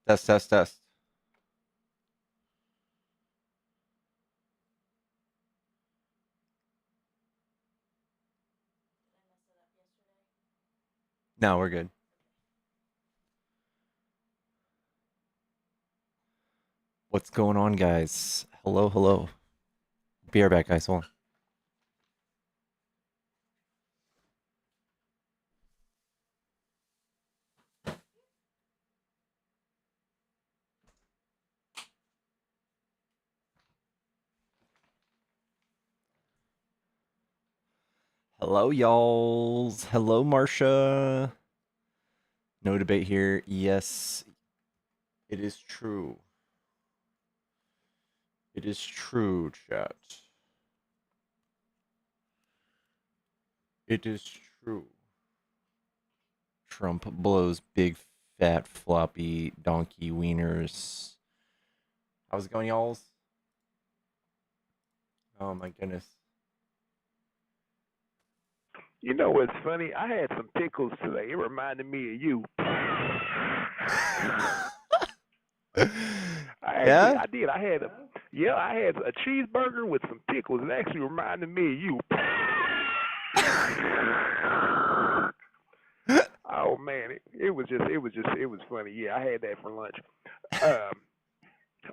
Test, test, test. No, we're good. What's going on, guys? Hello, hello. Be right back, guys. Hold on. Hello, y'alls. Hello, Marsha. No debate here. Yes, it is true. It is true, chat. It is true. Trump blows big, fat, floppy donkey wieners. How's it going, y'alls? Oh my goodness. You know what's funny? I had some pickles today. It reminded me of you. Yeah? I did. I had a cheeseburger with some pickles. It actually reminded me of you. Oh man, it was funny. Yeah, I had that for lunch. Um,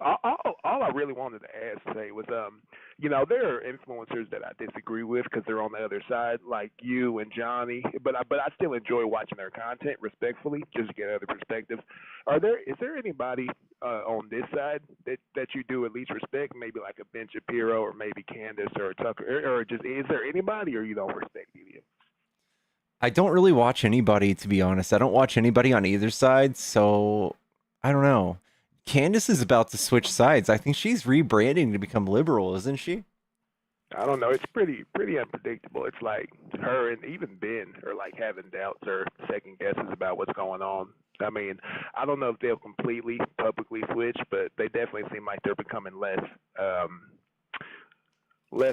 all I really wanted to ask today was, there are influencers that I disagree with because they're on the other side, like you and Johnny. But I still enjoy watching their content respectfully, just to get other perspectives. Is there anybody on this side that you do at least respect? Maybe like a Ben Shapiro or maybe Candace or Tucker, or just is there anybody or you don't respect any of them? I don't really watch anybody, to be honest. I don't watch anybody on either side, so I don't know. Candace is about to switch sides. I think she's rebranding to become liberal, isn't she? I don't know. It's pretty unpredictable. It's like her and even Ben are like having doubts or second guesses about what's going on. I mean, I don't know if they'll completely publicly switch, but they definitely seem like they're becoming less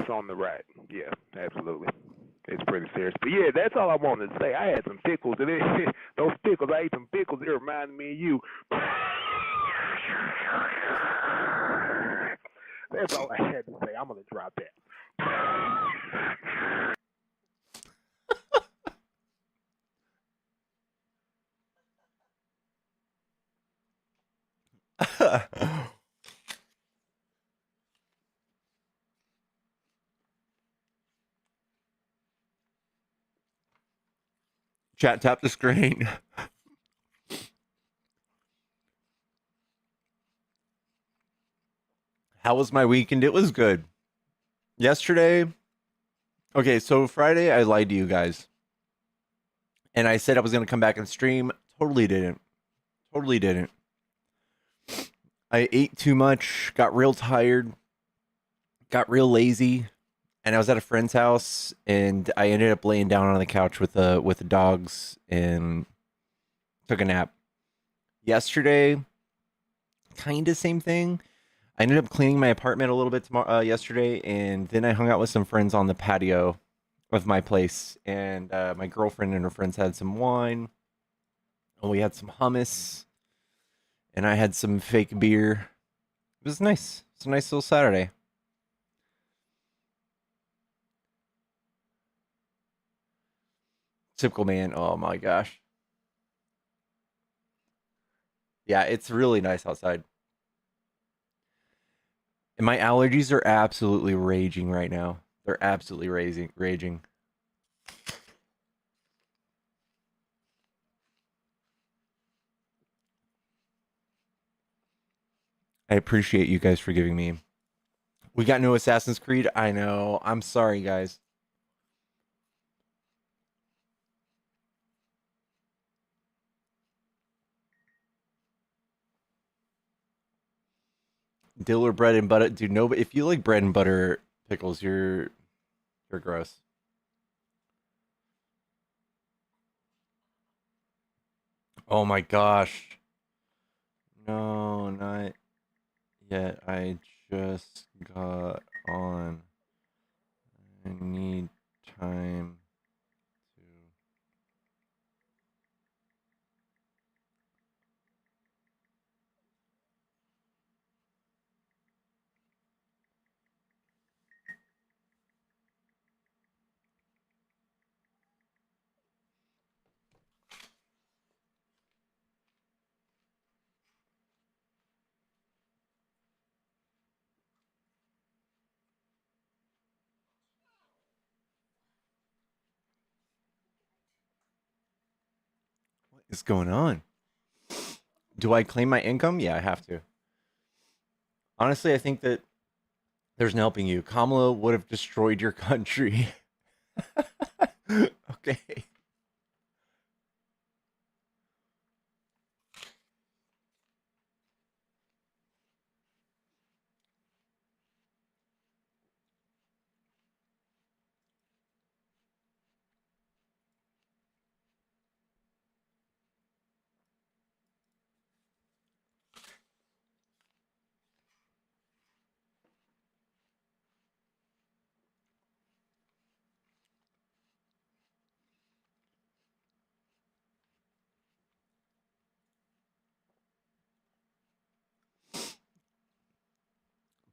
on the right. Yeah, absolutely. It's pretty serious. But yeah, that's all I wanted to say. I had some pickles, and those pickles, I ate some pickles. It reminded me of you. That's all I had to say. I'm gonna drop that. Chat, tap the screen. How was my weekend? It was good. Yesterday, okay, so Friday I lied to you guys. And I said I was going to come back and stream. Totally didn't. Totally didn't. I ate too much, got real tired, got real lazy, and I was at a friend's house and I ended up laying down on the couch with the dogs and took a nap. Yesterday, kind of same thing. I ended up cleaning my apartment a little bit yesterday, and then I hung out with some friends on the patio of my place. And my girlfriend and her friends had some wine, and we had some hummus, and I had some fake beer. It was nice. It's a nice little Saturday. Typical man. Oh my gosh. Yeah, it's really nice outside. And my allergies are absolutely raging right now. They're absolutely raging. I appreciate you guys for giving me. We got no Assassin's Creed. I know. I'm sorry, guys. Dill or bread and butter, dude. No, but if you like bread and butter pickles, you're gross. Oh my gosh. No, not yet. I just got on. I need time to. is going on? Do I claim my income? Yeah, I have to. Honestly, I think that there's no helping you. Kamala would have destroyed your country. Okay.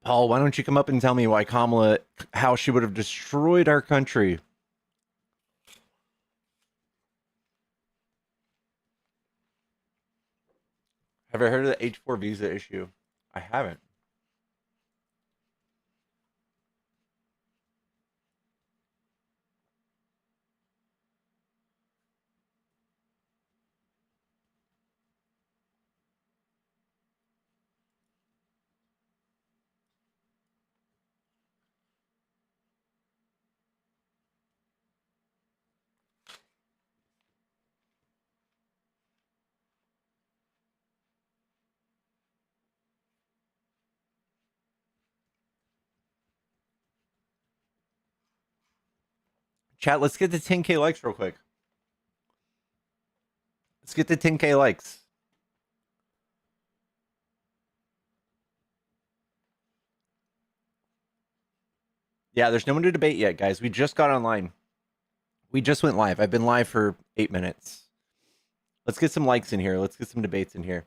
Paul, why don't you come up and tell me why Kamala, how she would have destroyed our country? Have I heard of the H4 visa issue? I haven't. Chat, let's get to 10K likes real quick. Let's get to 10K likes. Yeah, there's no one to debate yet, guys. We just got online. We just went live. I've been live for 8 minutes. Let's get some likes in here. Let's get some debates in here.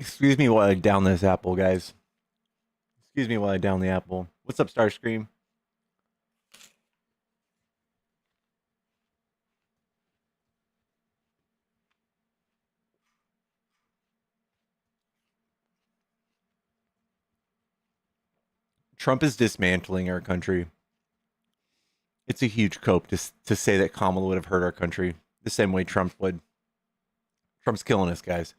Excuse me while I down this apple, guys. Excuse me while I down the apple. What's up, Starscream? Trump is dismantling our country. It's a huge cope to say that Kamala would have hurt our country the same way Trump would. Trump's killing us, guys.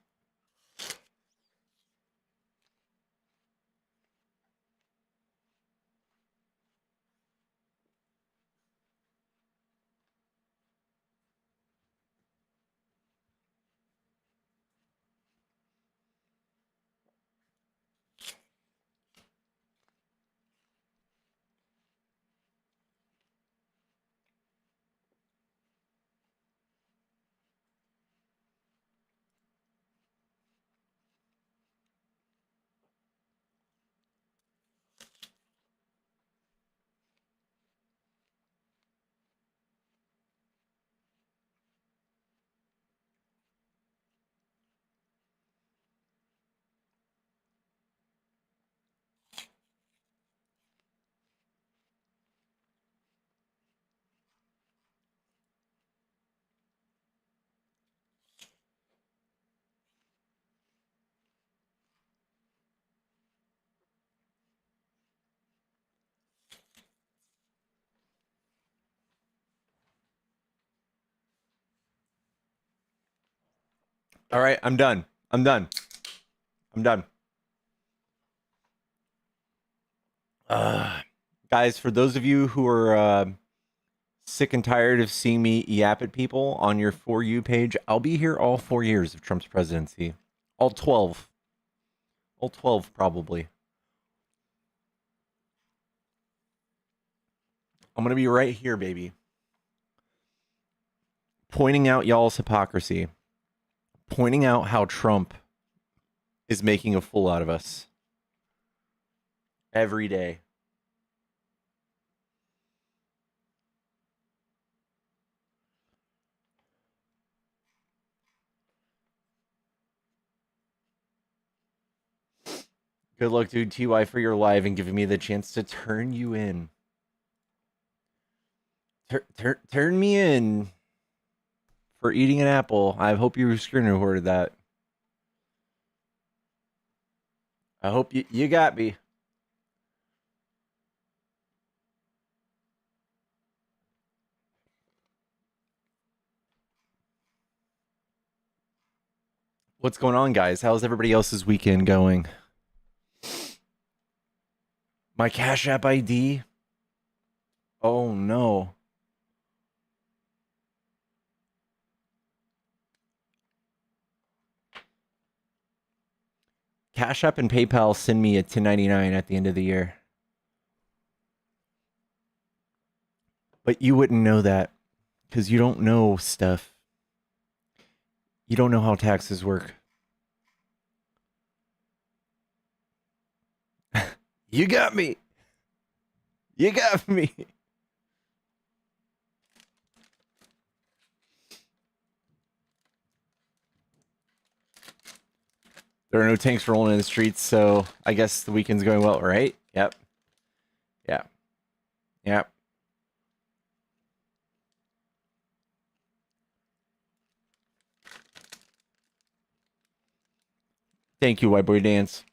All right, I'm done. I'm done. I'm done. Guys, for those of you who are sick and tired of seeing me yap at people on your For You page, I'll be here all 4 years of Trump's presidency. All 12. All 12, probably. I'm going to be right here, baby. Pointing out y'all's hypocrisy. Pointing out how Trump is making a fool out of us. Every day. Good luck, dude. TY for your live and giving me the chance to turn you in. Turn me in for eating an apple. I hope you screen recorded that. I hope you got me. What's going on, guys? How's everybody else's weekend going? My Cash App ID? Oh no. Cash App and PayPal send me a 1099 at the end of the year. But you wouldn't know that because you don't know stuff. You don't know how taxes work. You got me. You got me. There are no tanks rolling in the streets, so I guess the weekend's going well, right? Yep. Yeah. Yep. Thank you, White Boy Dance.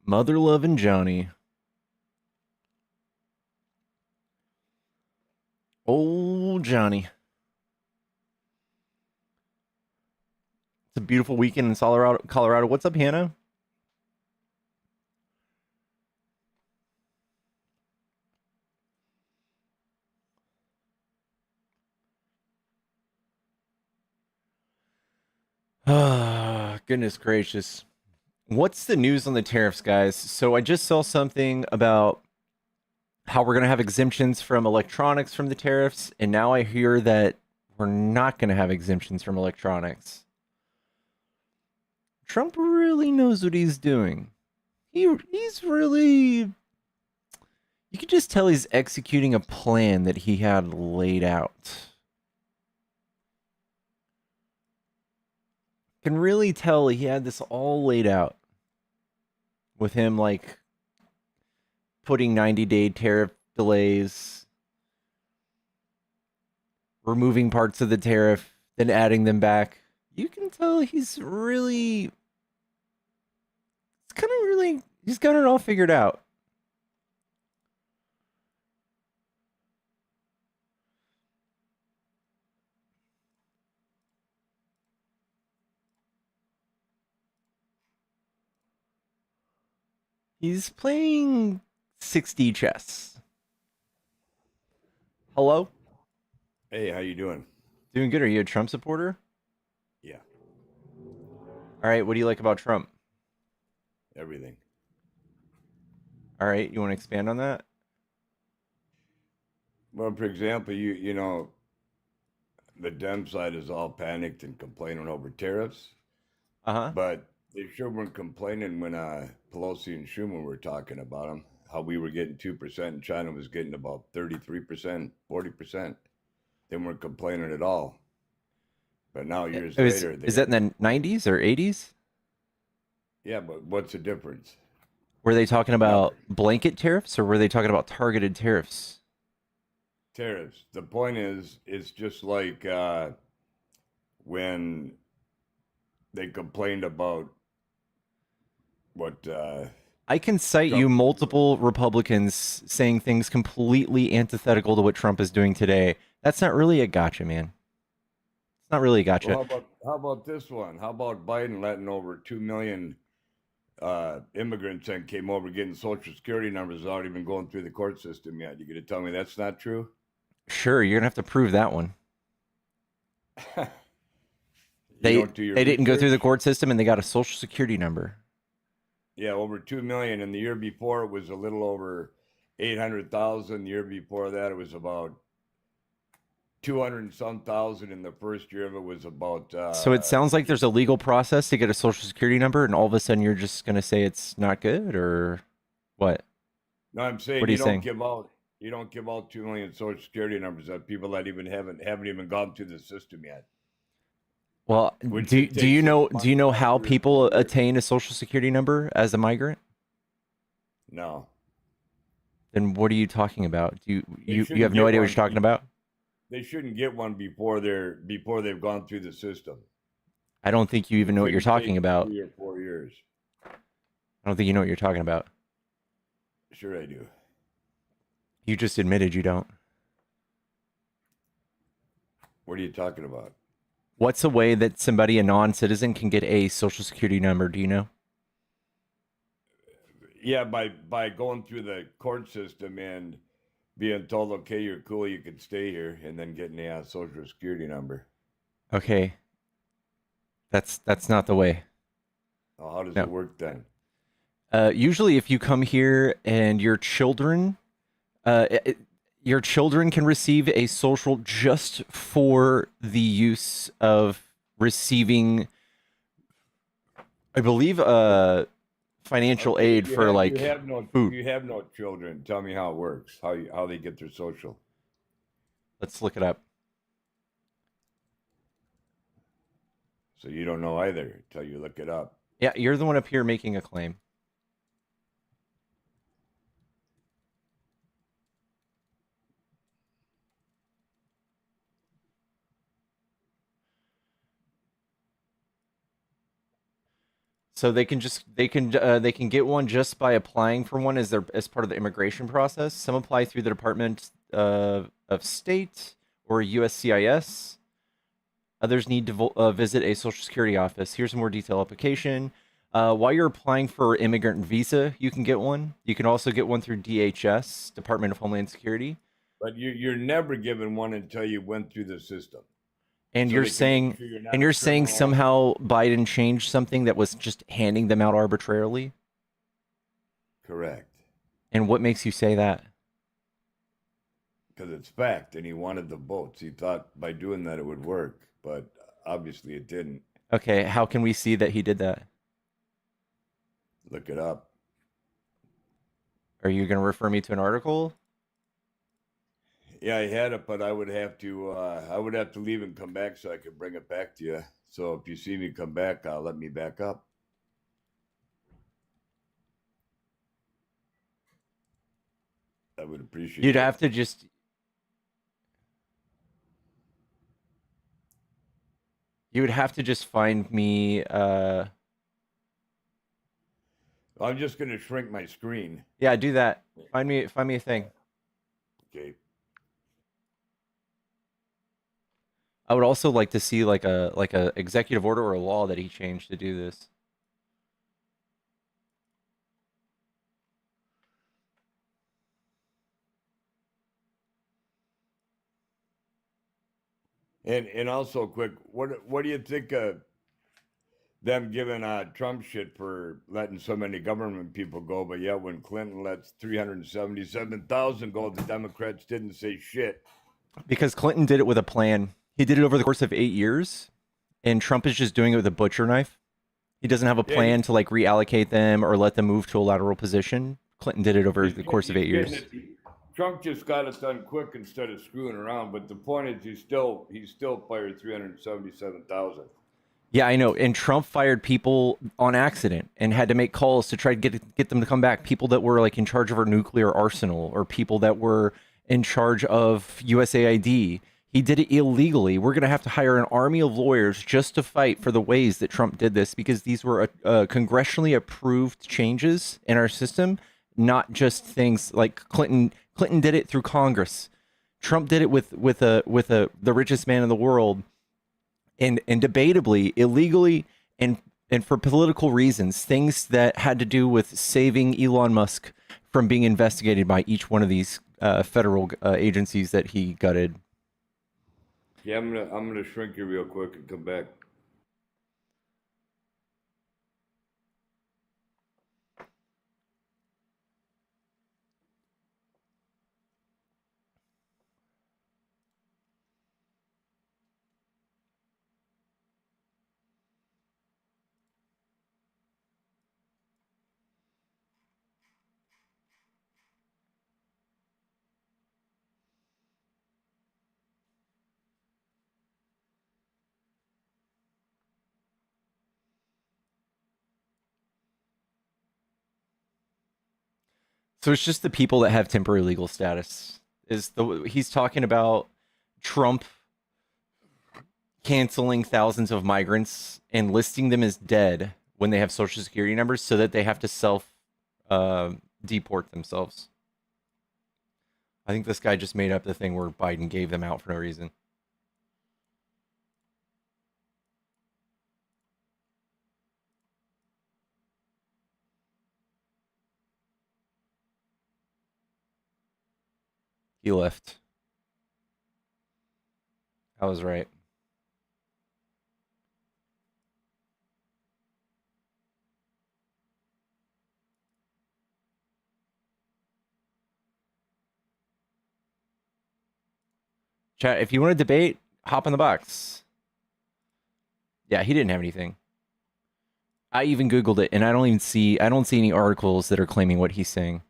Mother loving Johnny. Oh, Johnny. It's a beautiful weekend in Colorado. What's up, Hannah? Ah, goodness gracious. What's the news on the tariffs, guys? So I just saw something about how we're going to have exemptions from electronics from the tariffs, and now I hear that we're not going to have exemptions from electronics. Trump really knows what he's doing. He's really... You can just tell he's executing a plan that he had laid out. Can really tell he had this all laid out with him like putting 90-day tariff delays, removing parts of the tariff, then adding them back. You can tell he's really, he's got it all figured out. He's playing 6D chess. Hello? Hey, how you doing? Doing good. Are you a Trump supporter? Yeah, All right. What do you like about Trump? everything. All right. You want to expand on that? Well, for example, you know, the Dem side is all panicked and complaining over tariffs, Uh-huh. but they sure weren't complaining when Pelosi and Schumer were talking about them, how we were getting 2% and China was getting about 33%, 40%. They weren't complaining at all. But now years later, Is that in the 90s or 80s? yeah, but what's the difference? Were they talking Nothing. about blanket tariffs or were they talking about targeted tariffs? Tariffs. The point is, it's just like when they complained about what I can cite you Trump. multiple Republicans saying things completely antithetical to what Trump is doing today. That's not really a gotcha, man. It's not really a Well, gotcha. how about this one? How about Biden letting over 2 million immigrants and came over getting Social Security numbers without even going through the court system yet? You gonna tell me that's not true? Sure, you're gonna have to prove that one. You They don't do your they didn't go through the research? court system and they got a Social Security number. Yeah, over 2 million. And the year before it was a little over 800,000. The year before that it was about 200 and some thousand. In the first year of it was about So it sounds like there's a legal process to get a Social Security number, and all of a sudden you're just gonna say it's not good, or what? no, I'm What saying are you you don't saying? give out You don't give out 2 million social security numbers to people that haven't even gone through the system yet. Well, Which do should do take you 6 know months how after people 3 years. attain a social security number as a migrant? No. Then what are you talking about? Do They you shouldn't have no get idea what one. you're talking about? They shouldn't get one before they've gone through the system. I don't think you even It know what you're shouldn't talking take about. 3 or 4 years. I don't think you know what you're talking about. Sure, I do. You just admitted you don't. What are you talking about? What's a way that somebody, a non-citizen, can get a social security number? Do you know? Yeah, by going through the court system and being told, okay, you're cool, you can stay here, and then getting a social security number. Okay, that's not the way. Oh, how does No. it work then? Usually, if you come here and your children, your children can receive a social just for the use of receiving, I believe, financial Okay, aid for like food. you have no children. Tell me how it works. How they get their social. Let's look it up. So you don't know either until you look it up. Yeah, you're the one up here making a claim. So they can get one just by applying for one as part of the immigration process. Some apply through the Department of State or USCIS. Others need to visit a Social Security office. Here's a more detailed application. While you're applying for immigrant visa, you can get one. You can also get one through DHS, Department of Homeland Security. But you're never given one until you went through the system. And So you're they can make saying sure you're not and a you're saying criminal. somehow Biden changed something that was just handing them out arbitrarily? Correct. And what makes you say that? Because it's fact, and he wanted the votes. He thought by doing that it would work, but obviously it didn't. Okay, how can we see that he did that? Look it up. Are you going to refer me to an article? Yeah, I had it, but I would have to leave and come back so I could bring it back to you. So if you see me come back, let me back up. I would appreciate it. You'd have to just You would have to just find me I'm just going to shrink my screen. yeah, do that. Find me a thing. Okay. I would also like to see like a executive order or a law that he changed to do this. And also quick, what do you think of them giving Trump shit for letting so many government people go, but yet when Clinton lets 377,000 go, the Democrats didn't say shit. Because Clinton did it with a plan. He did it over the course of 8 years, and Trump is just doing it with a butcher knife. He doesn't have a plan to like reallocate them or let them move to a lateral position. Clinton did it over the course of 8 years. Trump just got it done quick instead of screwing around. But the point is, he still fired 377,000. Yeah, I know. And Trump fired people on accident and had to make calls to try to get them to come back. People that were like in charge of our nuclear arsenal or people that were in charge of USAID. He did it illegally. We're going to have to hire an army of lawyers just to fight for the ways that Trump did this because these were congressionally approved changes in our system, not just things like Clinton. Clinton did it through Congress. Trump did it with the richest man in the world. And debatably, illegally, and for political reasons, things that had to do with saving Elon Musk from being investigated by each one of these federal agencies that he gutted. Yeah, I'm gonna shrink you real quick and come back. So it's just the people that have temporary legal status. He's talking about Trump canceling thousands of migrants and listing them as dead when they have social security numbers so that they have to self deport themselves. I think this guy just made up the thing where Biden gave them out for no reason. He left. I was right. Chat, if you want to debate, hop in the box. Yeah, he didn't have anything. I even Googled it, and I don't see any articles that are claiming what he's saying.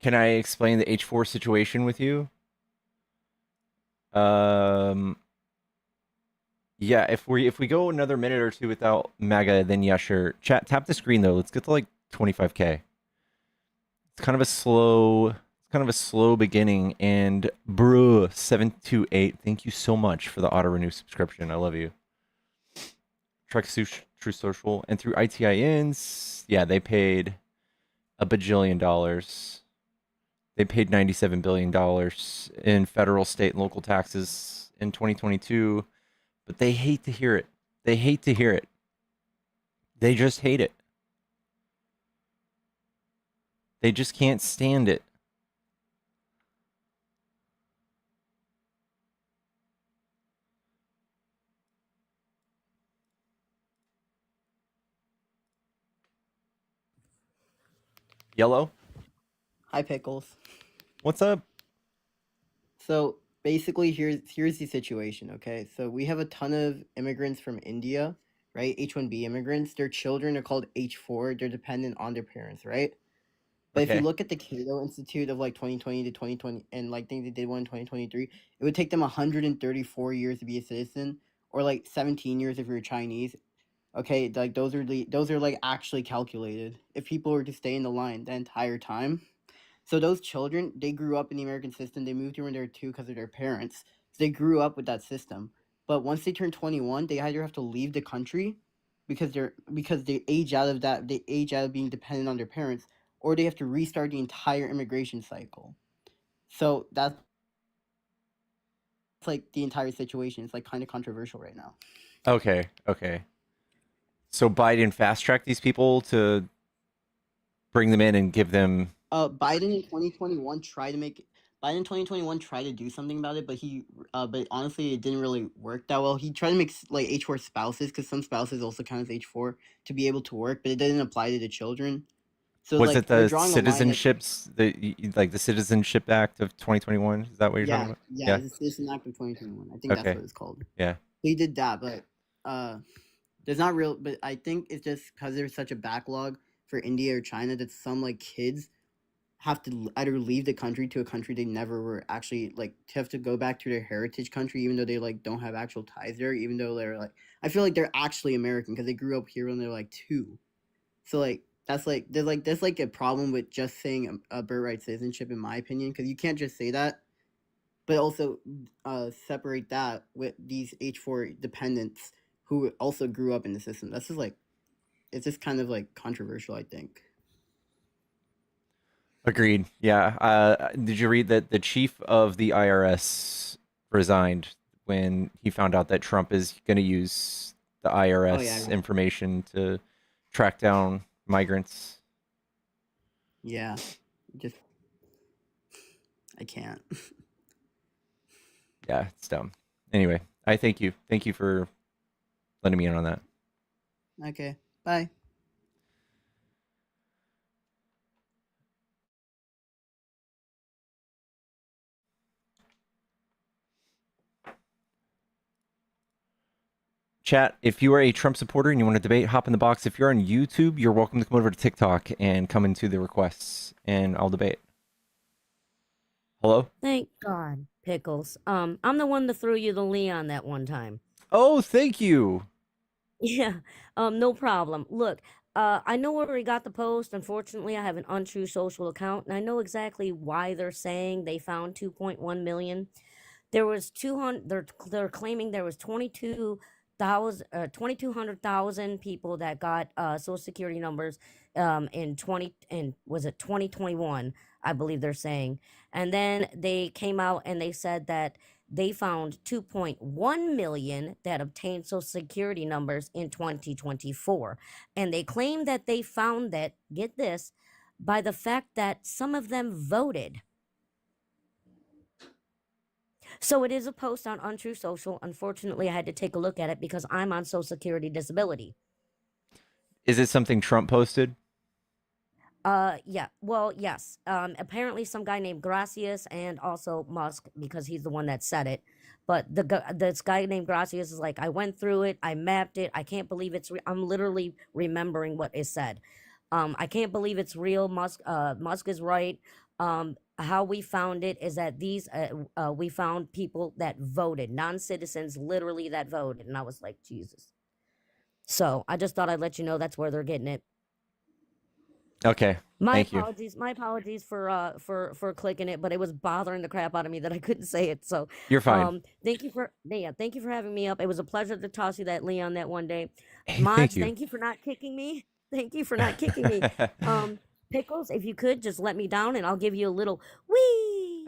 Can I explain the H4 situation with you? Yeah, if we go another minute or two without MAGA, then yeah, sure. Chat, tap the screen though. Let's get to like 25K. It's kind of a slow beginning. And bruh 728, thank you so much for the auto renew subscription. I love you. True Social, and through ITINs, yeah, they paid a bajillion dollars. They paid $97 billion in federal, state, and local taxes in 2022, but they hate to hear it. They hate to hear it. They just hate it. They just can't stand it. Yellow, Hi, Pickles. what's up? So basically, here's the situation. Okay, so we have a ton of immigrants from India, right? H-1B immigrants. Their children are called H-4. They're dependent on their parents, right? But if you Okay. look at the Cato Institute of like 2020 to 2020, and like I think they did one in 2023, it would take them 134 years to be a citizen, or like 17 years if you're Chinese. Okay, like those are like actually calculated. If people were to stay in the line the entire time. So those children, they grew up in the American system. They moved here when they were 2 because of their parents. So they grew up with that system. But once they turn 21, they either have to leave the country because they age out of that. They age out of being dependent on their parents, or they have to restart the entire immigration cycle. So that's like the entire situation. It's like kind of controversial right now. Okay. Okay. So Biden fast tracked these people to bring them in and give them. Biden in 2021 tried to make Biden in 2021 tried to do something about it, but honestly, it didn't really work that well. He tried to make like H4 spouses, because some spouses also count as H4, to be able to work, but it didn't apply to the children. So Was it like we're the drawing a line at like the Citizenship Act of 2021? Is that what you're talking about? yeah, Yeah. it's a Citizen Act of 2021. I think that's Okay. what it's called. Yeah. He did that, but there's not real. But I think it's just because there's such a backlog for India or China that some like kids have to either leave the country to a country they never were actually like to have to go back to their heritage country, even though they like don't have actual ties there, even though they're like I feel like they're actually American because they grew up here when they're like 2. So like there's like a problem with just saying a birthright citizenship, in my opinion, because you can't just say that, but also separate that with these H4 dependents who also grew up in the system. That's just like it's just kind of like controversial, I think. Agreed. Yeah. Did you read that the chief of the IRS resigned when he found out that Trump is going to use the Oh yeah, IRS information to track down migrants? yeah, just I can't. Yeah, it's dumb. Anyway, I thank you. Thank you for letting me in on that. Okay, bye. Chat, if you are a Trump supporter and you want to debate, hop in the box. If you're on YouTube, you're welcome to come over to TikTok and come into the requests, and I'll debate. Hello? Thank God, Pickles. I'm the one that threw you the Leon that one time. Oh, thank you. Yeah, no problem. Look, I know where we got the post. Unfortunately, I have an untrue social account, and I know exactly why they're saying they found 2.1 million. There was 200. They're claiming there was 2,200,000 people that got social security numbers in was it 2021? I believe they're saying, and then they came out and they said that they found 2.1 million that obtained social security numbers in 2024, and they claim that they found that, get this, by the fact that some of them voted. So it is a post on Untrue Social. Unfortunately, I had to take a look at it because I'm on Social Security disability. Is it something Trump posted? Yeah. Well, yes. Apparently some guy named Gracias and also Musk, because he's the one that said it. But this guy named Gracias is like, I went through it, I mapped it. I can't believe I'm literally remembering what is said. I can't believe it's real. Musk is right. How we found it is that we found people that voted, non-citizens, literally that voted, and I was like, Jesus. So I just thought I'd let you know that's where they're getting it. Okay. Thank you. My apologies for clicking it, but it was bothering the crap out of me that I couldn't say it. So You're fine. thank you for having me up. It was a pleasure to toss you that Leon that one day. Hey, Mods, thank you. thank you for not kicking me. Thank you for not kicking me. Pickles, if you could just let me down and I'll give you a little wee.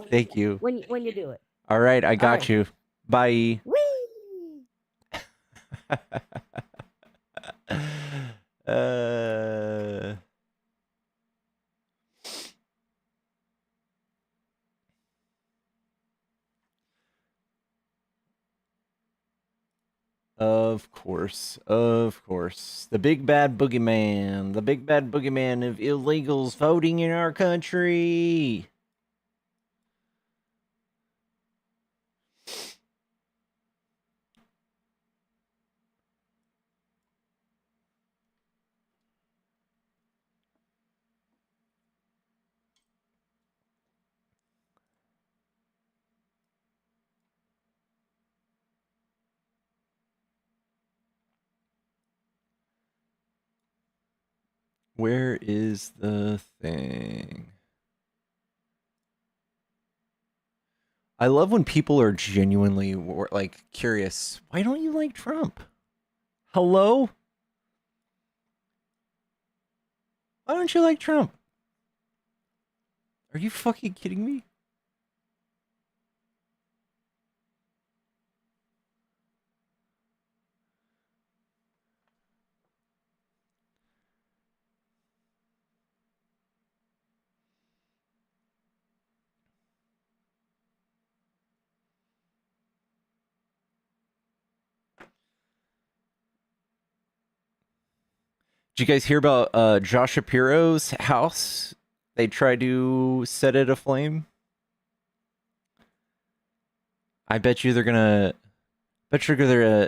Thank you. When you do it. All right, I got right. you. Bye. Wee. Of course, of course. The big bad boogeyman. The big bad boogeyman of illegals voting in our country. Where is the thing? I love when people are genuinely like curious. Why don't you like Trump? Hello? Why don't you like Trump? Are you fucking kidding me? Did you guys hear about Josh Shapiro's house? They tried to set it aflame. I bet you they're gonna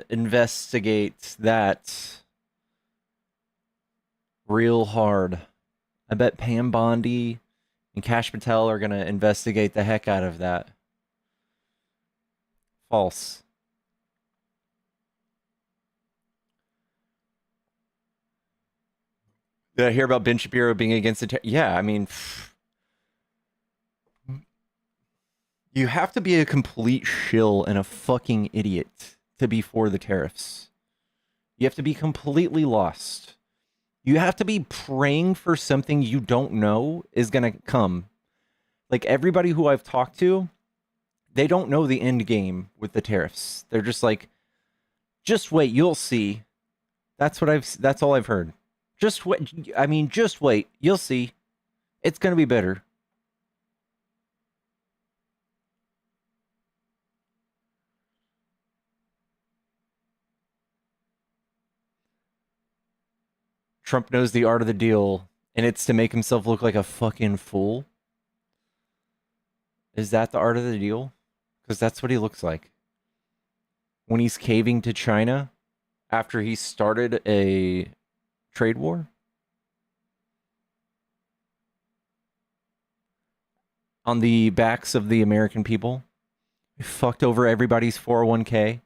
investigate that real hard. I bet Pam Bondi and Kash Patel are gonna investigate the heck out of that. False. Did I hear about Ben Shapiro being against the yeah, I mean, you have to be a complete shill and a fucking idiot to be for the tariffs. You have to be completely lost. You have to be praying for something you don't know is going to come. Like everybody who I've talked to, they don't know the end game with the tariffs. They're just like, just wait, you'll see. That's all I've heard. Just wait. I mean, just wait. You'll see. It's going to be better. Trump knows the art of the deal, and it's to make himself look like a fucking fool. Is that the art of the deal? Because that's what he looks like. when he's caving to China after he started a trade war on the backs of the American people. He fucked over everybody's 401k.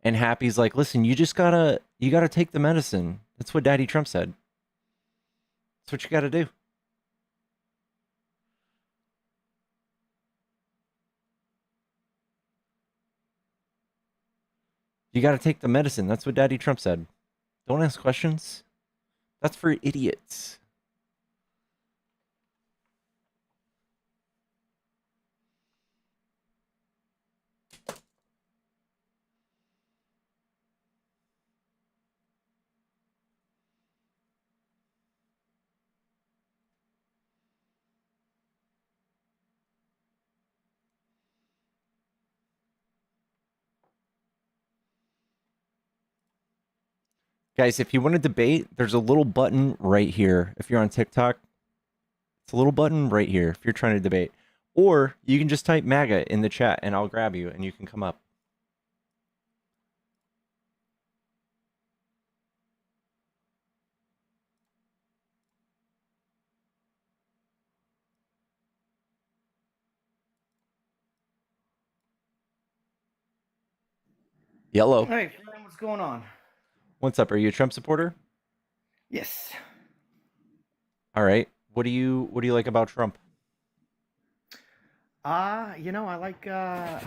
And Happy's like, listen, you gotta take the medicine. That's what Daddy Trump said. That's what you gotta do. You gotta take the medicine. That's what Daddy Trump said. Don't ask questions. That's for idiots. Guys, if you want to debate, there's a little button right here. If you're on TikTok, it's a little button right here if you're trying to debate. Or you can just type MAGA in the chat and I'll grab you and you can come up. Yellow. Hey, Fran, what's going on? What's up? Are you a Trump supporter? Yes. All right. What do you like about Trump? I like I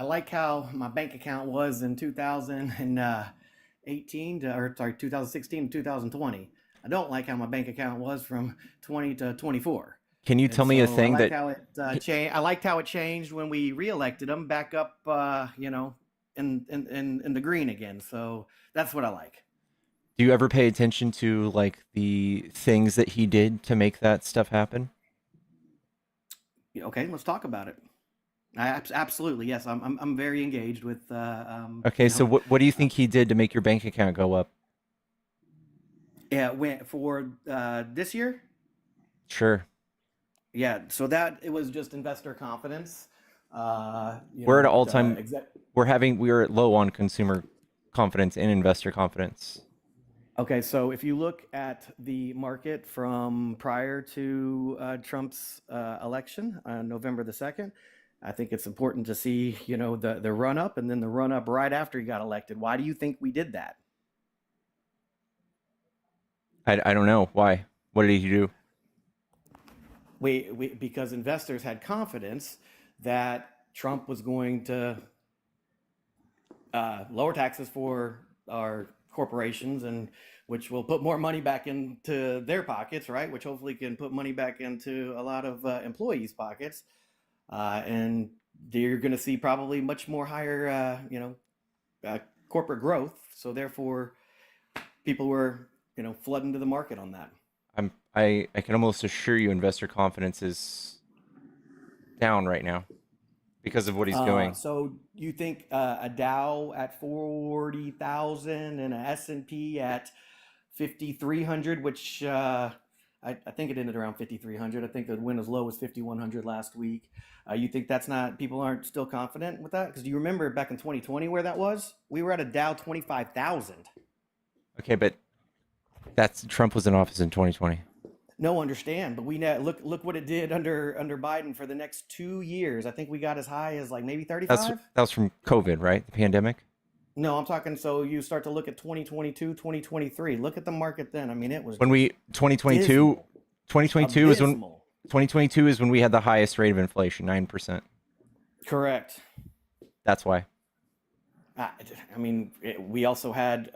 like how my bank account was in 2018 or sorry, 2016 to 2020. I don't like how my bank account was from 20 to 24. Can you And tell me a so thing I like that how it changed. I liked how it changed when we reelected him back up, in the green again. So that's what I like. do you ever pay attention to like the things that he did to make that stuff happen? Okay, let's talk about it. Absolutely, yes. I'm very engaged with. Okay, so what do you think he did to make your bank account go up? Yeah, went for this year. Sure. Yeah, so that it was just investor confidence. We're at an all-time we are low on consumer confidence and investor confidence. Okay, so if you look at the market from prior to Trump's election on November the 2nd, I think it's important to see, the run up and then the run up right after he got elected. Why do you think we did that? I don't know. Why? What did he do? We because investors had confidence that Trump was going to lower taxes for our corporations, and which will put more money back into their pockets, right? Which hopefully can put money back into a lot of employees' pockets, and you're going to see probably much more higher, corporate growth. So therefore, people were, flooding to the market on that. I can almost assure you investor confidence is down right now because of what he's doing. So you think a Dow at 40,000 and a S&P at 5,300, which I think it ended around 5,300. I think the win as low as 5,100 last week. You think that's not, people aren't still confident with that? Because do you remember back in 2020 where that was? We were at a Dow 25,000. Okay, but Trump was in office in 2020. No, understand, but we look what it did under Biden for the next 2 years. I think we got as high as like maybe 35. That was from COVID, right? The pandemic. No, I'm talking. So you start to look at 2022, 2023. Look at the market then. I mean, it was when we 2022. 2022 is when abysmal. 2022 is when we had the highest rate of inflation, 9%. Correct. That's why. I mean, we also had,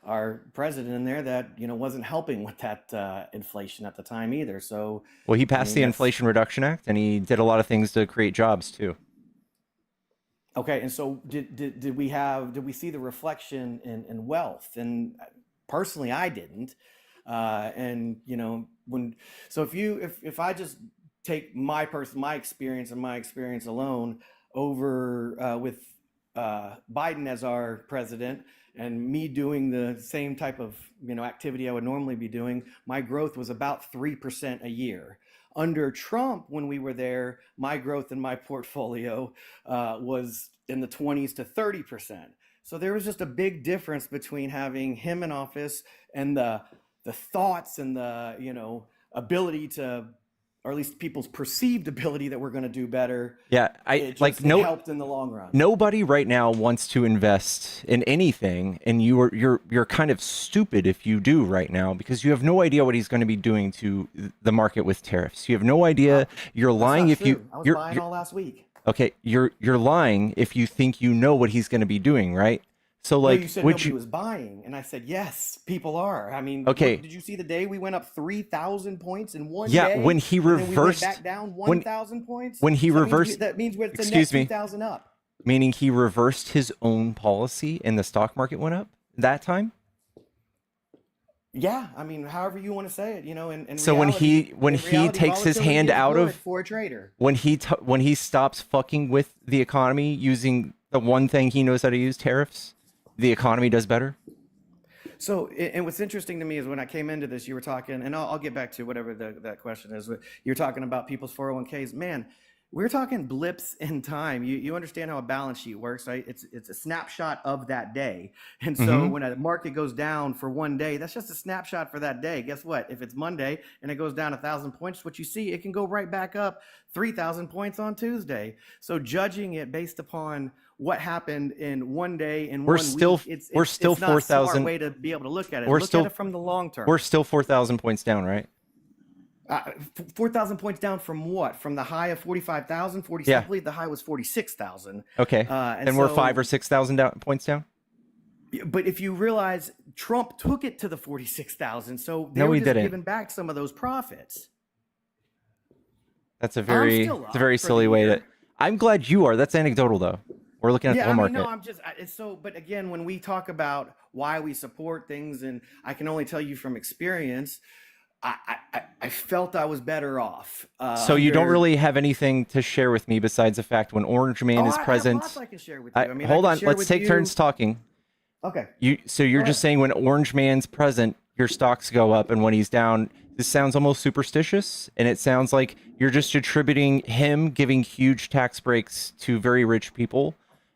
our president in there that, wasn't helping with that inflation at the time either. So, well, he passed the Inflation Reduction Act, and he did a lot of things to create jobs too. Okay, and so did we see the reflection in wealth? And personally, I didn't. And if I just take my experience and my experience alone over with Biden as our president and me doing the same type of activity I would normally be doing, my growth was about 3% a year. Under Trump, when we were there, my growth in my portfolio was in the 20s to 30%. So there was just a big difference between having him in office and the thoughts and the ability to, or at least people's perceived ability that we're going to do better. Yeah, It helped in the long run. Nobody right now wants to invest in anything, and you're kind of stupid if you do right now, because you have no idea what he's going to be doing to the market with tariffs. You have no idea. You're lying if you. I was buying all last week. Okay, you're lying if you think you know what he's going to be doing, right? So like, you said nobody was buying, and I said yes, people are. I mean, okay. Did you see the day we went up 3,000 points in one day? Yeah, when he reversed, we went back down 1,000 points. When he reversed, that means it's a net 2,000 up. Meaning he reversed his own policy, and the stock market went up that time. Yeah, I mean, however you want to say it, And so reality, when he takes his hand out of for a trader, when he stops fucking with the economy using the one thing he knows how to use, tariffs, the economy does better. So, and what's interesting to me is when I came into this, you were talking, and I'll get back to whatever that question is. But you're talking about people's 401ks. Man, we're talking blips in time. You understand how a balance sheet works, right? It's a snapshot of that day. And so when a market goes down for one day, that's just a snapshot for that day. Guess what? If it's Monday and it goes down 1,000 points, what you see, it can go right back up 3,000 points on Tuesday. So judging it based upon what happened in one day and we're 1 still week, we're still 4,000 way to be able to look at it. Look at it from the long term. We're still 4,000 points down, right? 4,000 points down from what? From the high of 45,000, 47. Yeah. I believe the high was 46,000. Okay, and we're 5,000 or 6,000 points down. But if you realize Trump took it to the 46,000, so they No, were he just didn't. giving back some of those profits. That's a very silly way to. I'm glad you are. That's anecdotal though. We're looking at the whole market. No, I'm just it's so. But again, when we talk about why we support things, and I can only tell you from experience, I felt I was better off. So you don't really have anything to share with me besides the fact when Orange Man is present. I have lots I can share with you. I mean, hold on, let's take turns talking. Okay. You're just saying when Orange Man's present, your stocks go up, and when he's down, this sounds almost superstitious, and it sounds like you're just attributing him giving huge tax breaks to very rich people,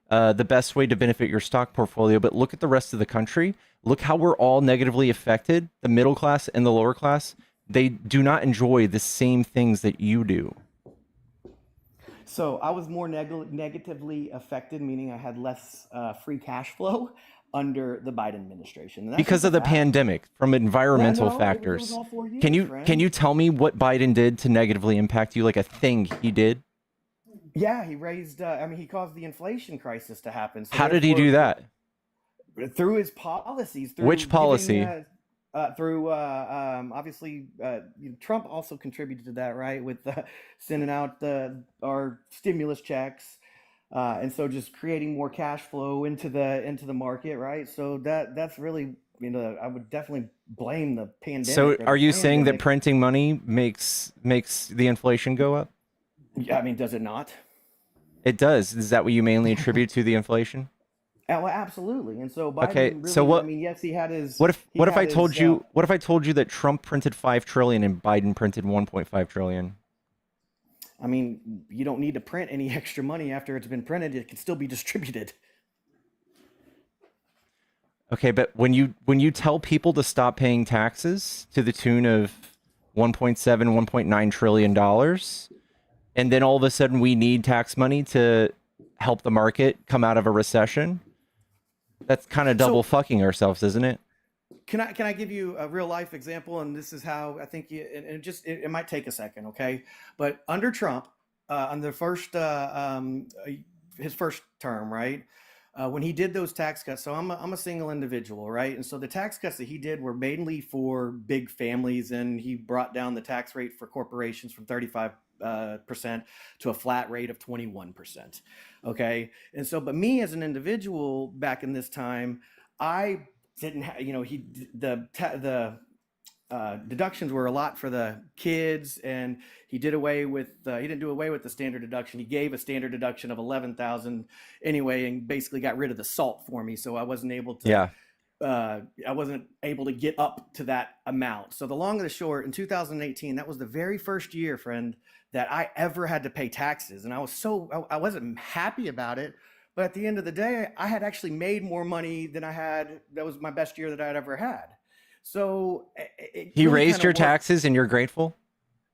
the best way to benefit your stock portfolio. But look at the rest of the country. Look how we're all negatively affected. The middle class and the lower class, they do not enjoy the same things that you do. So I was more negatively affected, meaning I had less free cash flow under the Biden administration. Because of the pandemic, from environmental factors. It was all 4 years, Can you tell me what Biden did to negatively impact you, like a thing he did? Yeah, he raised, he caused the inflation crisis to happen. So how did he do that? Through his policies. Which policy? Obviously, Trump also contributed to that, right? With sending out our stimulus checks, and so just creating more cash flow into the market, right? So that's really, I would definitely blame the pandemic. So are you saying that printing money makes the inflation go up? Yeah, I mean, does it not? It does. Is that what you mainly attribute to the inflation? Well, absolutely. And so Biden, okay, really, so what? I mean, yes, he had his. What if I told you that Trump printed 5 trillion and Biden printed 1.5 trillion? I mean, you don't need to print any extra money after it's been printed. It can still be distributed. Okay, but when you tell people to stop paying taxes to the tune of 1.7, 1.9 trillion dollars, and then all of a sudden we need tax money to help the market come out of a recession, that's kind of double fucking ourselves, isn't it? Can I give you a real life example? And this is how I think it might take a second, okay? But under Trump, on the first his first term, right? When he did those tax cuts, so I'm a single individual, right? And so the tax cuts that he did were mainly for big families, and he brought down the tax rate for corporations from 35% to a flat rate of 21%. Okay, and so, but me as an individual back in this time, I didn't have, deductions were a lot for the kids, and he did away with he didn't do away with the standard deduction. He gave a standard deduction of 11,000 anyway, and basically got rid of the SALT for me, so I wasn't able to. Yeah. I wasn't able to get up to that amount. So the long and the short, in 2018, that was the very first year, friend, that I ever had to pay taxes, and I wasn't happy about it. But at the end of the day, I had actually made more money than I had. That was my best year that I had ever had. So He really raised kinda your worked. taxes and you're grateful?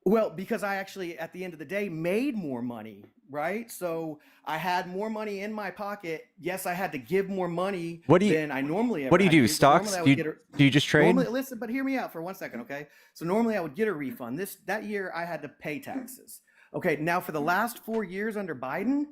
Well, because I actually, at the end of the day, made more money, right? So I had more money in my pocket. Yes, I had to give more money than I normally ever What do you had to do? but Stocks? normally I would get Do you just trade? Normally, listen, but hear me out for 1 second, okay? So normally I would get a refund. That year I had to pay taxes. Okay, now for the last 4 years under Biden,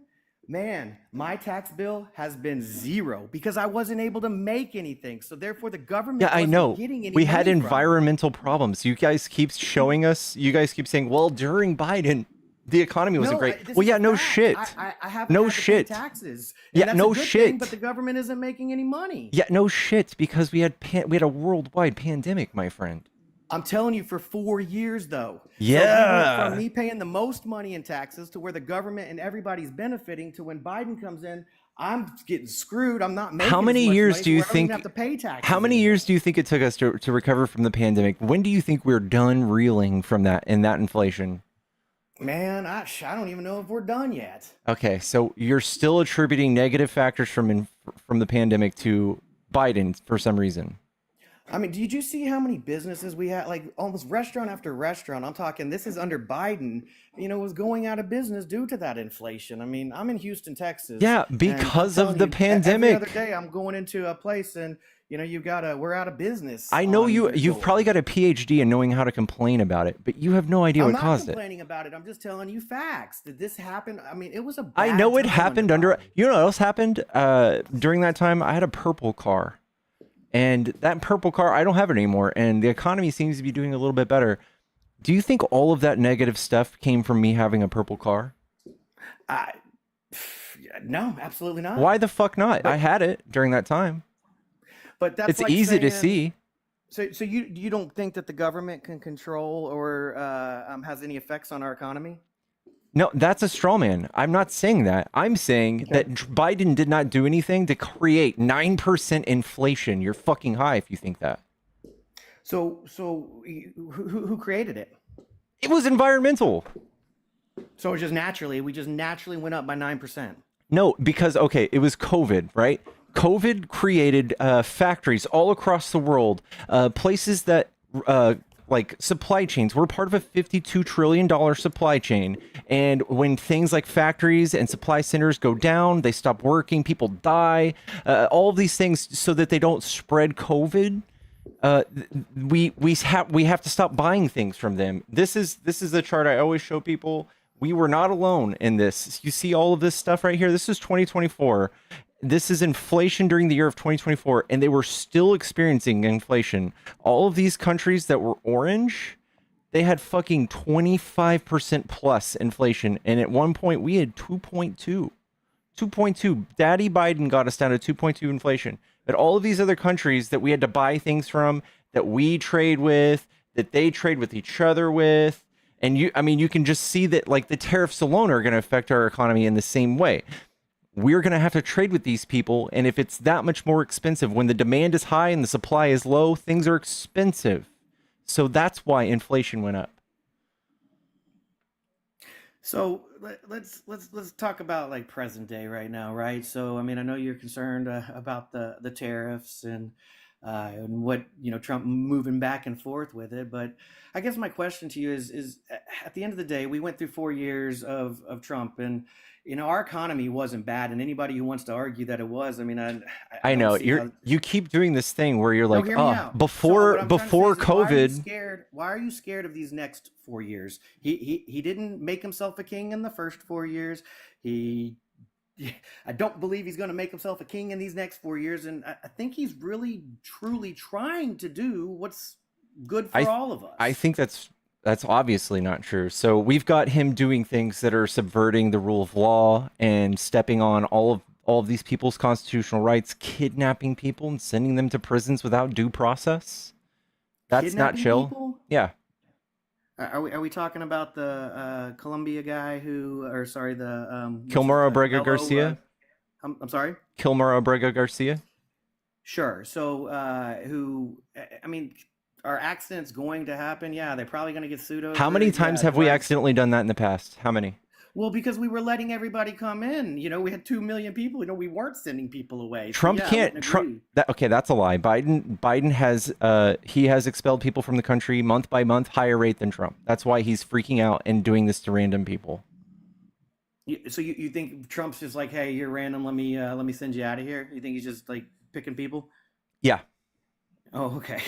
man, my tax bill has been zero because I wasn't able to make anything. So therefore the government Yeah, I wasn't know. getting any We had money from it. environmental problems. You guys keep showing us. You guys keep saying, well, during Biden, the economy wasn't great. This Well, is yeah, a no fact. shit. I haven't No had to pay shit. taxes. And Yeah, that's no a good shit. thing, but the government isn't making any money. Yeah, no shit, because we had a worldwide pandemic, my friend. I'm telling you, for 4 years though. Yeah. So we went from me paying the most money in taxes to where the government and everybody's benefiting to when Biden comes in, I'm getting screwed. I'm not making How many as much years money, do you so I don't even think? have to pay taxes How many anymore. years do you think it took us to recover from the pandemic? When do you think we're done reeling from that inflation? Man, I don't even know if we're done yet. Okay, so you're still attributing negative factors from the pandemic to Biden for some reason. I mean, did you see how many businesses we had? Like almost restaurant after restaurant. I'm talking, this is under Biden, was going out of business due to that inflation. I mean, I'm in Houston, Texas. Yeah, and I'm because of telling the you, pandemic. Every other day I'm going into a place and, we're out of business. I know on you've Google. probably got a PhD in knowing how to complain about it, but you have no idea I'm what not caused it. complaining about it. I'm just telling you facts. Did this happen? I mean, it was a I bad know it time happened under under. Biden. You know what else happened during that time? I had a purple car, and that purple car, I don't have it anymore, and the economy seems to be doing a little bit better. Do you think all of that negative stuff came from me having a purple car? No, absolutely not. Why the fuck not? I had it during that time. But that's It's like easy to saying- see. So you don't think that the government can control or has any effects on our economy? No, that's a straw man. I'm not saying that. I'm saying that Biden did not do anything to create 9% inflation. You're fucking high if you think that. So who created it? It was environmental. So we just naturally went up by 9%. No, because, okay, it was COVID, right? COVID created factories all across the world, places that like supply chains. We're part of a $52 trillion supply chain. And when things like factories and supply centers go down, they stop working, people die, all of these things so that they don't spread COVID. We have to stop buying things from them. This is the chart I always show people. We were not alone in this. You see all of this stuff right here. This is 2024. This is inflation during the year of 2024, and they were still experiencing inflation. All of these countries that were orange, they had fucking 25% plus inflation. And at one point, we had 2.2. 2.2. Daddy Biden got us down to 2.2 inflation. But all of these other countries that we had to buy things from, that we trade with, that they trade with each other with, and you can just see that like the tariffs alone are going to affect our economy in the same way. We're going to have to trade with these people. And if it's that much more expensive, when the demand is high and the supply is low, things are expensive. So that's why inflation went up. So let's talk about like present day right now, right? So I mean, I know you're concerned about the tariffs and what Trump moving back and forth with it, but I guess my question to you is at the end of the day, we went through 4 years of Trump, and our economy wasn't bad, and anybody who wants to argue that it was, I mean, I know you keep doing this thing where you're like, hear me out. before So what I'm trying to say is, COVID. why are you scared of these next 4 years? He didn't make himself a king in the first 4 years. I don't believe he's going to make himself a king in these next 4 years, and I think he's really truly trying to do what's good for all of us. I think that's obviously not true. So we've got him doing things that are subverting the rule of law and stepping on all of these people's constitutional rights, kidnapping people and sending them to prisons without due process. That's not Kidnapping chill. people? Yeah. Are we talking about the Colombia guy who, or sorry, the Kilmer Obrega Canelo, Garcia. I'm sorry. Kilmer Obrega Garcia. Sure. So I mean, are accidents going to happen? Yeah, they're probably going to get sued over How many it. times Yeah, have we drugs. accidentally done that in the past? How many? Well, because we were letting everybody come in. You know, we had 2 million people. You know, we weren't sending people away. So, Trump yeah, I can't. wouldn't Trump. agree. Okay, that's a lie. Biden has. He has expelled people from the country month by month, higher rate than Trump. That's why he's freaking out and doing this to random people. So you think Trump's just like, hey, you're random. Let me send you out of here. You think he's just like picking people? Yeah. Oh, okay.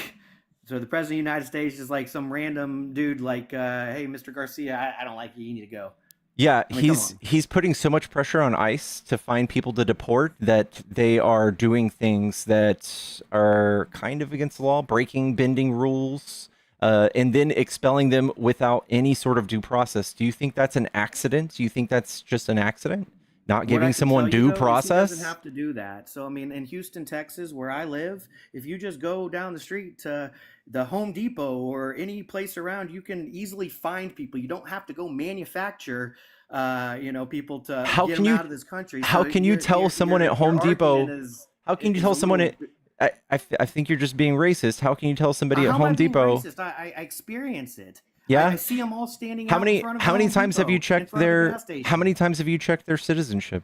So the president of the United States is like some random dude, like, hey, Mr. Garcia, I don't like you. You need to go. Yeah, I mean, come on. he's putting so much pressure on ICE to find people to deport that they are doing things that are kind of against the law, bending rules, and then expelling them without any sort of due process. Do you think that's an accident? Do you think that's just an accident? Not What I giving can someone tell you, due though, is process? he doesn't have to do that. So I mean, in Houston, Texas, where I live, if you just go down the street to the Home Depot or any place around, you can easily find people. You don't have to go manufacture, people to How get can them you out of this country. how So can you tell someone at Home Depot? argument How can you is tell a someone little. at I think you're just being racist. How can you tell somebody at How am I Home being Depot? racist? I experience it. Yeah. I see them all standing How out in many front of how the many Home times have you Depot, in checked front of the their gas station. how many times have you checked their citizenship?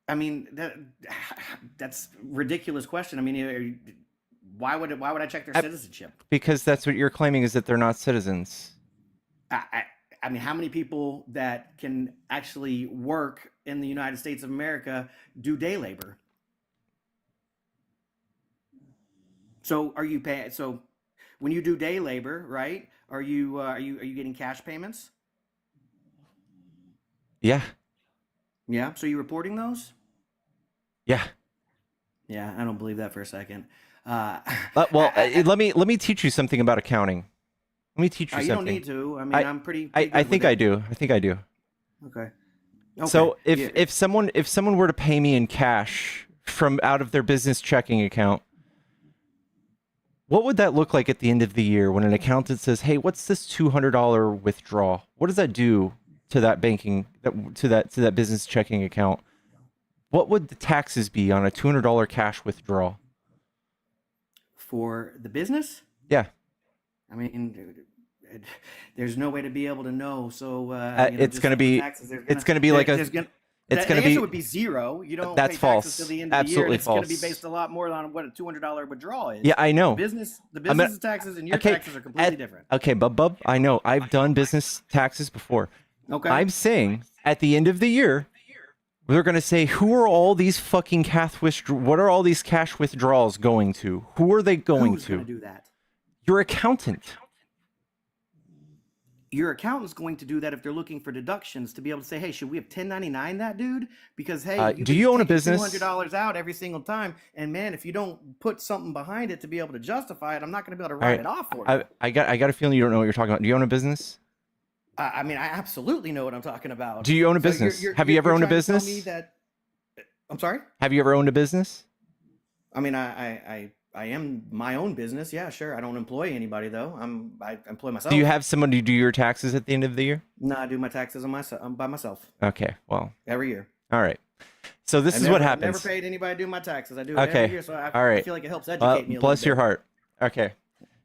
I mean, that's a ridiculous question. I mean, why would I check their citizenship? Because that's what you're claiming is that they're not citizens. I mean, how many people that can actually work in the United States of America do day labor? So are you paying? So when you do day labor, right? Are you getting cash payments? Yeah. Yeah. So you reporting those? Yeah. Yeah, I don't believe that for a second. Let me teach you something about accounting. Let me teach you you something. don't need to. I mean, I'm pretty I good think with I it. do. I think I do. Okay. So Yeah. if someone were to pay me in cash from out of their business checking account, what would that look like at the end of the year when an accountant says, "Hey, what's this $200 withdrawal? What does that do to that to that business checking account? What would the taxes be on a $200 cash withdrawal?" For the business? Yeah. I mean, there's no way to be able to know. So It's just gonna like with be taxes, it's gonna be like a it's the gonna answer be would be zero. You don't That's pay taxes false. till the end of the year. Absolutely And it's going to be false. based a lot more on what a $200 withdrawal is. Yeah, I know. The business taxes and your okay, taxes are completely different. Okay, bub, I know. I've done business taxes before. Okay. I'm saying at the end of the year, they're going to say, who are all these fucking what are all these cash withdrawals going to? Who are they going Who's to? going to do that? Your accountant. Your accountant's going to do that if they're looking for deductions to be able to say, hey, should we have 1099 that dude? Because hey, do you own a business? $200 out every single time, and man, if you don't put something behind it to be able to justify it, I'm not going to be able to write it off for you. I got a feeling you don't know what you're talking about. Do you own a business? I mean, I absolutely know what I'm talking about. Do you own a business? Have you ever owned a business? Trying to tell me that, I'm sorry? Have you ever owned a business? I mean, I am my own business. Yeah, sure. I don't employ anybody though. I employ myself. Do you have someone to do your taxes at the end of the year? No, I do my taxes by myself. Okay, well. Every year. All right. So this is what happens. I've never paid anybody to do my taxes. I do it okay. every year, so All right. I feel like it helps educate me a bless your little bit. heart. Okay.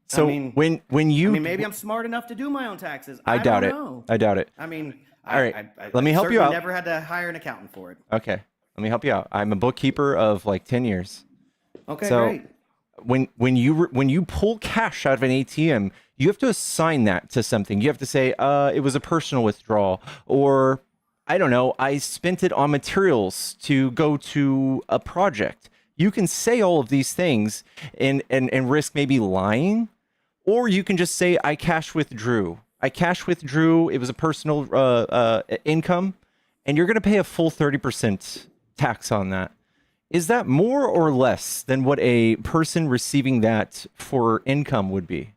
So I mean, when you maybe I'm smart enough to do my own taxes. I doubt don't it. know. I doubt it. I mean, all right. Let me help you out. Never had to hire an accountant for it. Okay. Let me help you out. I'm a bookkeeper of like 10 years. Okay, so great. When you pull cash out of an ATM, you have to assign that to something. You have to say, it was a personal withdrawal, or I don't know, I spent it on materials to go to a project. You can say all of these things and risk maybe lying, or you can just say, I cash withdrew. It was a personal income, and you're going to pay a full 30% tax on that. Is that more or less than what a person receiving that for income would be?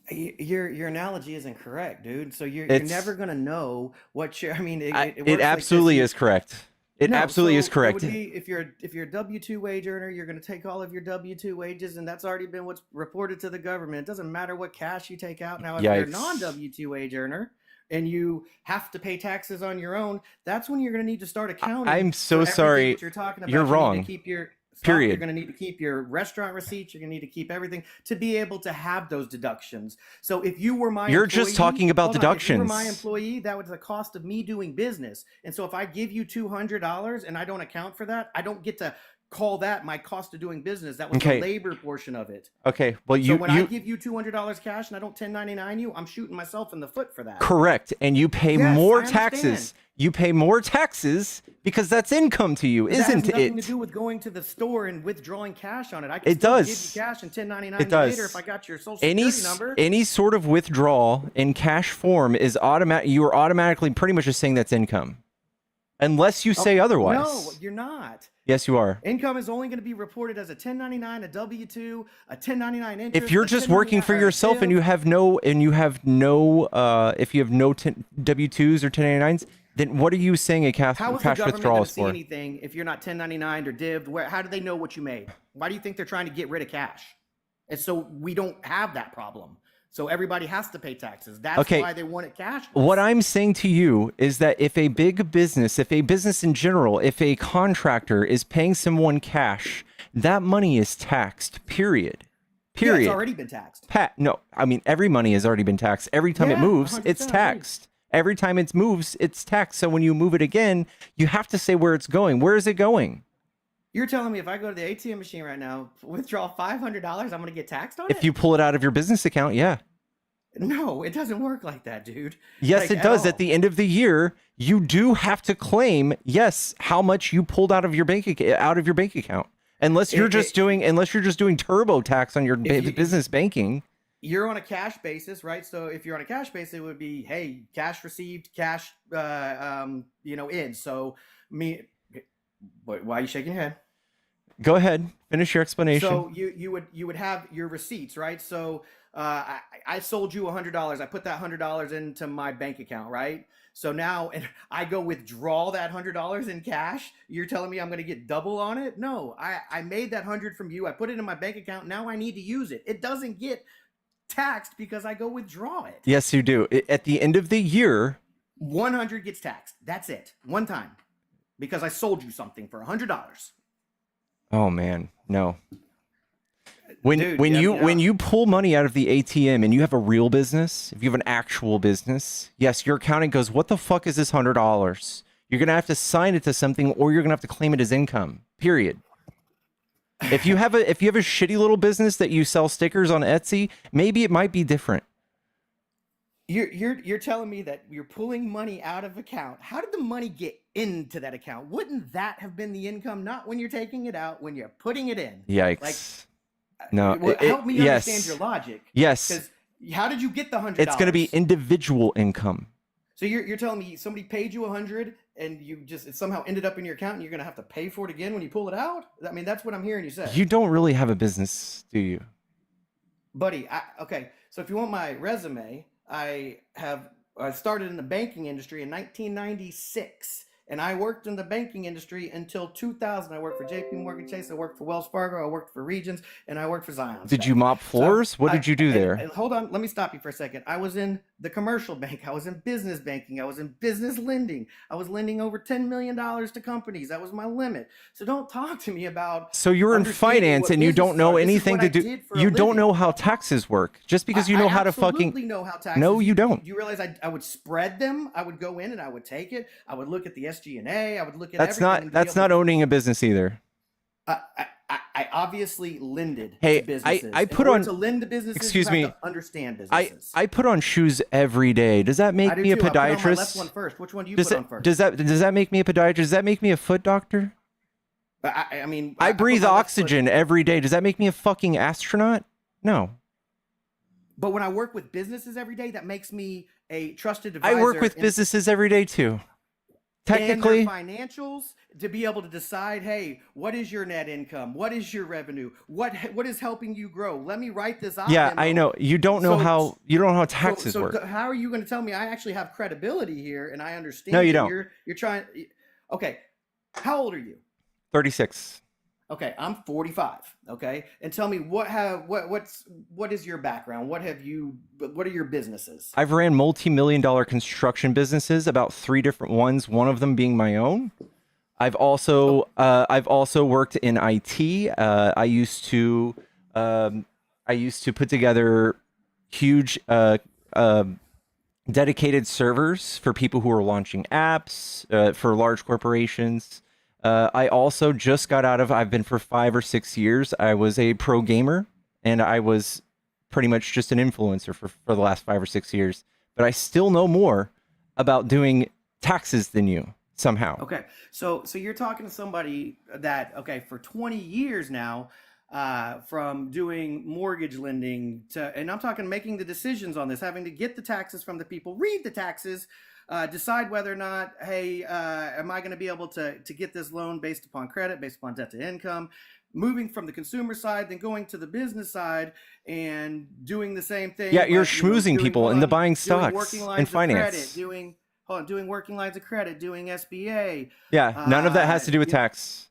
Your analogy isn't correct, dude. So you're never gonna know what you're. I mean, it absolutely is correct. It No, absolutely is so it correct. would be if you're a W-2 wage earner, you're going to take all of your W-2 wages, and that's already been what's reported to the government. It doesn't matter what cash you take out. Now, if you're a Yikes. non-W-2 wage earner and you have to pay taxes on your own, that's when you're going to need to start accounting. I'm so for everything sorry. that you're talking about. You're You need wrong. to keep your Period. You're going to need to keep your restaurant receipts. You're going to need to keep everything to be able to have those deductions. So if you were my You're employee, just talking about hold on, if you were my deductions. employee, that was the cost of me doing business. And so if I give you $200 and I don't account for that, I don't get to call that my cost of doing business. That was Okay. the labor portion of it. Okay. Well, So when I give you $200 cash and I don't 1099 you, I'm shooting myself in the foot for that. correct, and you pay Yes, more I taxes. understand. You pay more taxes because that's income to you, But that isn't has nothing it? to do with going to the store and withdrawing cash on it. I can It still does. give you cash and 1099 It you does. later if I got your social Any security number. any sort of withdrawal in cash form is automatic. You are automatically pretty much just saying that's income, unless you say otherwise. No, you're not. Yes, you are. Income is only going to be reported as a 1099, a W-2, a 1099 interest. If you're a just working for 1099 or a yourself and div. you have no if you have no W-2s or 1099s, then what are you saying a cash How is the cash government withdrawal going is to see for? anything if you're not 1099 or divved? How do they know what you made? Why do you think they're trying to get rid of cash? And so we don't have that problem. So everybody has to pay taxes. That's Okay. why they want it cashless. What I'm saying to you is that if a business in general, if a contractor is paying someone cash, that money is taxed, period. Yeah, Period. it's already been taxed. No, I mean, every money has already been taxed. Every time it Yeah, moves, 100% it's agreed. taxed. Every time it moves, it's taxed. So when you move it again, you have to say where it's going. Where is it going? You're telling me if I go to the ATM machine right now, withdraw $500, I'm going to get taxed on it? If you pull it out of your business account, yeah. No, it doesn't work like that, dude. Yes, Like, it does. all. At the end of the year, you do have to claim, yes, how much you pulled out of your bank account. Unless you're just doing TurboTax on your business banking. You're on a cash basis, right? So if you're on a cash basis, it would be, hey, cash received, cash, in. So why are you shaking your head? Go ahead, finish your explanation. So you would have your receipts, right? So I sold you $100. I put that $100 into my bank account, right? So now I go withdraw that $100 in cash. You're telling me I'm going to get double on it? No, I made that 100 from you. I put it in my bank account. Now I need to use it. It doesn't get taxed because I go withdraw it. Yes, you do. At the end of the year, 100 gets taxed. That's it. One time. Because I sold you something for $100. oh man, no. When Dude, when yeah, you yeah. when you pull money out of the ATM and you have a real business, if you have an actual business, yes, your accountant goes, "What the fuck is this $100?" You're gonna have to sign it to something, or you're gonna have to claim it as income. Period. If you have a shitty little business that you sell stickers on Etsy, maybe it might be different. You're telling me that you're pulling money out of account. How did the money get into that account? Wouldn't that have been the income? Not when you're taking it out, when you're putting it in. Yikes. Like, No, well, help me yes. understand your logic. Yes. Because how did you get the $100? It's going to be individual income. So you're telling me somebody paid you 100 and it somehow ended up in your account and you're going to have to pay for it again when you pull it out? I mean, that's what I'm hearing you say. You don't really have a business, do you? Buddy, okay. So if you want my resume, I started in the banking industry in 1996. And I worked in the banking industry until 2000. I worked for JP Morgan Chase. I worked for Wells Fargo. I worked for Regions. And I worked for Zion. Did you mop floors? What did you do there? And hold on. Let me stop you for a second. I was in the commercial bank. I was in business banking. I was in business lending. I was lending over $10 million to companies. That was my limit. So don't talk to me about. So you're in understanding finance what and you don't businesses know are. This is anything what to I do. did for a You don't living. know how taxes work. Just because you know how to fucking. absolutely know how taxes. No, you don't. Do you realize I would spread them? I would go in and I would take it. I would look at the SG&A. I would look at That's everything not. and be That's able not to- owning a business either. I obviously lended Hey, to businesses. I put in order on- to lend to businesses. excuse you have me, to understand businesses. I put on shoes every day. Does that I make do me a too. I put on my left podiatrist? one first. Which one do you Does put on that first? does that make me a podiatrist? Does that make me a foot doctor? I mean, I put breathe my left foot- oxygen every day. Does that make me a fucking astronaut? No. But when I work with businesses every day, that makes me a trusted advisor. I work with in- businesses every day too. and Technically, their financials to be able to decide, hey, what is your net income? What is your revenue? What is helping you grow? Let me write this out. yeah, I know. You don't know how taxes work. How are you going to tell me I actually have credibility here and I understand? No, you that don't. You're trying. Okay, How old are you? 36. Okay, I'm 45. Okay, and tell me what is your background? What are your businesses? I've ran multi-million-dollar construction businesses, about 3 different ones, one of them being my own. I've also worked in IT. I used to put together huge dedicated servers for people who are launching apps for large corporations. I also just got out of, I've been for 5 or 6 years. I was a pro gamer, and I was pretty much just an influencer for the last 5 or 6 years. But I still know more about doing taxes than you somehow. Okay, so you're talking to somebody that, okay, for 20 years now, from doing mortgage lending to, and I'm talking making the decisions on this, having to get the taxes from the people, read the taxes, decide whether or not, hey, am I going to be able to get this loan based upon credit, based upon debt to income, moving from the consumer side, then going to the business side and doing the same thing. Yeah, you're schmoozing people into buying stocks and finance. Doing working lines of credit, doing SBA. Yeah, none of that has to do with tax.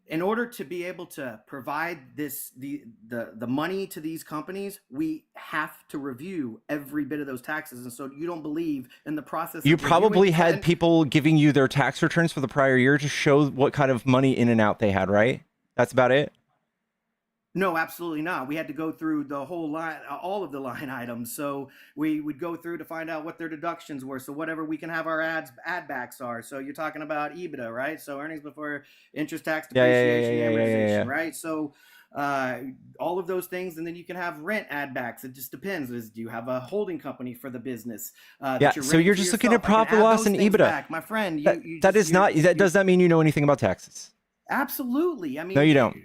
In order to be able to provide the money to these companies, we have to review every bit of those taxes. And so you don't believe in the process. You probably had people giving you their tax returns for the prior year to show what kind of money in and out they had, right? That's about it? No, absolutely not. We had to go through the whole line, all of the line items. So we would go through to find out what their deductions were. So whatever we can have our add backs are. So you're talking about EBITDA, right? So earnings before interest, tax, depreciation, amortization, right? So all of those things, and then you can have rent add backs. It just depends. Do you have a holding company for the business? So you're just looking at profit loss and EBITDA, back. My friend. That does not mean you know anything about taxes. Absolutely. I mean, no, you don't.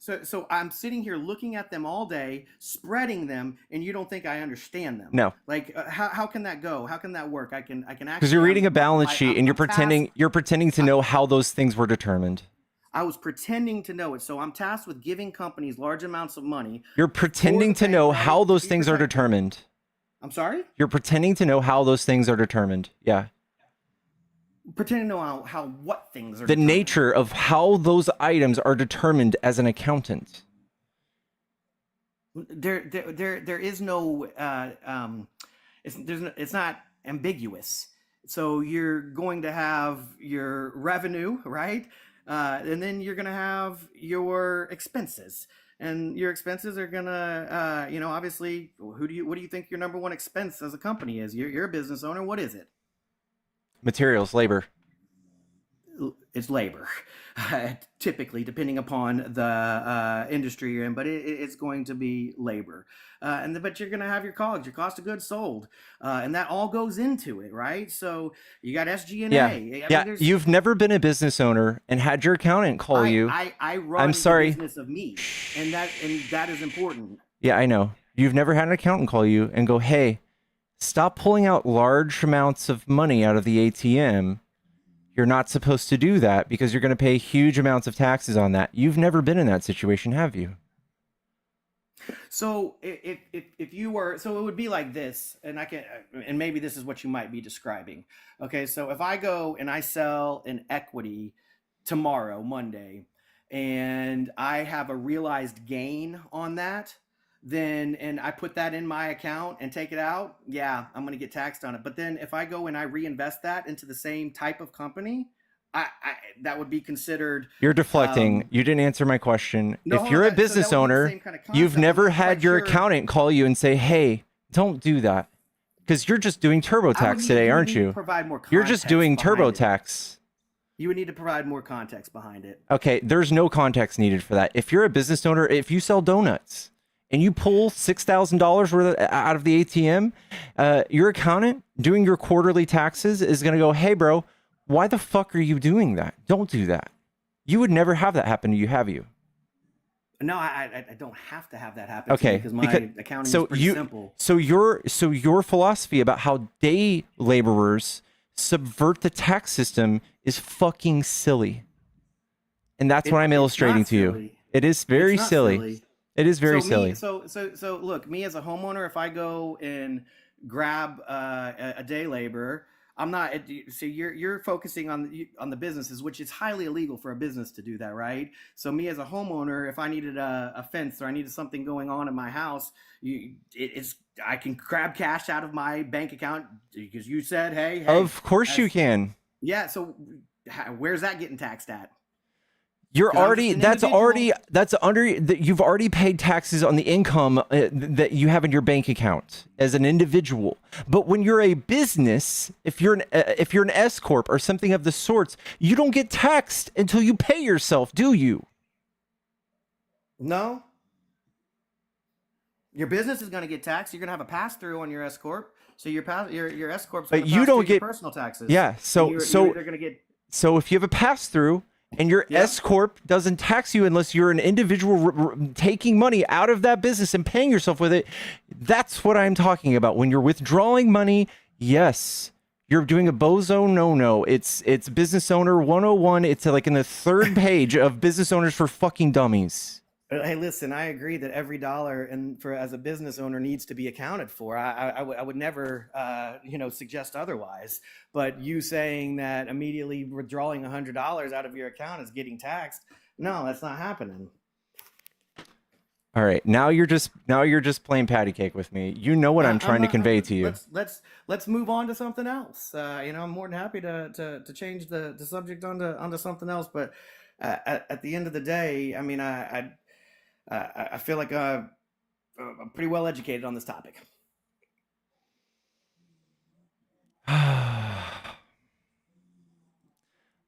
So I'm sitting here looking at them all day, spreading them, and you don't think I understand them? No. Like how can that go? How can that work? I can actually, because you're reading a balance sheet and you're pretending to know how those things were determined. I was pretending to know it. So I'm tasked with giving companies large amounts of money. You're pretending to know how those things are determined. I'm sorry? You're pretending to know how those things are determined. Yeah. Pretending to know how what things are the determined. Nature of how those items are determined as an accountant. There is no it's not ambiguous. So you're going to have your revenue, right? And then you're going to have your expenses. And your expenses are gonna, obviously, what do you think your number one expense as a company is? You're a business owner. What is it? Materials, labor. It's labor, typically, depending upon the industry you're in, but it's going to be labor. But you're going to have your COGS, your cost of goods sold, and that all goes into it, right? So you got SG&A. Yeah. You've never been a business owner and had your accountant call you. I run the business of me, and that is important. Yeah, I know. You've never had an accountant call you and go, hey, stop pulling out large amounts of money out of the ATM. You're not supposed to do that because you're going to pay huge amounts of taxes on that. You've never been in that situation, have you? So if you were, so it would be like this, and maybe this is what you might be describing. Okay, so if I go and I sell an equity tomorrow, Monday, and I have a realized gain on that, and I put that in my account and take it out, yeah, I'm going to get taxed on it. But then if I go and I reinvest that into the same type of company, that would be considered. You're deflecting. You didn't answer my question. No, if you're a business owner, you've never had your accountant call you and say, hey, don't do that. Because you're just doing TurboTax today, aren't you? You're just doing TurboTax. You would need to provide more context behind it. Okay, there's no context needed for that. If you're a business owner, if you sell donuts, and you pull $6,000 worth out of the ATM, your accountant doing your quarterly taxes is going to go, hey, bro, why the fuck are you doing that? Don't do that. You would never have that happen to you, have you? No, I don't have to have that happen. Okay, because my accounting is pretty simple. So your philosophy about how day laborers subvert the tax system is fucking silly. And that's what I'm illustrating to you. It is very silly. It is very silly. So look, me as a homeowner, if I go and grab a day laborer, I'm not. So you're focusing on the businesses, which is highly illegal for a business to do that, right? So me as a homeowner, if I needed a fence or I needed something going on in my house, I can grab cash out of my bank account because you said, hey, Of course you can. yeah. So where's that getting taxed at? You're 'Cause I'm just already an that's individual. under you've already paid taxes on the income that you have in your bank account as an individual. But when you're a business, if you're an S corp or something of the sorts, you don't get taxed until you pay yourself, do you? No. Your business is going to get taxed. You're going to have a pass through on your S corp. So your S corp's going But to you pass don't through your get personal taxes. yeah. And you're either going to get So if you have a pass through and your Yeah. S corp doesn't tax you unless you're an individual taking money out of that business and paying yourself with it, that's what I'm talking about. When you're withdrawing money, yes, you're doing a bozo no. It's business owner 101. It's like in the third page of business owners for fucking dummies. Hey, listen, I agree that every dollar as a business owner needs to be accounted for. I would never, suggest otherwise. But you saying that immediately withdrawing $100 out of your account is getting taxed, no, that's not happening. All right, now you're just playing patty cake with me. You know what I'm trying to convey to you. Let's move on to something else. I'm more than happy to change the subject onto something else. But at the end of the day, I mean, I feel like I'm pretty well educated on this topic.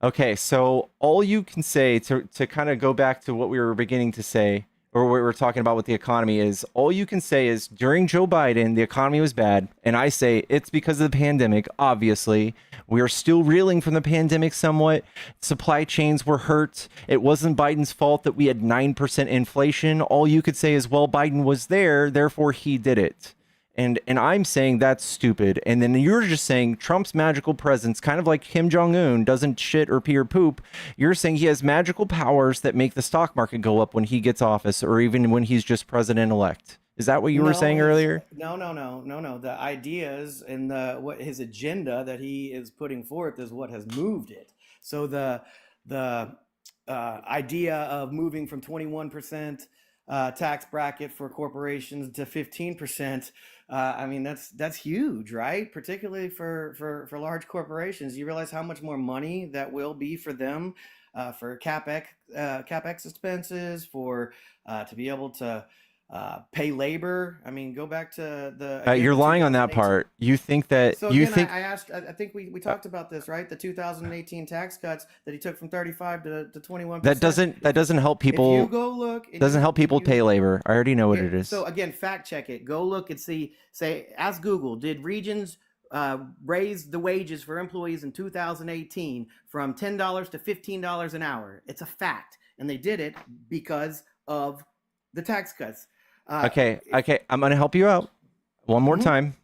Okay, so all you can say to kind of go back to what we were beginning to say, or what we were talking about with the economy, is all you can say is during Joe Biden, the economy was bad. And I say it's because of the pandemic, obviously. We are still reeling from the pandemic somewhat. Supply chains were hurt. It wasn't Biden's fault that we had 9% inflation. All you could say is, well, Biden was there, therefore he did it. And I'm saying that's stupid. And then you're just saying Trump's magical presence, kind of like Kim Jong-un, doesn't shit or pee or poop. You're saying he has magical powers that make the stock market go up when he gets office, or even when he's just president-elect. Is that what you were saying earlier? No. The ideas and what his agenda that he is putting forth is what has moved it. So the idea of moving from 21% tax bracket for corporations to 15%. I mean, that's huge, right? Particularly for large corporations. You realize how much more money that will be for them, for capex expenses, for to be able to pay labor. I mean, go back to you're lying on that part. You think that So you again, think I asked. I think we talked about this, right? The 2018 tax cuts that he took from 35 to 21%. that doesn't help people. If you go look, Doesn't help people pay labor. I already know what it is. So again, fact check it. Go look and see. Ask Google. Did regions raise the wages for employees in 2018 from $10 to $15 an hour? It's a fact, and they did it because of the tax cuts. Okay. I'm going to help you out one more time.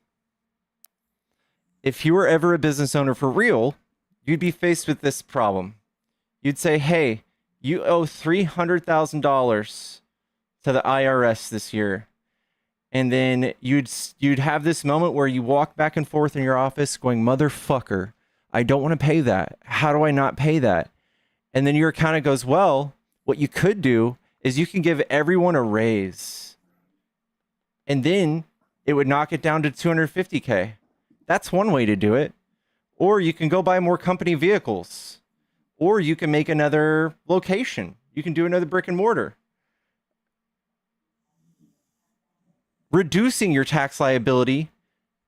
If you were ever a business owner for real, you'd be faced with this problem. You'd say, hey, you owe $300,000 to the IRS this year. And then you'd have this moment where you walk back and forth in your office going, motherfucker, I don't want to pay that. How do I not pay that? And then your accountant goes, well, what you could do is you can give everyone a raise. And then it would knock it down to $250K. That's one way to do it. Or you can go buy more company vehicles. Or you can make another location. You can do another brick and mortar. Reducing your tax liability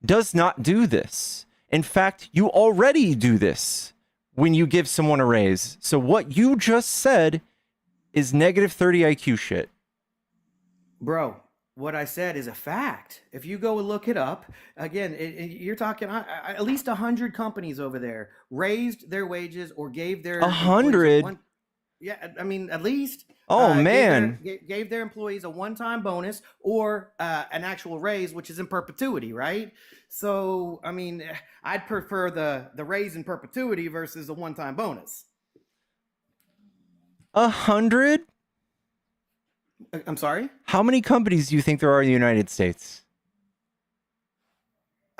does not do this. In fact, you already do this when you give someone a raise. So what you just said is negative 30 IQ shit. Bro, what I said is a fact. If you go and look it up, again, you're talking at least 100 companies over there raised their wages or gave their 100? Yeah, I mean, at least. Oh, man. Gave their employees a one-time bonus or an actual raise, which is in perpetuity, right? So, I mean, I'd prefer the raise in perpetuity versus a one-time bonus. 100? I'm sorry? How many companies do you think there are in the United States?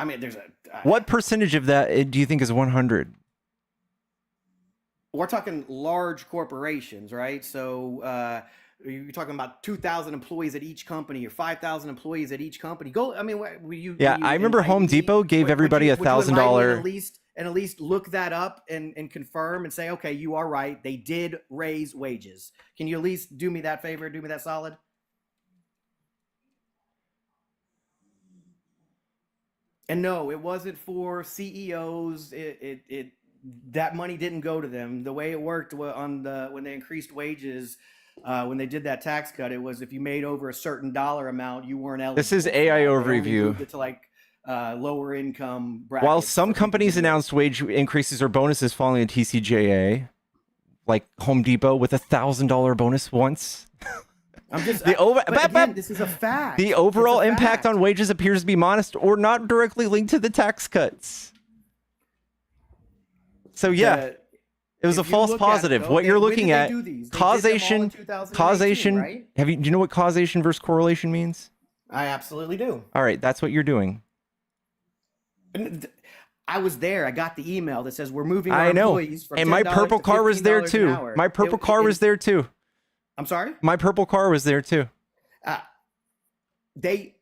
I mean, there's a What percentage of that do you think is 100? we're talking large corporations, right? So you're talking about 2,000 employees at each company or 5,000 employees at each company. Go. I mean, will you? Yeah, will you I remember Home enlighten me? Depot gave everybody would you enlighten me $1,000. and at least look that up and confirm and say, okay, you are right. They did raise wages. Can you at least do me that favor? Do me that solid? And no, it wasn't for CEOs. It that money didn't go to them. The way it worked on when they increased wages, when they did that tax cut, it was if you made over a certain dollar amount, you weren't eligible. This is for AI that. They only overview. moved it to like lower income brackets. While some for people companies to do it. announced wage increases or bonuses following a TCJA, like Home Depot with $1,000 bonus once. I'm just but again, this is a fact. The overall It's a impact fact. on wages appears to be modest or not directly linked to the tax cuts. So yeah, it was a If you false look at it, positive. though, What you're when did looking they at, do these? They did them all in causation, 2018, causation. right? Do you know what causation versus correlation means? I absolutely do. All right, that's what you're doing. I was there. I got the email that says we're moving our I know. employees from And my $10 purple to car was there $15 an too. hour. My purple car was there too. I'm sorry? My purple car was there too. They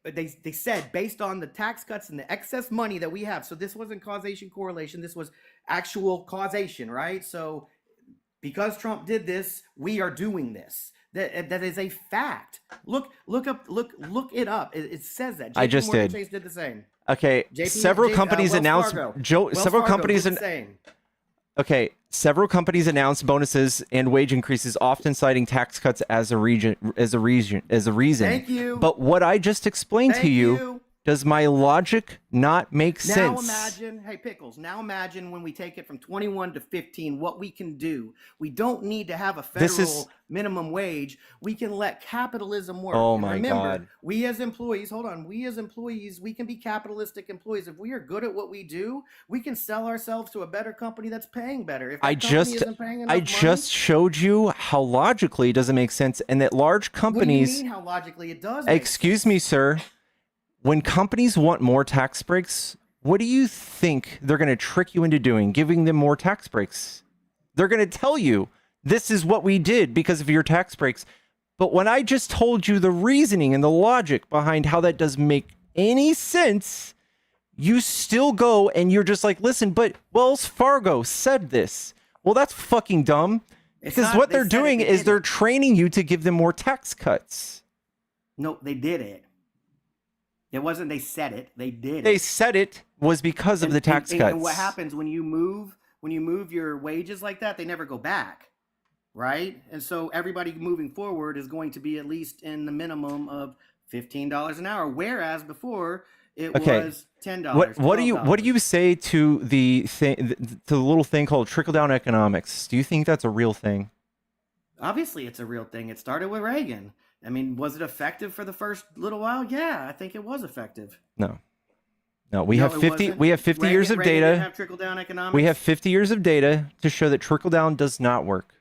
said based on the tax cuts and the excess money that we have. So this wasn't causation correlation. This was actual causation, right? So because Trump did this, we are doing this. That is a fact. Look it up. It says that. I just Morgan did. Chase did the same. Okay, several companies Wells announced Fargo. several Wells Fargo companies did the same. Okay, several companies announced bonuses and wage increases, often citing tax cuts as a reason. Thank you. But what I just explained to you, does my logic not make sense? Now imagine, hey Pickles, now imagine when we take it from 21 to 15, what we can do. We don't need to have a federal minimum wage. We can let capitalism work. Oh And my remember, God. we as employees, we can be capitalistic employees. If we are good at what we do, we can sell ourselves to a better company that's paying better. If that company isn't paying enough I just showed you how logically it doesn't make sense, and that large companies. What do you mean how logically it does? Excuse me, sir. When companies want more tax breaks, what do you think they're going to trick you into doing? Giving them more tax breaks. They're going to tell you, this is what we did because of your tax breaks. But when I just told you the reasoning and the logic behind how that doesn't make any sense, you still go and you're just like, listen, but Wells Fargo said this. Well, that's fucking dumb. Because what they're doing is they're training you to give them more tax cuts. No, they did it. It wasn't they said it, they did it. They said it was because of the tax cuts. And what happens when you move your wages like that, they never go back, right? And so everybody moving forward is going to be at least in the minimum of $15 an hour, whereas before it was $10. What do you say to the thing, to the little thing called trickle down economics? Do you think that's a real thing? Obviously, it's a real thing. It started with Reagan. I mean, was it effective for the first little while? Yeah, I think it was effective. No, we have 50 Reagan, years of Reagan data. didn't have trickle-down economics. We have 50 years of data to show that trickle down does not work.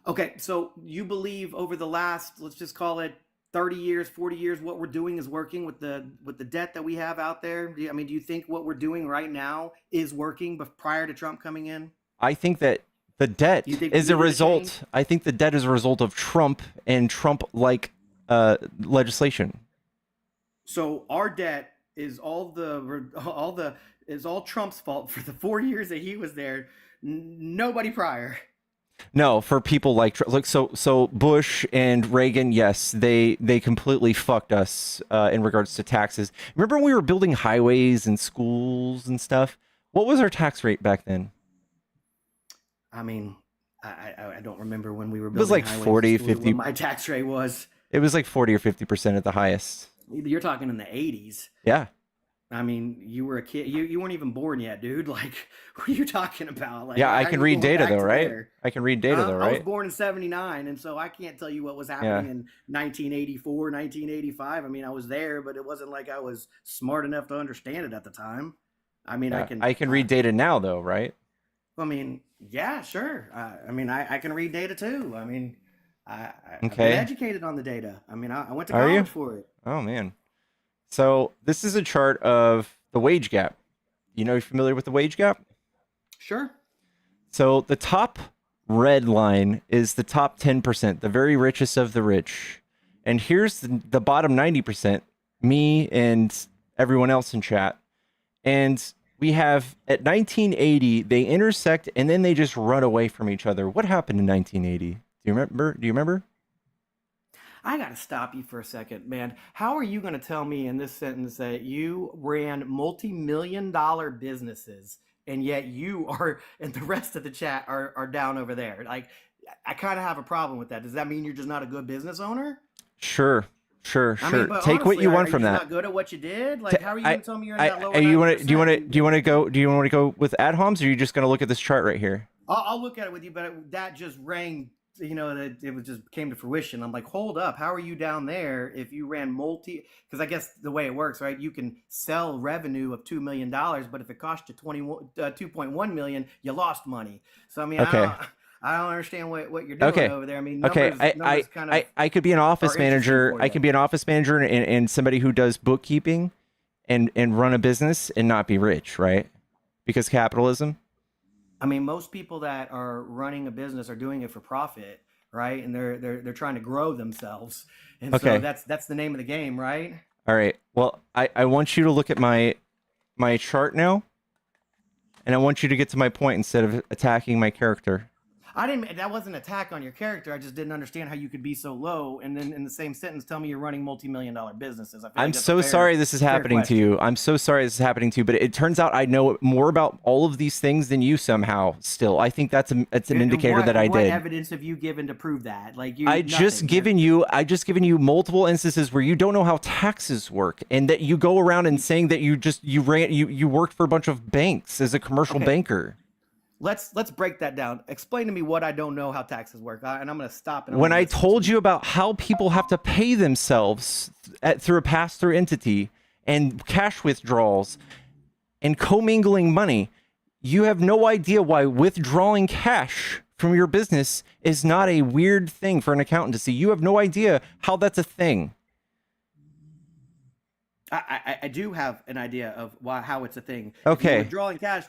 Okay, so you believe over the last, let's just call it 30 years, 40 years, what we're doing is working with the debt that we have out there? Do you think what we're doing right now is working prior to Trump coming in? I think that the debt is a result. I think the debt is a result of Trump and Trump-like legislation. So our debt is all Trump's fault for the 4 years that he was there. Nobody prior. No, for people like so Bush and Reagan, yes, they completely fucked us in regards to taxes. Remember when we were building highways and schools and stuff? What was our tax rate back then? I mean, I don't remember when we were building. It was like 40, 50. What my tax rate was. It was like 40 or 50% at the highest. You're talking in the 80s. Yeah. I mean, you were a kid. You weren't even born yet, dude. Like, what are you talking about? Like, yeah, I can read data though, right? I can read data though, right? I was born in 79, and so I can't tell you what was happening in 1984, 1985. I mean, I was there, but it wasn't like I was smart enough to understand it at the time. I mean, I can read data now though, right? I mean, yeah, sure. I mean, I can read data too. I mean, I've been educated on the data. I mean, I went to college for it. Oh man. So this is a chart of the wage gap. You know, you're familiar with the wage gap? Sure. So the top red line is the top 10%, the very richest of the rich. And here's the bottom 90%, me and everyone else in chat. And we have at 1980, they intersect and then they just run away from each other. What happened in 1980? Do you remember? Do you remember? I got to stop you for a second, man. How are you going to tell me in this sentence that you ran multi-million-dollar businesses and yet you are, and the rest of the chat are down over there? Like, I kind of have a problem with that. Does that mean you're just not a good business owner? Sure. I mean, but Take what honestly, you want are from you that. not good at what you did? Like, how are you going to tell me you're in that lower? Do you want to 90%? do you want to go with ad homs, or are you just going to look at this chart right here? I'll look at it with you, but that just rang. You know, that it was just came to fruition. I'm like, hold up, how are you down there if you ran because I guess the way it works, right? You can sell revenue of $2 million, but if it cost you 2.1 million, you lost money. So I mean, Okay. I don't understand what you're doing over there. I mean, numbers kind of I could be an office are interesting manager. for I you. could be an office manager and somebody who does bookkeeping and run a business and not be rich, right? Because capitalism. I mean, most people that are running a business are doing it for profit, right? And they're trying to grow themselves, and Okay. so that's the name of the game, right? All right. Well, I want you to look at my chart now, and I want you to get to my point instead of attacking my character. That wasn't an attack on your character. I just didn't understand how you could be so low and then in the same sentence tell me you're running multi-million-dollar businesses. I feel I'm like that's so a fair, sorry this is fair happening question. to you. I'm so sorry this is happening to you, but it turns out I know more about all of these things than you somehow still. I think that's an indicator that I What did. evidence have you given to prove that? Like I just given you multiple instances where you don't know how taxes work and that you go around and saying that you worked for a bunch of banks as a commercial banker. Let's break that down. Explain to me what I don't know how taxes work, and I'm going to stop. And When I told you about how people have to pay themselves through a pass-through entity and cash withdrawals and commingling money, you have no idea why withdrawing cash from your business is not a weird thing for an accountant to see. You have no idea how that's a thing. I do have an idea of how it's a thing. Okay. Withdrawing cash,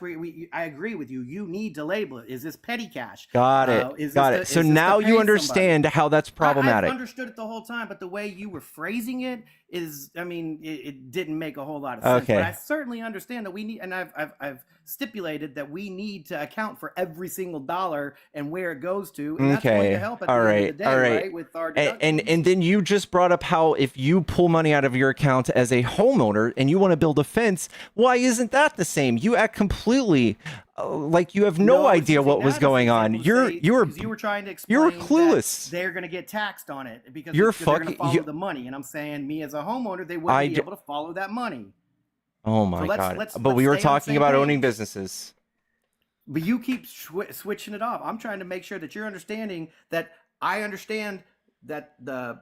I agree with you. You need to label it. Is this petty cash? Got it. Got it. So now you understand how that's problematic. I've understood it the whole time, but the way you were phrasing it is, I mean, it didn't make a whole lot of sense. Okay. But I certainly understand that we need, and I've stipulated that we need to account for every single dollar and where it goes to. And that's going to help at the end of the day, right? With our deductions. And then you just brought up how if you pull money out of your account as a homeowner and you want to build a fence, why isn't that the same? You act completely like you have no idea what was going on. You were trying to explain. You were clueless. They're going to get taxed on it because they're going to follow the money. And I'm saying, me as a homeowner, they wouldn't be able to follow that money. Oh my God! But we were talking about owning businesses. But you keep switching it off. I'm trying to make sure that you're understanding that I understand that the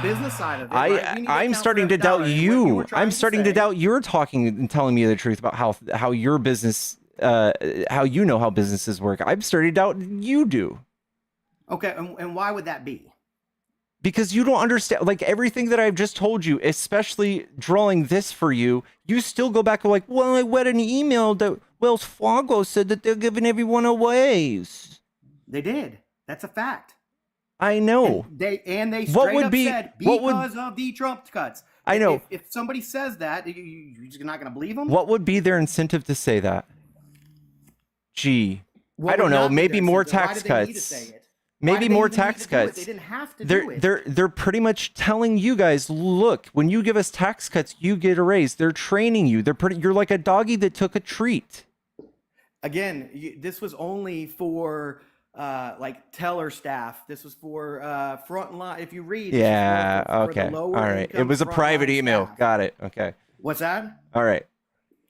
business side of it. I'm starting to doubt you. I'm starting to doubt you're talking and telling me the truth about how your business, how you know how businesses work. I'm starting to doubt you do. Okay, and why would that be? Because you don't understand, like everything that I've just told you, especially drawing this for you, you still go back and like, well, I read an email that Wells Fargo said that they're giving everyone a raise. They did. That's a fact. I know. And they straight up said because of the Trump cuts. I know. If somebody says that, you're just not going to believe them? What would be their incentive to say that? Gee, I don't know. Maybe more tax cuts. Maybe more tax cuts. They didn't have to do it. They're pretty much telling you guys, look, when you give us tax cuts, you get a raise. They're training you. You're like a doggy that took a treat. Again, this was only for like teller staff. This was for front line. If you read, yeah, for okay, all right. It was a private email. Staff. Got it. Okay. What's that? All right.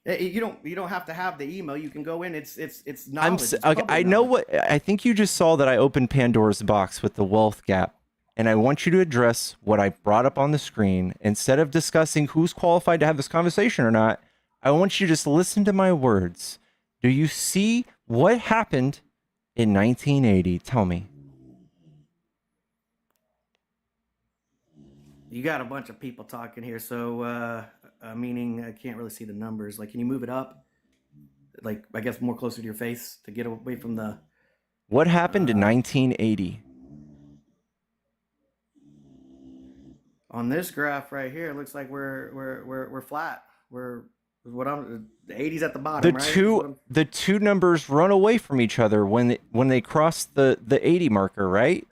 You don't have to have the email. You can go in. It's knowledge. Okay, I know what I think. You just saw that I opened Pandora's box with the wealth gap, and I want you to address what I brought up on the screen instead of discussing who's qualified to have this conversation or not. I want you to just listen to my words. Do you see what happened in 1980? Tell me. You got a bunch of people talking here, so meaning I can't really see the numbers. Like, can you move it up? Like, I guess more closer to your face to get away from the. What happened in 1980? On this graph right here, it looks like we're flat. We're the 80s at the bottom, right? The two numbers run away from each other when they cross the 80 marker, right?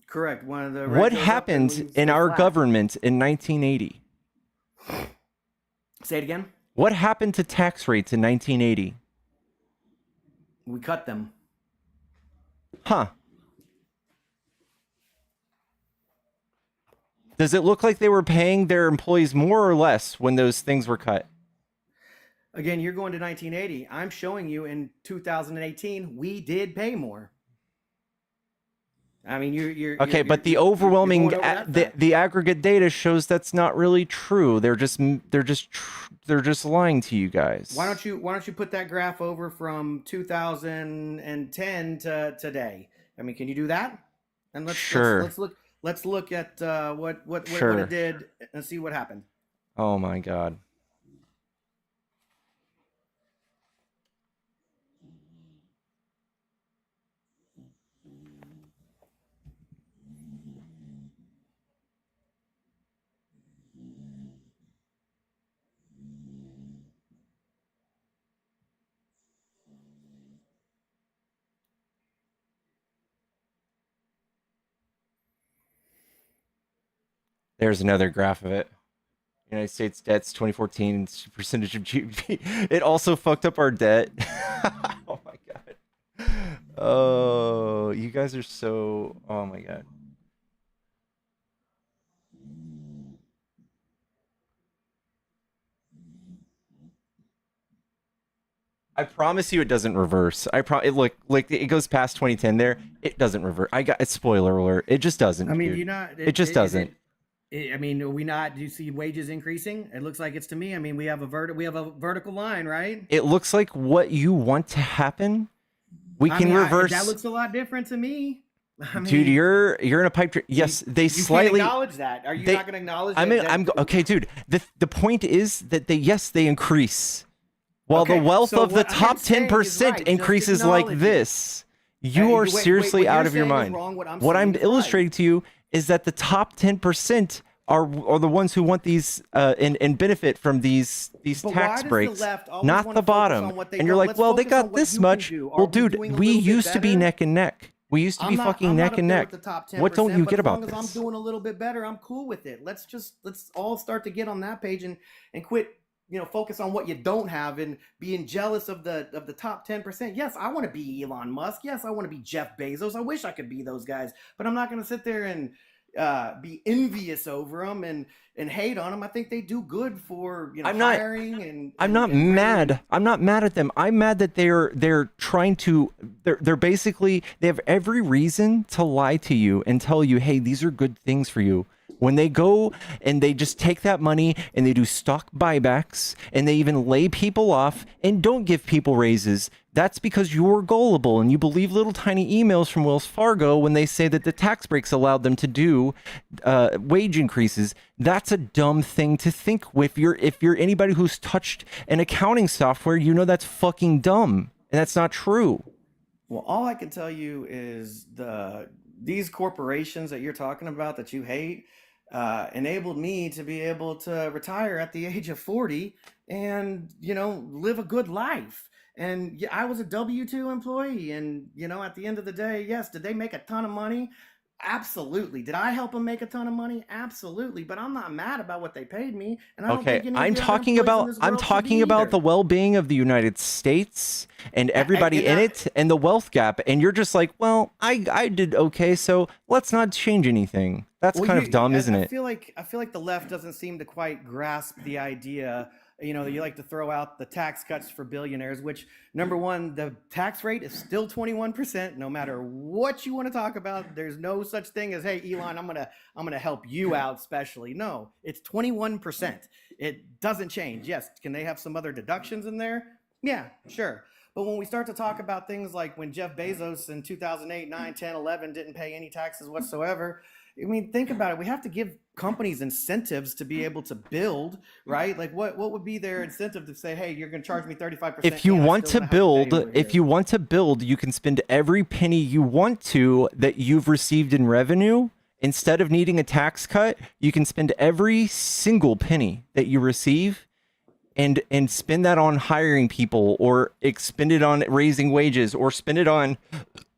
Correct. One of the what happened in our government in 1980? Say it again. What happened to tax rates in 1980? We cut them. Huh. Does it look like they were paying their employees more or less when those things were cut? Again, you're going to 1980. I'm showing you in 2018, we did pay more. I mean, you're okay, but the overwhelming the aggregate data shows that's not really true. They're just lying to you guys. Why don't you put that graph over from 2010 to today? I mean, can you do that? And let's look at what it did and see what happened. Oh my God. There's another graph of it. United States debt's 2014 percentage of GDP. It also fucked up our debt. Oh my God. Oh, you guys are so. Oh my God. I promise you, it doesn't reverse. Look, like it goes past 2010. There, it doesn't reverse. It's spoiler alert. It just doesn't. I mean, dude. you're not. It just doesn't. I mean, are we not? Do you see wages increasing? It looks like it's to me. I mean, we have a vertical line, right? It looks like what you want to happen. We can reverse. That looks a lot different to me. I mean, dude, you're in a pipe dream. Yes, they slightly can't acknowledge that. Are you not going to acknowledge? Okay, dude. The point is that they increase, while the wealth of the top 10% increases like this. You are seriously out of your mind. What I'm illustrating to you is that the top 10% are the ones who want these and benefit from these tax breaks, not the bottom. And you're like, well, they got this much. Well, dude, we used to be neck and neck. We used to be fucking neck and neck. What don't you get about this? As long as I'm doing a little bit better, I'm cool with it. Let's all start to get on that page and quit, focus on what you don't have and being jealous of the top 10%. Yes, I want to be Elon Musk. Yes, I want to be Jeff Bezos. I wish I could be those guys, but I'm not going to sit there and be envious over them and hate on them. I think they do good for hiring. I'm not mad. I'm not mad at them. I'm mad that they're trying to. They're basically, they have every reason to lie to you and tell you, hey, these are good things for you. When they go and they just take that money and they do stock buybacks and they even lay people off and don't give people raises, that's because you're gullible and you believe little tiny emails from Wells Fargo when they say that the tax breaks allowed them to do wage increases. That's a dumb thing to think. If you're anybody who's touched an accounting software, you know that's fucking dumb and that's not true. Well, all I can tell you is these corporations that you're talking about that you hate enabled me to be able to retire at the age of 40 and, live a good life. And yeah, I was a W-2 employee. And, at the end of the day, yes, did they make a ton of money? Absolutely. Did I help them make a ton of money? Absolutely. But I'm not mad about what they paid me. And I don't think I'm talking about the well-being of the United States and everybody in it and the wealth gap. And you're just like, well, I did okay, so let's not change anything. That's kind of dumb, isn't it? I feel like the left doesn't seem to quite grasp the idea. You like to throw out the tax cuts for billionaires, which, number one, the tax rate is still 21%. No matter what you want to talk about, there's no such thing as, hey, Elon, I'm gonna help you out specially. No, it's 21%. It doesn't change. Yes, can they have some other deductions in there? Yeah, sure. But when we start to talk about things like when Jeff Bezos in 2008, 9, 10, 11 didn't pay any taxes whatsoever, I mean, think about it. We have to give companies incentives to be able to build, right? Like, what would be their incentive to say, "Hey, you're going to charge me 35%"? If you want to build, you can spend every penny you want to that you've received in revenue. Instead of needing a tax cut, you can spend every single penny that you receive and spend that on hiring people, or expend it on raising wages, or spend it on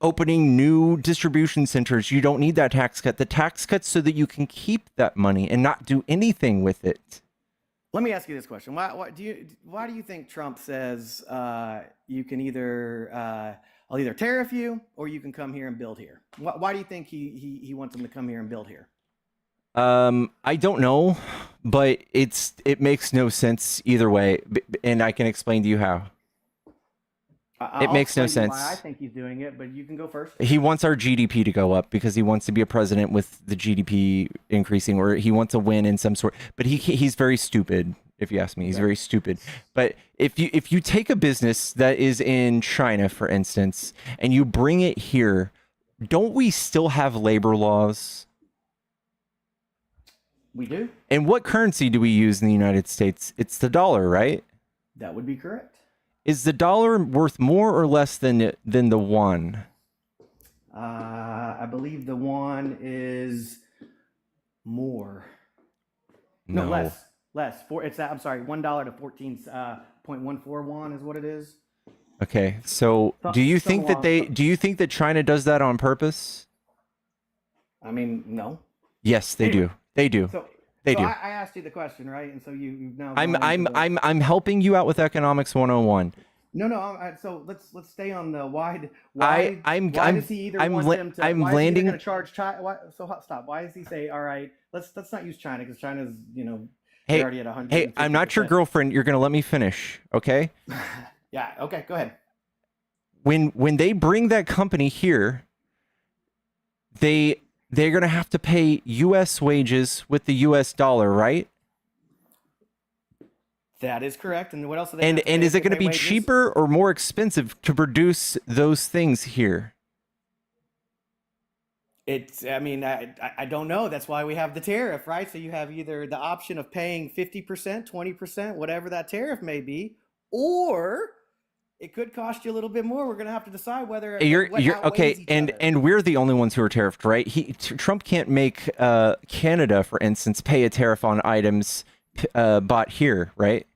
opening new distribution centers. You don't need that tax cut. The tax cut's so that you can keep that money and not do anything with it. Let me ask you this question: Why do you think Trump says you can either I'll either tariff you or you can come here and build here? Why do you think he wants them to come here and build here? I don't know, but it makes no sense either way, and I can explain to you how. It makes no sense. Why I think he's doing it, but you can go first. He wants our GDP to go up because he wants to be a president with the GDP increasing, or he wants to win in some sort. But he's very stupid, if you ask me. He's very stupid. But if you take a business that is in China, for instance, and you bring it here, don't we still have labor laws? We do. And what currency do we use in the United States? It's the dollar, right? That would be correct. Is the dollar worth more or less than the yuan? I believe the yuan is more. No, less. I'm sorry, $1 to 14.14 yuan is what it is. Okay, so do you think that China does that on purpose? I mean, no. Yes, they do. They do. They do. I asked you the question, right? And so you've now. I'm helping you out with economics 101. No. So let's stay on the why. Why does he either want them to? I'm why landing. Is he going to charge China? Stop. Why does he say, all right, let's not use China because China's Hey, already at 100. Hey, I'm not your girlfriend. You're going to let me finish, okay? Yeah. Okay. Go ahead. When they bring that company here, they're going to have to pay U.S. wages with the U.S. dollar, right? That is correct. And what else? Are they and is it going to be cheaper or more expensive to produce those things here? I mean, I don't know. That's why we have the tariff, right? So you have either the option of paying 50%, 20%, whatever that tariff may be, or it could cost you a little bit more. We're going to have to decide whether you're okay. And we're the only ones who are tariffed, right? Trump can't make Canada, for instance, pay a tariff on items bought here, right?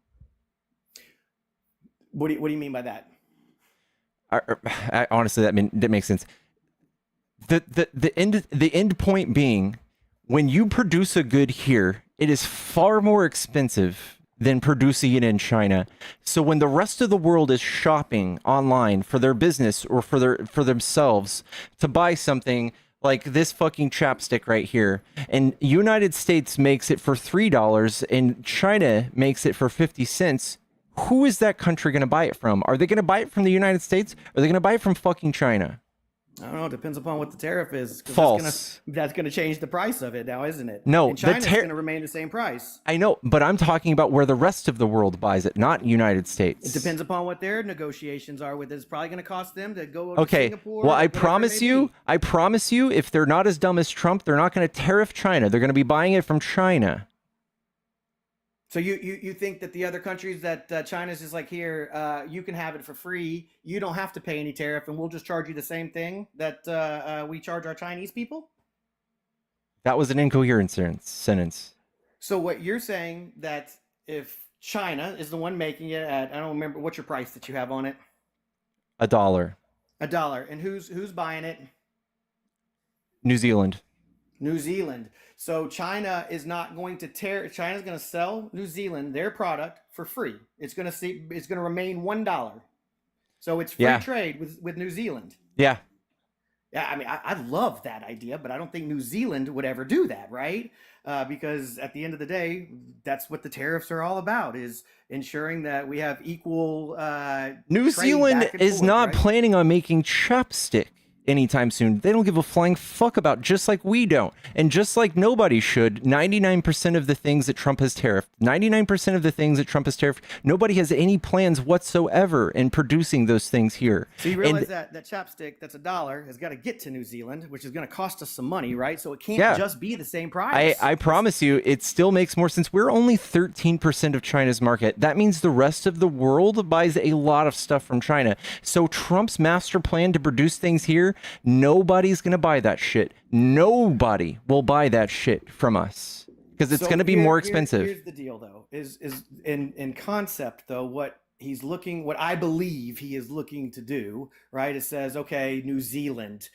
What do you mean by that? Honestly, that makes sense. The end point being, when you produce a good here, it is far more expensive than producing it in China. So when the rest of the world is shopping online for their business or for themselves to buy something like this fucking chapstick right here, and United States makes it for $3 and China makes it for 50 cents, who is that country going to buy it from? Are they going to buy it from the United States? Or are they going to buy it from fucking China? I don't know. It depends upon what the tariff is. False. That's going to change the price of it now, isn't it? No. And China's going to remain the same price. I know, but I'm talking about where the rest of the world buys it, not United States. It depends upon what their negotiations are with it. It's probably going to cost them to go to okay. Singapore. Well, I promise you, if they're not as dumb as Trump, they're not going to tariff China. They're going to be buying it from China. So you think that the other countries that China's just like, here, you can have it for free. You don't have to pay any tariff, and we'll just charge you the same thing that we charge our Chinese people? That was an incoherent sentence. So what you're saying, that if China is the one making it at, I don't remember, what's your price that you have on it? $1. $1. And who's buying it? New Zealand. New Zealand. So China is not going to China's going to sell New Zealand their product for free. It's going to remain $1. So it's free trade with New Zealand. Yeah. Yeah, I mean, I love that idea, but I don't think New Zealand would ever do that, right? Because at the end of the day, that's what the tariffs are all about, is ensuring that we have equal New Zealand is not right? planning on making chapstick. anytime soon. They don't give a flying fuck about, just like we don't. And just like nobody should, 99% of the things that Trump has tariffed, 99% of the things that Trump has tariffed, nobody has any plans whatsoever in producing those things here. So you realize that chapstick that's $1 has got to get to New Zealand, which is going to cost us some money, right? So it can't just be the same price. I promise you, it still makes more sense. We're only 13% of China's market. That means the rest of the world buys a lot of stuff from China. So Trump's master plan to produce things here, nobody's going to buy that shit. Nobody will buy that shit from us because it's going to be more expensive. Here's the deal, though, is in concept, though, what I believe he is looking to do, right? It says, okay, New Zealand,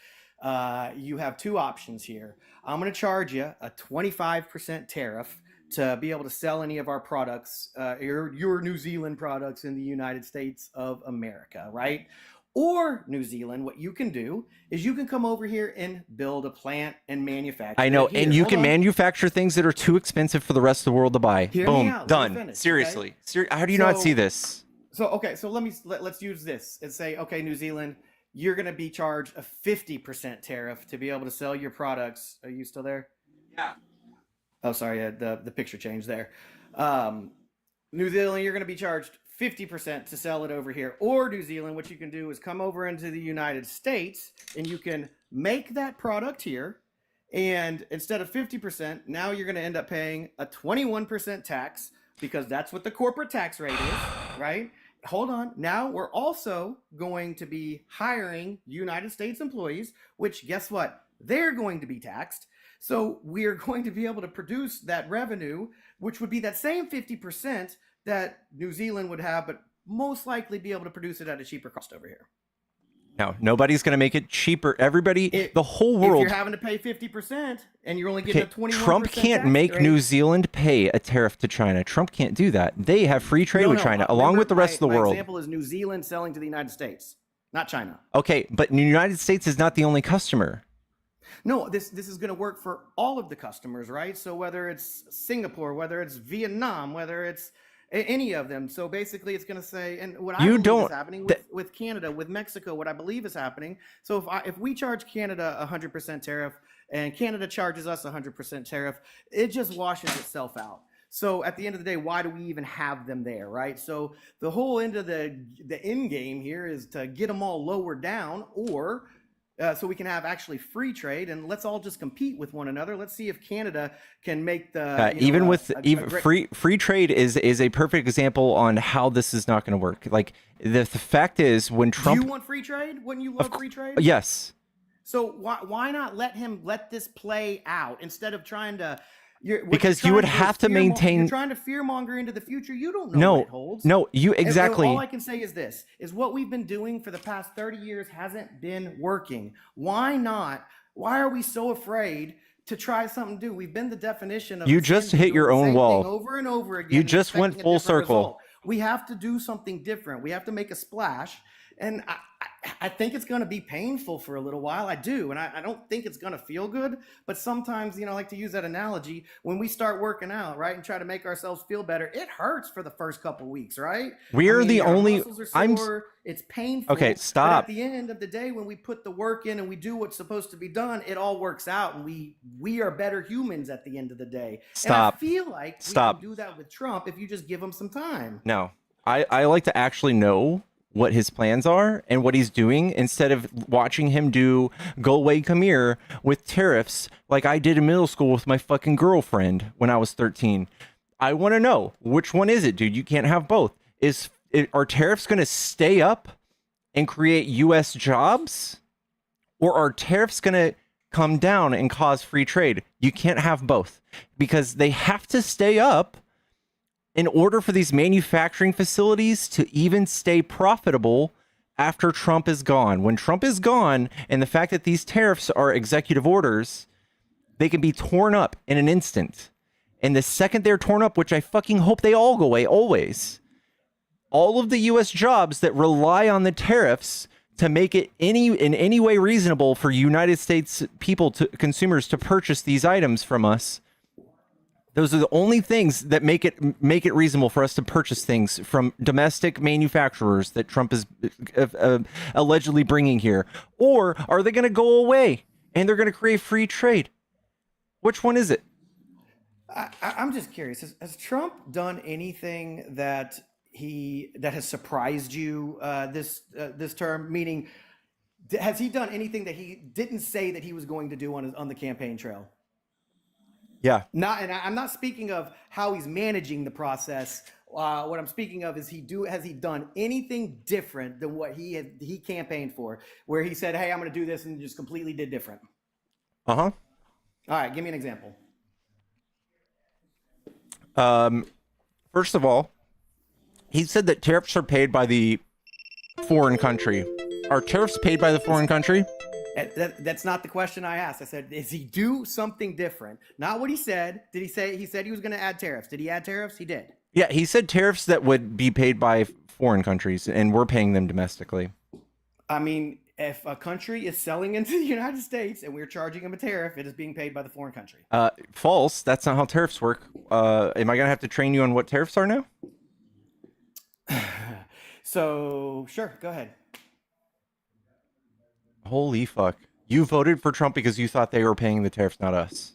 you have two options here. I'm going to charge you a 25% tariff to be able to sell any of our products, your New Zealand products in the United States of America, right? Or New Zealand, what you can do is you can come over here and build a plant and manufacture. I know, it here. and you Hold can on. manufacture things that are too expensive for the rest of the world to buy. Hear me Boom, out. Let me done. finish, Seriously. okay? How do you not So- see this? So okay, so let's use this and say, okay, New Zealand, you're going to be charged a 50% tariff to be able to sell your products. Are you still there? Yeah. Oh, sorry, the picture changed there. New Zealand, you're going to be charged 50% to sell it over here. Or New Zealand, what you can do is come over into the United States and you can make that product here. And instead of 50%, now you're going to end up paying a 21% tax because that's what the corporate tax rate is, right? Hold on. Now we're also going to be hiring United States employees, which guess what? They're going to be taxed. So we're going to be able to produce that revenue, which would be that same 50% that New Zealand would have, but most likely be able to produce it at a cheaper cost over here. No, nobody's going to make it cheaper. Everybody, the whole world. If you're having to pay 50% and you're only getting a 21% Trump can't tax make rate, New Zealand pay a tariff to China. Trump can't do that. They have free trade with China, along remember with the rest of the my world. example is New Zealand selling to the United States, not China. Okay, but the United States is not the only customer. No, this is going to work for all of the customers, right? So whether it's Singapore, whether it's Vietnam, whether it's any of them. So basically it's going to say, and what I believe is happening with Canada, with Mexico, what I believe is happening. So if we charge Canada 100% tariff and Canada charges us 100% tariff, it just washes itself out. So at the end of the day, why do we even have them there, right? So the whole end of the end game here is to get them all lower down, or so we can have actually free trade, and let's all just compete with one another. Let's see if Canada can make the free trade is a perfect example on how this is not going to work. Like the fact is, when Trump, do you want free trade? Wouldn't you love free trade? Yes. So why not let this play out instead of trying to? Because you would have to maintain. You're trying to fearmonger into the future. You don't know what it holds. No, you exactly. All I can say is this: is what we've been doing for the past 30 years hasn't been working. Why not? Why are we so afraid to try something new? We've been the definition of. You just hit your own wall over and over again. You just went full circle. Result. We have to do something different. We have to make a splash. And I think it's going to be painful for a little while. I do. And I don't think it's going to feel good. But sometimes, I like to use that analogy. When we start working out, right, and try to make ourselves feel better, it hurts for the first couple weeks, right? We're the only. Muscles are sore, it's painful. Okay, stop. But at the end of the day, when we put the work in and we do what's supposed to be done, it all works out. And we are better humans at the end of the day. Stop. And I feel like we can do that with Trump if you just give him some time. No, I like to actually know what his plans are and what he's doing instead of watching him go away, come here with tariffs like I did in middle school with my fucking girlfriend when I was 13. I want to know, which one is it, dude? You can't have both. Are tariffs going to stay up and create U.S. jobs, or are tariffs going to come down and cause free trade? You can't have both because they have to stay up in order for these manufacturing facilities to even stay profitable after Trump is gone. When Trump is gone, and the fact that these tariffs are executive orders, they can be torn up in an instant. And the second they're torn up, which I fucking hope they all go away, always, all of the U.S. jobs that rely on the tariffs to make it in any way reasonable for United States consumers to purchase these items from us, Those are the only things that make it reasonable for us to purchase things from domestic manufacturers that Trump is allegedly bringing here. Or are they going to go away and they're going to create free trade? Which one is it? I'm just curious. Has Trump done anything that has surprised you this term? Meaning, has he done anything that he didn't say that he was going to do on the campaign trail? Yeah. And I'm not speaking of how he's managing the process. What I'm speaking of is has he done anything different than what he campaigned for, where he said, "Hey, I'm going to do this," and just completely did different? Uh-huh. All right, give me an example. First of all, he said that tariffs are paid by the foreign country. Are tariffs paid by the foreign country? That's not the question I asked. I said, does he do something different? Not what he said. Did he say he said he was going to add tariffs? Did he add tariffs? He did. Yeah, he said tariffs that would be paid by foreign countries, and we're paying them domestically. I mean, if a country is selling into the United States and we're charging them a tariff, it is being paid by the foreign country. False. That's not how tariffs work. Am I going to have to train you on what tariffs are now? So, sure, go ahead. Holy fuck. You voted for Trump because you thought they were paying the tariffs, not us.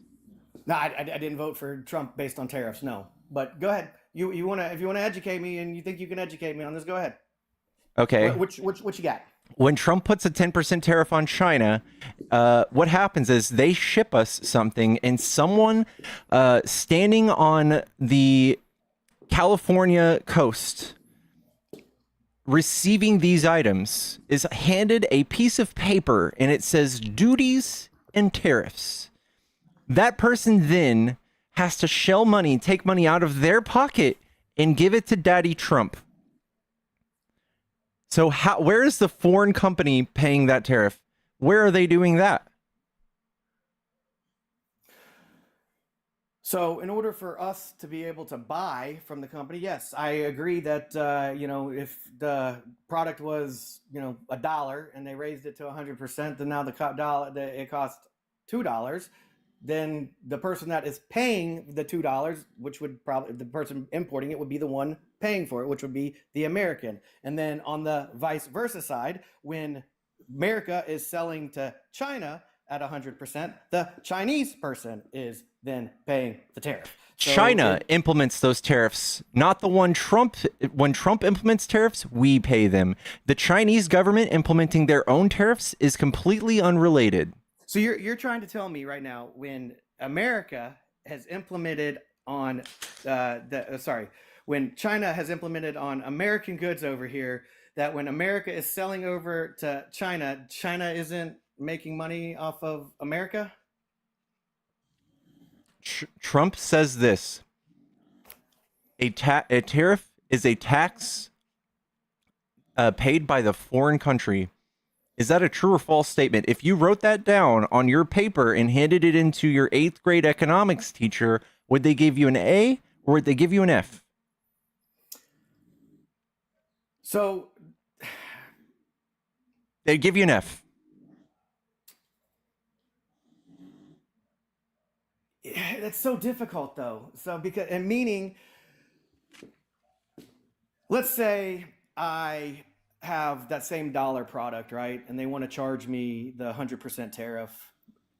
No, I didn't vote for Trump based on tariffs, no. But go ahead. If you want to educate me and you think you can educate me on this, go ahead. Okay. What you got? When Trump puts a 10% tariff on China, what happens is they ship us something, and someone standing on the California coast receiving these items is handed a piece of paper, and it says duties and tariffs. That person then has to shell money, take money out of their pocket, and give it to Daddy Trump. So where is the foreign company paying that tariff? Where are they doing that? So in order for us to be able to buy from the company, yes, I agree that, if the product was, $1 and they raised it to 100%, then now it costs $2. Then the person that is paying the $2, which would probably, the person importing it would be the one paying for it, which would be the American. And then on the vice versa side, when America is selling to China at 100%, the Chinese person is then paying the tariff. So China implements those tariffs, not the one Trump. When Trump implements tariffs, we pay them. The Chinese government implementing their own tariffs is completely unrelated. So you're trying to tell me right now, when America has implemented on when China has implemented on American goods over here, that when America is selling over to China, China isn't making money off of America? Trump says this: a tariff is a tax paid by the foreign country. Is that a true or false statement? If you wrote that down on your paper and handed it into your 8th grade economics teacher, would they give you an A or would they give you an F? So they'd give you an F. That's so difficult though. So meaning, let's say I have that same dollar product, right? And they want to charge me the 100% tariff,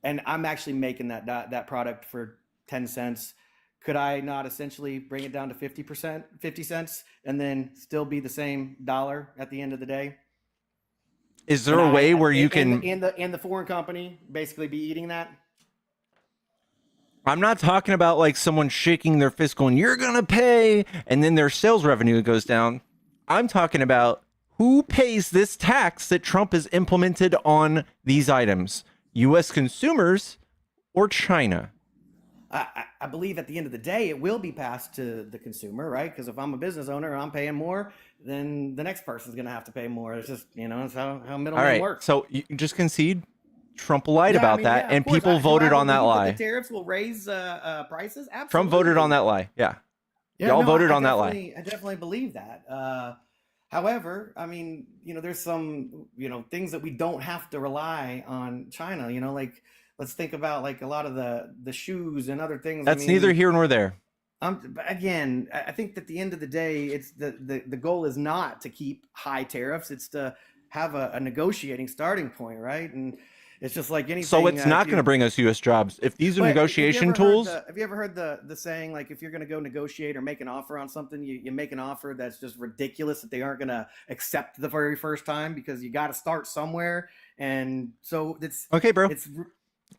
and I'm actually making that product for 10 cents. Could I not essentially bring it down to 50 cents, and then still be the same dollar at the end of the day? Is there a way where you can... And the foreign company basically be eating that? I'm not talking about like someone shaking their fist going, you're going to pay, and then their sales revenue goes down. I'm talking about who pays this tax that Trump has implemented on these items? U.S. consumers or China? I believe at the end of the day, it will be passed to the consumer, right? Because if I'm a business owner and I'm paying more, then the next person's going to have to pay more. It's just, it's how middlemen work. So you just concede Trump lied about that, and people voted on that lie. The tariffs will raise prices? Absolutely. Trump voted on that lie. Yeah. Y'all voted on that lie. I definitely believe that. However, I mean, there's some, things that we don't have to rely on China, like let's think about like a lot of the shoes and other things. That's neither here nor there. Again, I think that at the end of the day, it's the goal is not to keep high tariffs. It's to have a negotiating starting point, right? And it's just like anything. So it's not going to bring us U.S. jobs. If these are negotiation tools. Have you ever heard the saying, like, if you're going to go negotiate or make an offer on something, you make an offer that's just ridiculous that they aren't going to accept the very first time, because you got to start somewhere. And so it's okay, bro.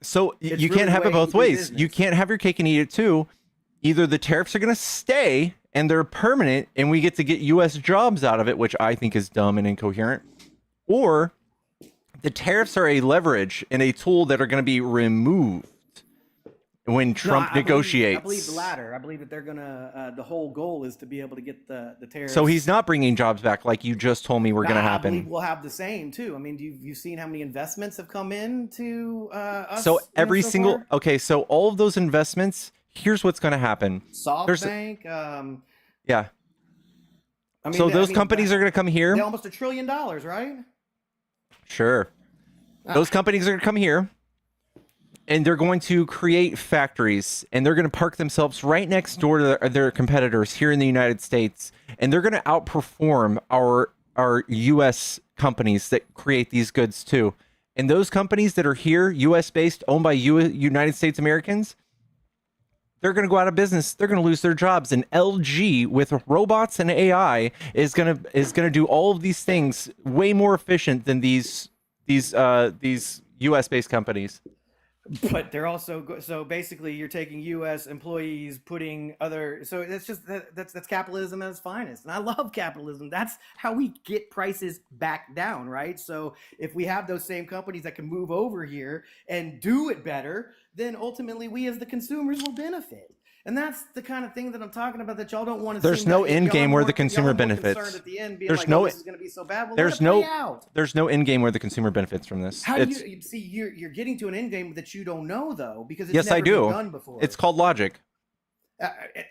So you really can't have it both ways. business. You can't have your cake and eat it too. Either the tariffs are going to stay and they're permanent and we get to get U.S. jobs out of it, which I think is dumb and incoherent, or the tariffs are a leverage and a tool that are going to be removed when Trump negotiates. I believe the latter. I believe that they're going to, the whole goal is to be able to get the tariffs. So he's not bringing jobs back like you just told me were going to happen. I believe we'll have the same too. I mean, you've seen how many investments have come into us? So every so single, far? okay, so all of those investments, here's what's going to happen. SoftBank. Yeah. I mean, So those companies are going to come here. They're almost $1 trillion, right? Sure. Those companies are going to come here and they're going to create factories and they're going to park themselves right next door to their competitors here in the United States. And they're going to outperform our U.S. companies that create these goods too. And those companies that are here, U.S. based, owned by United States Americans, they're going to go out of business. They're going to lose their jobs. And LG with robots and AI is going to do all of these things way more efficient than these U.S. based companies. But they're also so basically you're taking U.S. employees, putting other. So that's just that's capitalism at its finest, and I love capitalism. That's how we get prices back down, right? So if we have those same companies that can move over here and do it better, then ultimately we as the consumers will benefit. And that's the kind of thing that I'm talking about that y'all don't want to. There's no end game where the consumer benefits. At the end, being there's like, no. oh, this is going to be so bad. Well, there's no. There's no end game where the consumer benefits from this. How do you see? You're getting to an end game that you don't know though, because it's yes, never I do. been done before. It's called logic.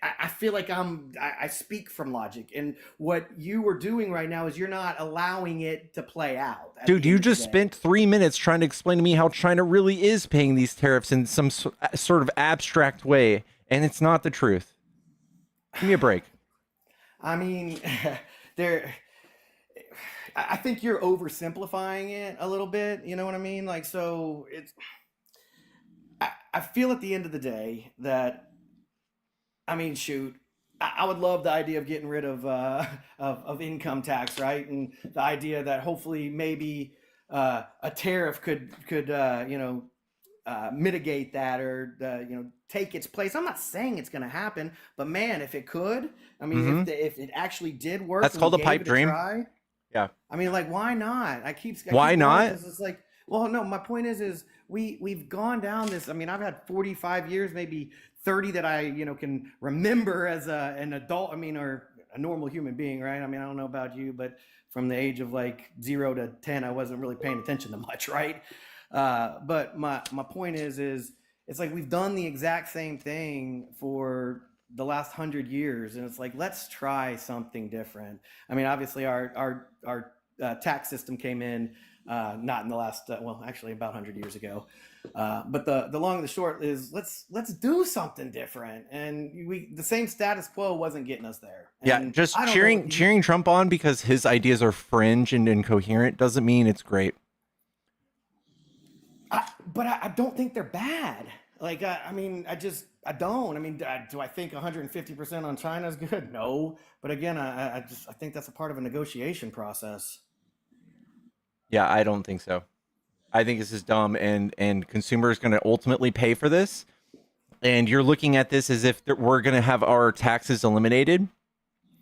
I feel like I speak from logic, and what you are doing right now is you're not allowing it to play out. Dude, you just spent 3 minutes trying to explain to me how China really is paying these tariffs in some sort of abstract way, and it's not the truth. Give me a break. I mean, I think you're oversimplifying it a little bit. You know what I mean? Like, so it's. I feel at the end of the day that, I mean, shoot, I would love the idea of getting rid of income tax, right? And the idea that hopefully maybe a tariff could mitigate that, or take its place. I'm not saying it's going to happen, but man, if it could, I mean, if it actually did work, that's called a pipe dream. Yeah. I mean, like, why not? Why not? It's like, well, no, my point is we've gone down this. I mean, I've had 45 years, maybe 30 that I, can remember as an adult. I mean, or a normal human being, right? I mean, I don't know about you, but from the age of like 0 to 10, I wasn't really paying attention to much, right? But my point is it's like we've done the exact same thing for the last 100 years, and it's like, let's try something different. I mean, obviously our tax system came in not in the last actually about 100 years ago, but the long and the short is let's do something different. And the same status quo wasn't getting us there. And yeah, just cheering Trump on because his ideas are fringe and incoherent doesn't mean it's great. But I don't think they're bad. Like, I mean, I don't. I mean, do I think 150% on China is good? No. But again, I think that's a part of a negotiation process. Yeah, I don't think so. I think this is dumb, and consumers going to ultimately pay for this. And you're looking at this as if we're going to have our taxes eliminated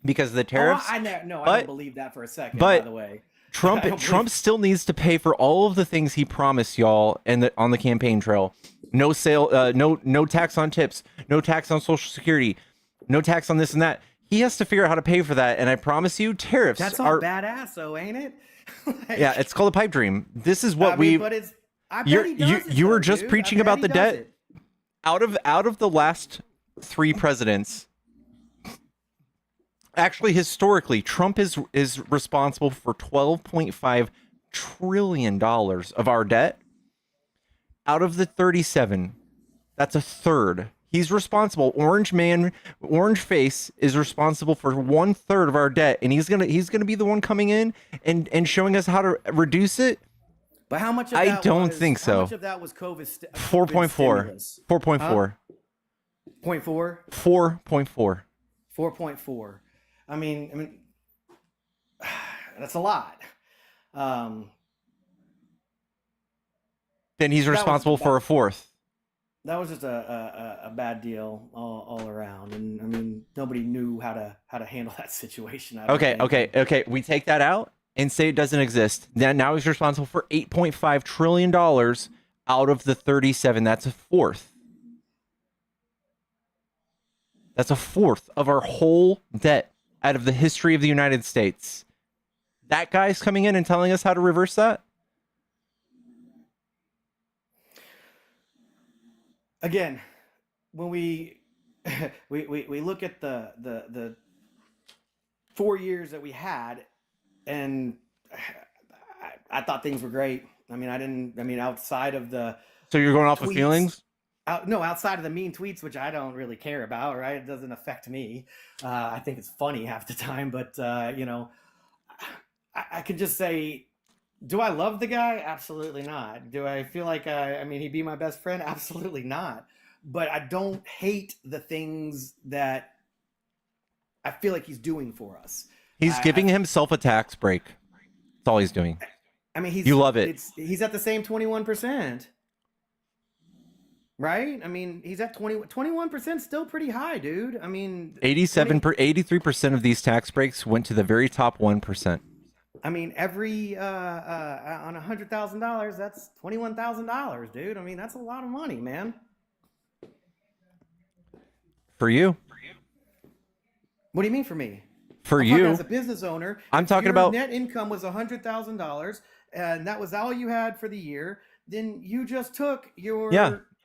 because of the tariffs. I don't believe that for a second, by the way. Trump still needs to pay for all of the things he promised y'all on the campaign trail. No tax on tips, no tax on Social Security, no tax on this and that. He has to figure out how to pay for that, and I promise you, tariffs. That's all badass, though, ain't it? Yeah, it's called a pipe dream. This is what you were just preaching about the debt. Out of the last 3 presidents, actually historically, Trump is responsible for $12.5 trillion of our debt. out of the 37. That's a third. He's responsible. Orange Face is responsible for 1/3 of our debt, and he's gonna be the one coming in and showing us how to reduce it. But how much of I that don't was, think how so. much of that was COVID 4.4. stimulus? 4.4. 0.4? 4.4. 4.4. I mean, that's a lot. Then he's That was responsible for a fourth. That was just a bad deal all around, and I mean nobody knew how to handle that situation. I don't think. Okay. We take that out and say it doesn't exist. Now he's responsible for $8.5 trillion out of the 37. That's a fourth. That's a fourth of our whole debt out of the history of the United States. That guy's coming in and telling us how to reverse that? Again, when we we look at the 4 years that we had, and I thought things were great. I mean, outside of the So you're going off of tweets, feelings? outside of the mean tweets, which I don't really care about, right? It doesn't affect me. I think it's funny half the time, but I could just say, do I love the guy? Absolutely not. Do I feel like I mean, he'd be my best friend? Absolutely not. But I don't hate the things that I feel like he's doing for us. He's giving himself a tax break. That's all he's doing. I mean, You love it. He's at the same 21%. Right? I mean, he's at 21%, still pretty high, dude. I mean, 83% of these tax breaks went to the very top 1%. I mean, every on $100,000, that's $21,000, dude. I mean, that's a lot of money, man. For you. What do you mean for me? For I'm talking you. as a business owner, I'm if talking your about net income was $100,000 and that was all you had for the year, then you just took your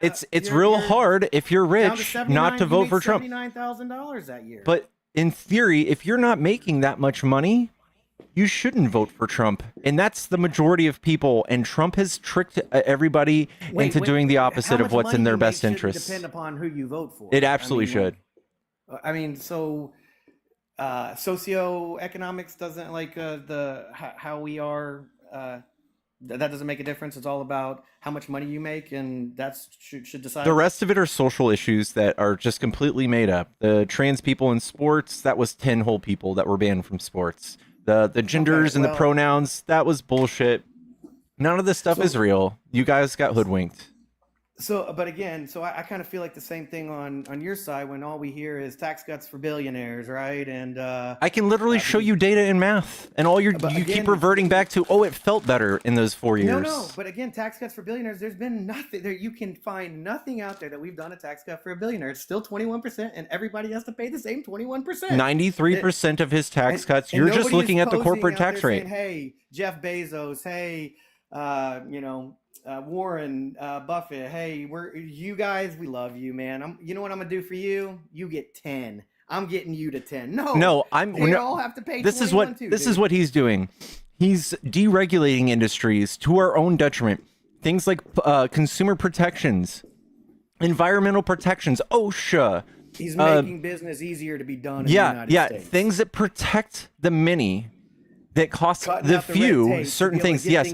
It's your- real your- hard if you're down to rich 79 not to you vote made for Trump. $79,000 that year. But in theory, if you're not making that much money, you shouldn't vote for Trump. And that's the majority of people. And Trump has tricked everybody into doing the opposite how of much what's in money their you make best shouldn't interests. depend upon who you vote for. It absolutely should. I mean, so socioeconomics doesn't like how we are. That doesn't make a difference. It's all about how much money you make, and that's should decide. The rest of it are social issues that are just completely made up. The trans people in sports, that was 10 whole people that were banned from sports. The genders and the pronouns, that was bullshit. None of this stuff is real. You guys got hoodwinked. So, but again, I kind of feel like the same thing on your side when all we hear is tax cuts for billionaires, right? And I can literally show you data and math, and all you keep reverting back to, oh, it felt better in those 4 years. No, but again, tax cuts for billionaires, there's been nothing there. You can find nothing out there that we've done a tax cut for a billionaire. It's still 21%, and everybody has to pay the same 21%. 93% of his tax cuts, you're just looking at the corporate tax rate. Saying, hey, Jeff Bezos, hey, Warren Buffett, hey, you guys, we love you, man. You know what I'm gonna do for you? You get 10. I'm getting you to 10. No, they all have to pay. This is what he's doing. He's deregulating industries to our own detriment. Things like consumer protections, environmental protections, OSHA. He's making business easier to be done in the United States. Things that protect the many, that cost the few certain things. Yes,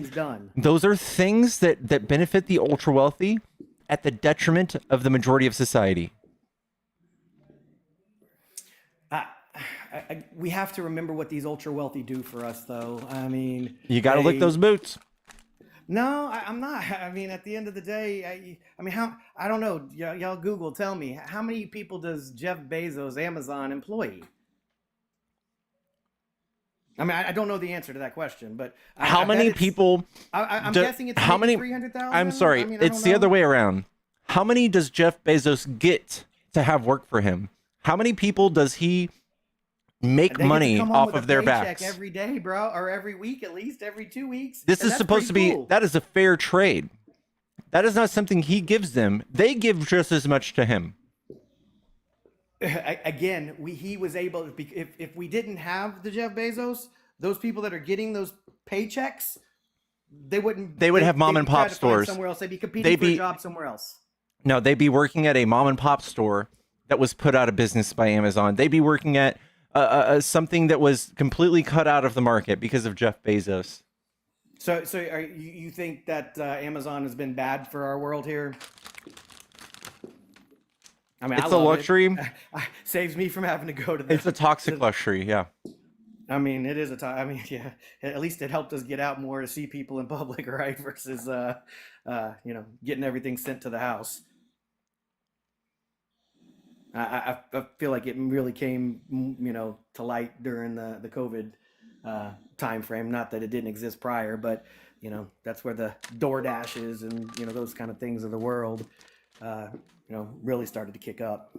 those are things that benefit the ultra wealthy at the detriment of the majority of society. We have to remember what these ultra wealthy do for us, though. I mean, you got to lick those boots. No, I'm not. I mean, at the end of the day, I mean, I don't know. Y'all Google, tell me, how many people does Jeff Bezos, Amazon, employ? I mean, I don't know the answer to that question, but how many people? I'm guessing it's how many? 300,000. I'm sorry, it's the other way around. How many does Jeff Bezos get to have work for him? How many people does he make money off of their backs every day, bro, or every week, at least every 2 weeks? This is supposed to be that is a fair trade. That is not something he gives them. They give just as much to him. Again, he was able to, if we didn't have the Jeff Bezos, those people that are getting those paychecks, They wouldn't. They would have mom they'd and be trying pop to find stores. somewhere else. They'd be competing They'd for a be- job somewhere else. No, they'd be working at a mom and pop store that was put out of business by Amazon. They'd be working at something that was completely cut out of the market because of Jeff Bezos. So you think that Amazon has been bad for our world here? I mean, It's I a love luxury. It. Saves me from having to go to the. It's a toxic luxury, yeah. I mean, it is I mean, yeah. At least it helped us get out more to see people in public, right? Versus, getting everything sent to the house. I feel like it really came, to light during the COVID time frame. Not that it didn't exist prior, but that's where the DoorDashes and those kind of things of the world, really started to kick up.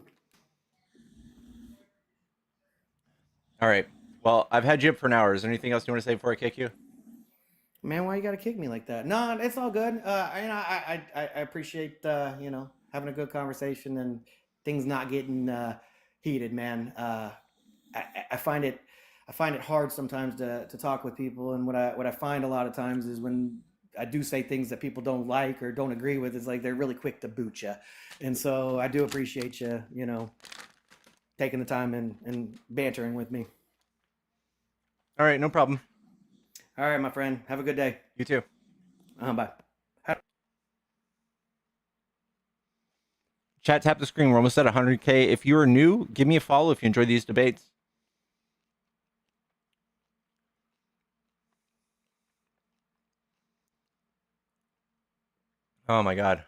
All right. Well, I've had you up for an hour. Is there anything else you want to say before I kick you? Man, why you gotta kick me like that? No, it's all good. I appreciate having a good conversation and things not getting heated, man. I find it hard sometimes to talk with people, and what I find a lot of times is when I do say things that people don't like or don't agree with, it's like they're really quick to boot you. And so I do appreciate you, taking the time and bantering with me. All right, no problem. All right, my friend. Have a good day. You too. Bye. Chat, tap the screen. We're almost at 100K. If you are new, give me a follow if you enjoy these debates. Oh my God.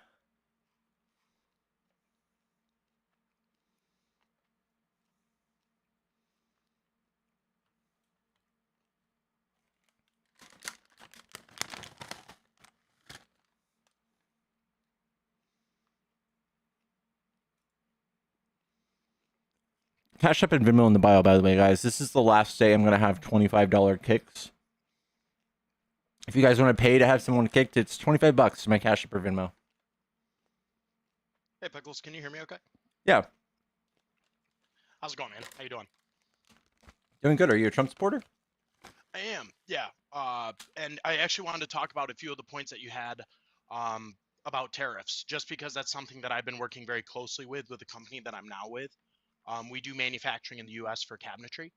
Cash App and Venmo in the bio, by the way, guys. This is the last day I'm going to have $25 kicks. If you guys want to pay to have someone kicked, it's $25 to my Cash App or Venmo. Hey, Pickles, can you hear me okay? Yeah. How's it going, man? How you doing? Doing good. Are you a Trump supporter? I am, yeah. And I actually wanted to talk about a few of the points that you had about tariffs, just because that's something that I've been working very closely with the company that I'm now with. We do manufacturing in the U.S. for cabinetry.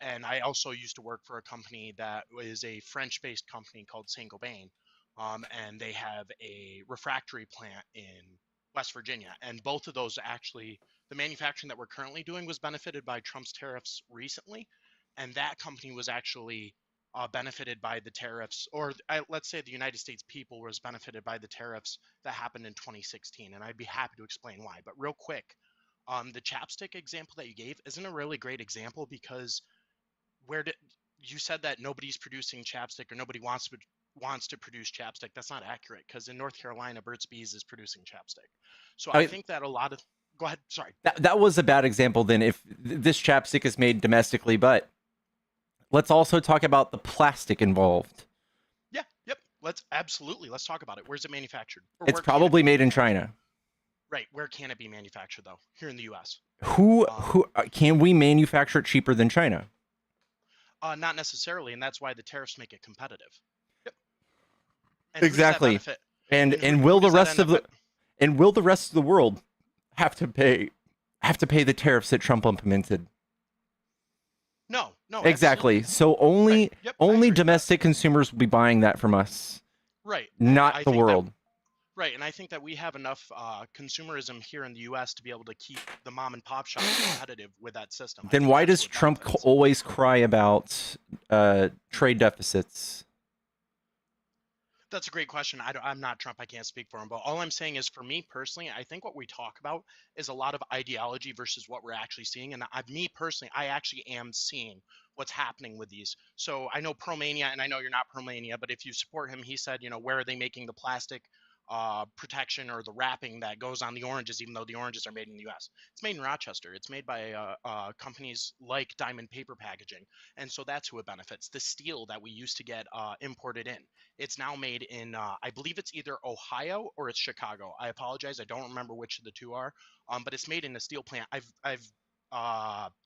And I also used to work for a company that is a French-based company called Saint-Gobain. And they have a refractory plant in West Virginia. And both of those actually, the manufacturing that we're currently doing was benefited by Trump's tariffs recently. And that company was actually benefited by the tariffs, or let's say the United States people was benefited by the tariffs that happened in 2016. And I'd be happy to explain why. But real quick, the chapstick example that you gave isn't a really great example, because you said that nobody's producing chapstick, or nobody wants to produce chapstick. That's not accurate, because in North Carolina, Burt's Bees is producing chapstick. So I think that a lot of go ahead. Sorry. That was a bad example then if this chapstick is made domestically, but let's also talk about the plastic involved. Yeah. Yep. Let's talk about it. Where's it manufactured? It's probably made in China. Right. Where can it be manufactured, though? Here in the U.S. Who can we manufacture it cheaper than China? Not necessarily, and that's why the tariffs make it competitive. Yep. And exactly. And will the rest of the world have to pay the tariffs that Trump implemented? No. Exactly. So only domestic consumers will be buying that from us. Right. Not the world. Right, and I think that we have enough consumerism here in the U.S. to be able to keep the mom and pop shops competitive with that system. Then why does Trump always cry about trade deficits? That's a great question. I'm not Trump. I can't speak for him. But all I'm saying is, for me personally, I think what we talk about is a lot of ideology versus what we're actually seeing. And me personally, I actually am seeing what's happening with these. So I know Promania, and I know you're not Promania, but if you support him, he said, where are they making the plastic protection or the wrapping that goes on the oranges, even though the oranges are made in the U.S. It's made in Rochester. It's made by companies like Diamond Paper Packaging, and so that's who it benefits. The steel that we used to get imported in, it's now made in, I believe it's either Ohio or it's Chicago. I apologize, I don't remember which of the two are, but it's made in a steel plant. I've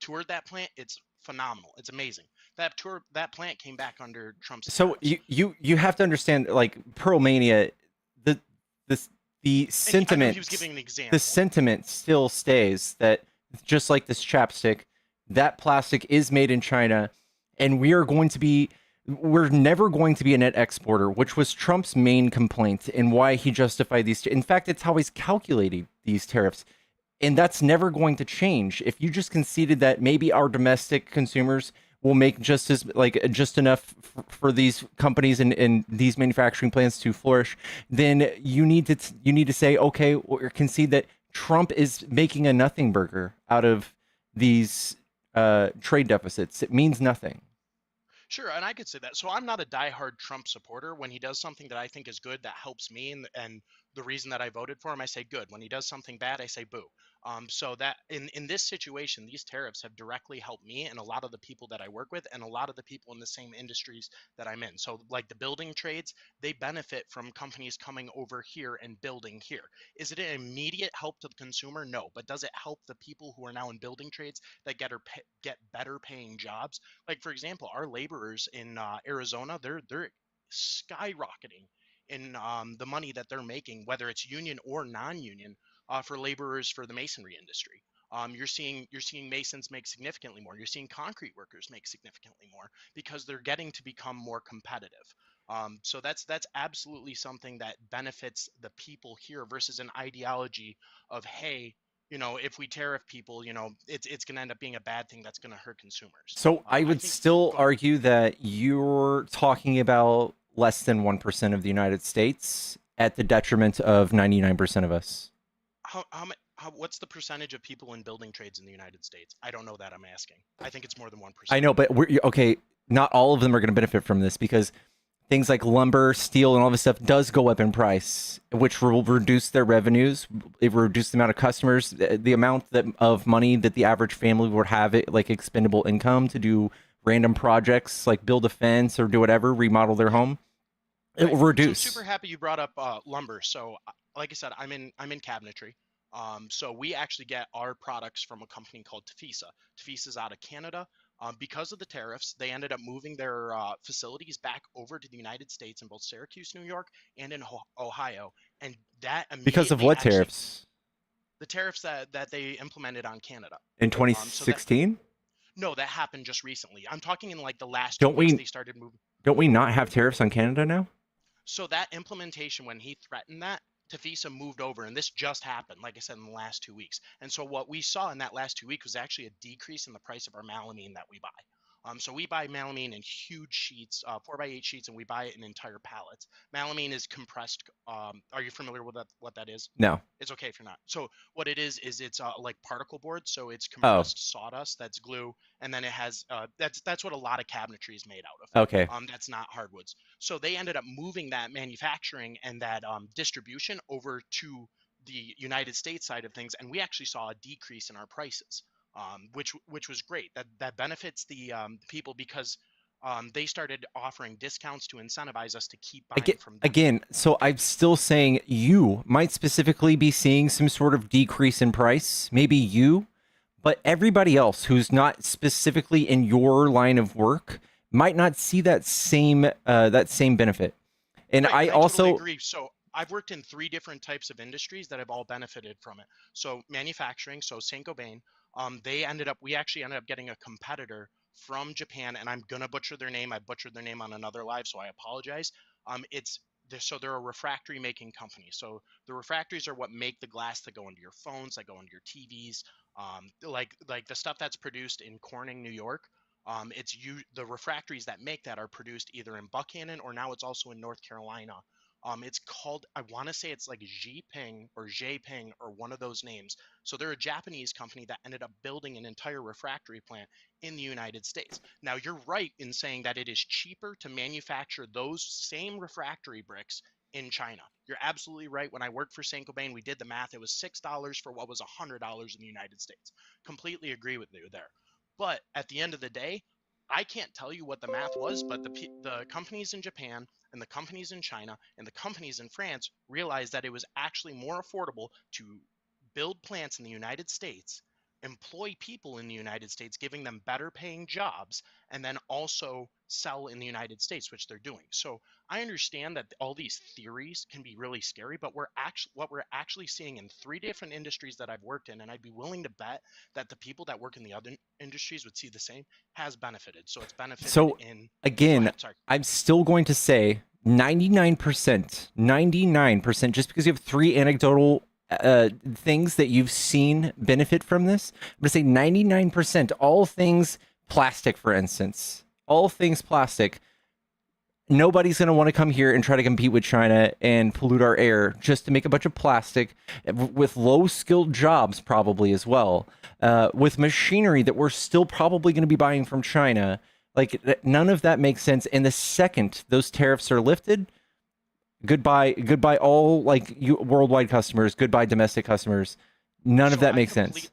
toured that plant. It's phenomenal. It's amazing. that plant came back under Trump's So tariffs. you have to understand, like, Pearl Mania, the this the And I know he was sentiment giving an the example. sentiment still stays that, just like this chapstick, that plastic is made in China, and we're never going to be a net exporter, which was Trump's main complaint and why he justified these. In fact, it's how he's calculating these tariffs. And that's never going to change. If you just conceded that maybe our domestic consumers will make just enough for these companies and these manufacturing plants to flourish, then you need to say, okay, or concede that Trump is making a nothing burger out of these trade deficits. It means nothing. Sure, and I could say that. So I'm not a diehard Trump supporter. When he does something that I think is good, that helps me, and the reason that I voted for him, I say good. When he does something bad, I say boo. So that in this situation, these tariffs have directly helped me and a lot of the people that I work with, and a lot of the people in the same industries that I'm in. So like the building trades, they benefit from companies coming over here and building here. Is it an immediate help to the consumer? No, but does it help the people who are now in building trades that get better paying jobs? Like for example, our laborers in Arizona, they're skyrocketing in the money that they're making, whether it's union or non-union, for laborers for the masonry industry. You're seeing masons make significantly more. You're seeing concrete workers make significantly more because they're getting to become more competitive. So that's absolutely something that benefits the people here versus an ideology of, hey, if we tariff people, it's going to end up being a bad thing that's going to hurt consumers. So I I would think. still Go ahead. argue that you're talking about less than 1% of the United States at the detriment of 99% of us. What's the percentage of people in building trades in the United States? I don't know that. I'm asking. I think it's more than 1%. I know, but okay. Not all of them are going to benefit from this because things like lumber, steel, and all this stuff does go up in price, which will reduce their revenues. It will reduce the amount of customers, the amount of money that the average family would have, it like expendable income to do random projects like build a fence or do whatever, remodel their home. It will Right. So reduce. super happy you brought up lumber. So like I said, I'm in cabinetry. So we actually get our products from a company called Tafisa. Tafisa's out of Canada. Because of the tariffs, they ended up moving their facilities back over to the United States in both Syracuse, New York, and in Ohio. And that Because of immediately what actually tariffs? the tariffs that they implemented on Canada. In So that 2016? no, that happened just recently. I'm talking in like the last two Don't weeks we they started moving. don't we not have tariffs on Canada now? So that implementation, when he threatened that, Tafisa moved over, and this just happened, like I said, in the last 2 weeks. And so what we saw in that last 2 weeks was actually a decrease in the price of our melamine that we buy. So we buy melamine in huge sheets, 4x8 sheets, and we buy it in entire pallets. Melamine is compressed. Are you familiar with what that is? No. It's okay if you're not. So what it is it's like particle board. So it's Oh, compressed sawdust that's glue, and then it has that's what a lot of cabinetry is made out of. okay. That's not hardwoods. So they ended up moving that manufacturing and that distribution over to the United States side of things, and we actually saw a decrease in our prices, which was great. That benefits the people because they started offering discounts to incentivize us to keep buying from them. Again, so I'm still saying you might specifically be seeing some sort of decrease in price, maybe you, but everybody else who's not specifically in your line of work might not see that same benefit. And Right, I and I totally also agree. So I've worked in three different types of industries that have all benefited from it. So manufacturing, so Saint-Gobain, we actually ended up getting a competitor from Japan, and I'm gonna butcher their name. I butchered their name on another live, so I apologize. So they're a refractory making company. So the refractories are what make the glass that go into your phones, that go into your TVs, like the stuff that's produced in Corning, New York. The refractories that make that are produced either in Buchanan or now it's also in North Carolina. It's called, I want to say it's like Zhiping or Zheping or one of those names. So they're a Japanese company that ended up building an entire refractory plant in the United States. Now you're right in saying that it is cheaper to manufacture those same refractory bricks in China. You're absolutely right. When I worked for Saint-Gobain, we did the math. It was $6 for what was $100 in the United States. Completely agree with you there. But at the end of the day, I can't tell you what the math was, but the companies in Japan and the companies in China and the companies in France realized that it was actually more affordable to build plants in the United States employ people in the United States, giving them better paying jobs, and then also sell in the United States, which they're doing. So I understand that all these theories can be really scary, but what we're actually seeing in 3 different industries that I've worked in, and I'd be willing to bet that the people that work in the other industries would see the same, has benefited. So it's benefited So in. Go again, ahead, sorry. I'm still going to say 99%, just because you have 3 anecdotal things that you've seen benefit from this. I'm going to say 99%, all things plastic, for instance, all things plastic. Nobody's going to want to come here and try to compete with China and pollute our air just to make a bunch of plastic with low skilled jobs, probably as well, with machinery that we're still probably going to be buying from China. Like, none of that makes sense. And the second those tariffs are lifted, goodbye all worldwide customers, goodbye domestic customers. None of So that makes sense.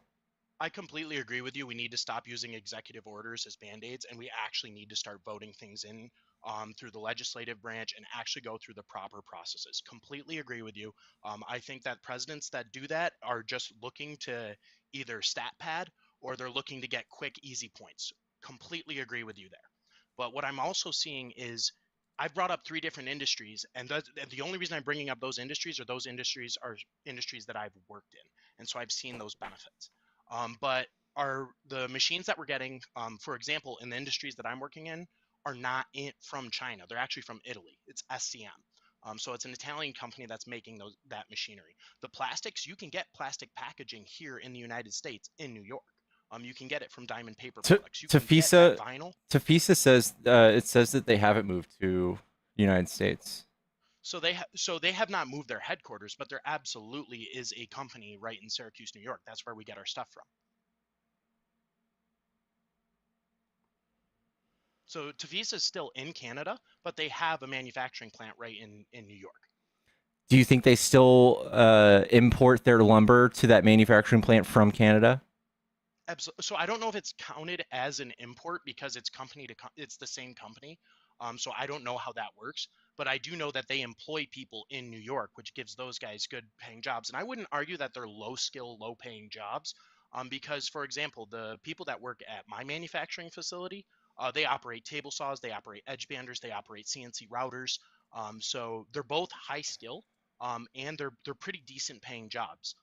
I completely agree with you. We need to stop using executive orders as band-aids, and we actually need to start voting things in through the legislative branch and actually go through the proper processes. Completely agree with you. I think that presidents that do that are just looking to either stat pad or they're looking to get quick, easy points. Completely agree with you there. But what I'm also seeing is I've brought up 3 different industries, and the only reason I'm bringing up those industries are industries that I've worked in, and so I've seen those benefits. But are the machines that we're getting, for example, in the industries that I'm working in, are not from China. They're actually from Italy. It's SCM. So it's an Italian company that's making that machinery. The plastics, you can get plastic packaging here in the United States, in New York. You can get it from Diamond Paper Products. You can get that vinyl. Tafisa says it says that they haven't moved to the United States. So they have not moved their headquarters, but there absolutely is a company right in Syracuse, New York. That's where we get our stuff from. So Tavisa is still in Canada, but they have a manufacturing plant right in New York. Do you think they still import their lumber to that manufacturing plant from Canada? Absolutely. So I don't know if it's counted as an import because it's it's the same company. So I don't know how that works, but I do know that they employ people in New York, which gives those guys good paying jobs. And I wouldn't argue that they're low skill, low paying jobs, because for example, the people that work at my manufacturing facility, they operate table saws, they operate edge banders, they operate CNC routers. So they're both high skill, and they're pretty decent paying jobs.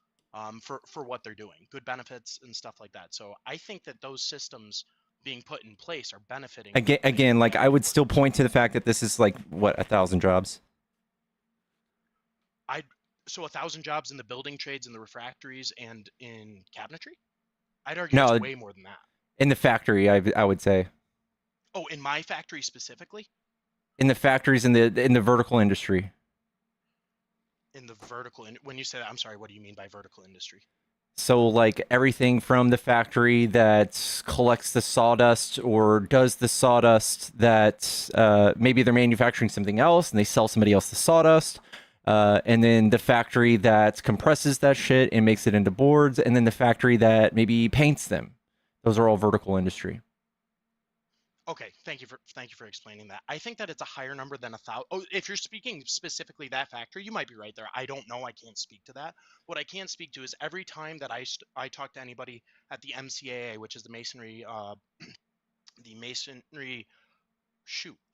For what they're doing, good benefits and stuff like that. So I think that those systems being put in place are benefiting. Again, like I would still point to the fact that this is like what 1,000 jobs. So 1,000 jobs in the building trades, in the refractories, and in cabinetry. I'd argue No, it's way more than that. In the factory, I would say. Oh, in my factory specifically. In the factories, in the vertical industry. In the vertical, when you say that, I'm sorry, what do you mean by vertical industry? So like everything from the factory that collects the sawdust or does the sawdust that maybe they're manufacturing something else and they sell somebody else the sawdust. And then the factory that compresses that shit and makes it into boards. And then the factory that maybe paints them. Those are all vertical industry. Okay, thank you for explaining that. I think that it's a higher number than 1,000. Oh, if you're speaking specifically that factory, you might be right there. I don't know. I can't speak to that. What I can speak to is every time that I talk to anybody at the MCAA, which is the masonry,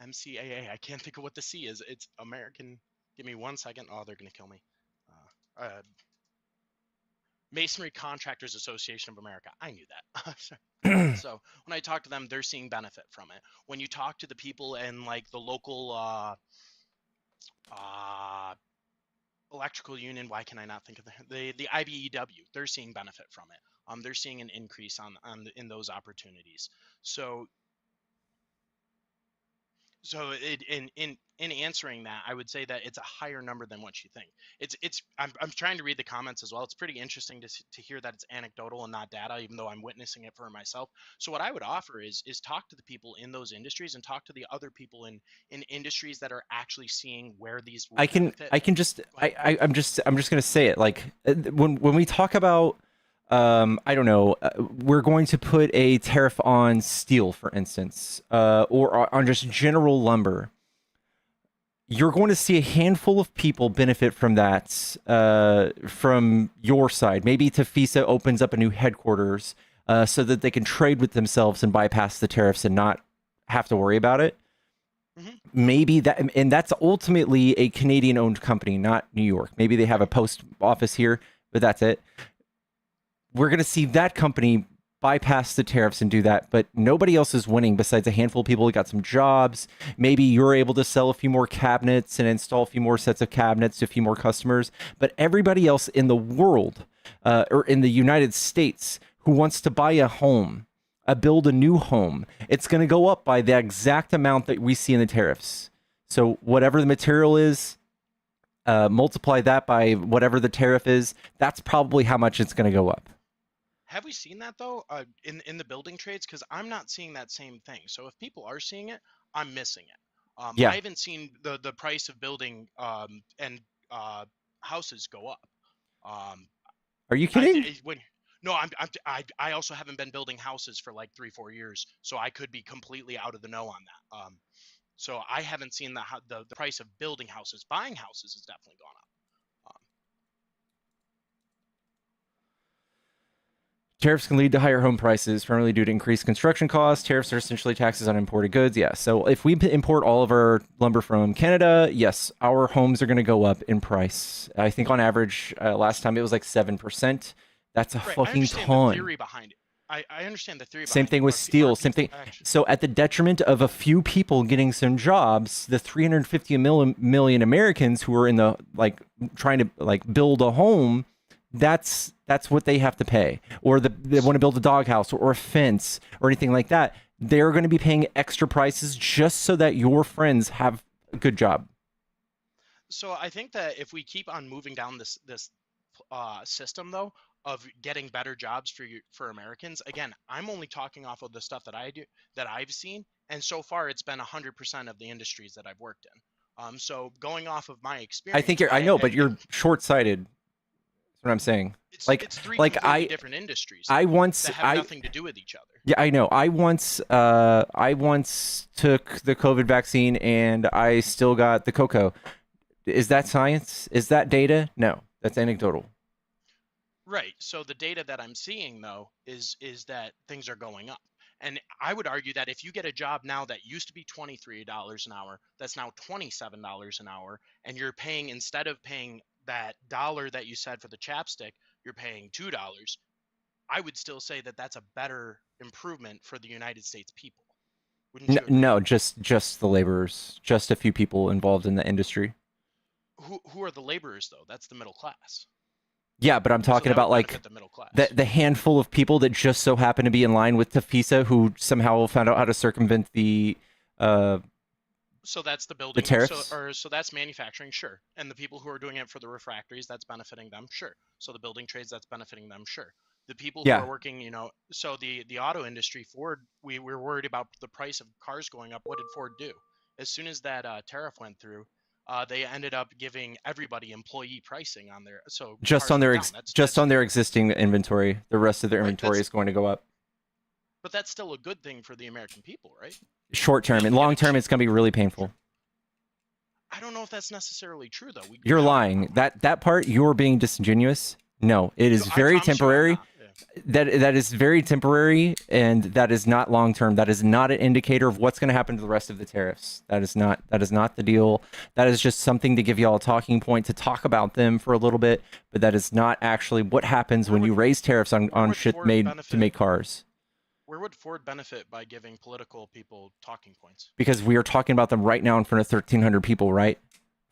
MCAA. I can't think of what the C is. It's American. Give me 1 second. Oh, they're gonna kill me. Masonry Contractors Association of America. I knew that. So when I talk to them, they're seeing benefit from it. When you talk to the people in like the local electrical union, why can I not think of the IBEW? They're seeing benefit from it. They're seeing an increase in those opportunities. So in answering that, I would say that it's a higher number than what you think. I'm trying to read the comments as well. It's pretty interesting to hear that it's anecdotal and not data, even though I'm witnessing it for myself. So what I would offer is talk to the people in those industries and talk to the other people in industries that are actually seeing where these will benefit. I'm just gonna say it, like when we talk about I don't know, we're going to put a tariff on steel, for instance, or on just general lumber. you're going to see a handful of people benefit from that from your side. Maybe Tafisa opens up a new headquarters so that they can trade with themselves and bypass the tariffs and not have to worry about it. Mhm. Maybe that, and that's ultimately a Canadian-owned company, not New York. Maybe they have a post office here, but that's it. We're going to see that company bypass the tariffs and do that, but nobody else is winning besides a handful of people who got some jobs. Maybe you're able to sell a few more cabinets and install a few more sets of cabinets to a few more customers, but everybody else in the world or in the United States who wants to buy a home, build a new home, it's going to go up by the exact amount that we see in the tariffs. So whatever the material is, multiply that by whatever the tariff is, that's probably how much it's going to go up. Have we seen that though in the building trades? Because I'm not seeing that same thing. So if people are seeing it, I'm missing it. Yeah. I haven't seen the price of building and houses go up. Are you kidding? No, I also haven't been building houses for like 3-4 years, so I could be completely out of the know on that. So I haven't seen the price of building houses. Buying houses has definitely gone up. Tariffs can lead to higher home prices, primarily due to increased construction costs. Tariffs are essentially taxes on imported goods. Yeah. So if we import all of our lumber from Canada, yes, our homes are going to go up in price. I think on average, last time it was like 7%. That's a Right, I fucking understand the ton. theory behind it. I understand the theory Same behind it. thing with but steel. are Same thing. people actually- So at the detriment of a few people getting some jobs, the 350 million Americans who are in the like trying to like build a home, that's what they have to pay. Or they want to build a doghouse or a fence or anything like that. They're going to be paying extra prices just so that your friends have a good job. So I think that if we keep on moving down this system though of getting better jobs for Americans, again, I'm only talking off of the stuff that I've seen, and so far it's been 100% of the industries that I've worked in. So going off of my experience, I think I know, but you're short-sighted. That's what I'm saying. It's three completely different industries that have nothing to do with each other. Yeah, I know. I once took the COVID vaccine and I still got the cocoa. Is that science? Is that data? No, that's anecdotal. Right. So the data that I'm seeing though is that things are going up. And I would argue that if you get a job now that used to be $23 an hour, that's now $27 an hour, and you're paying, instead of paying that dollar that you said for the chapstick, you're paying $2, I would still say that that's a better improvement for the United States people. Wouldn't you agree? No, just the laborers, just a few people involved in the industry. Who are the laborers though? That's the middle class. Yeah, but I'm talking about like the middle class. the handful of people that just so happen to be in line with Tafisa who somehow found out how to circumvent the So that's the building. the tariffs. So that's manufacturing, sure. And the people who are doing it for the refractories, that's benefiting them, sure. So the building trades, that's benefiting them, sure. The people who Yeah. are working, so the auto industry, Ford, we were worried about the price of cars going up. What did Ford do? As soon as that tariff went through, they ended up giving everybody employee pricing on their Just cars on their went down. just on their existing inventory. The rest of their Right, inventory is going to go up. But that's still a good thing for the American people, right? Short term and long term, it's going to be really painful. I don't know if that's necessarily true though. You're lying. That part, you're being disingenuous. No, it is I very promise you I'm temporary. not. Yeah. That is very temporary, and that is not long term. That is not an indicator of what's going to happen to the rest of the tariffs. That is not the deal. That is just something to give y'all a talking point to talk about them for a little bit, but that is not actually what happens when you raise tariffs on shit made to make cars. Where would Ford benefit by giving political people talking points? Because we are talking about them right now in front of 1,300 people, right?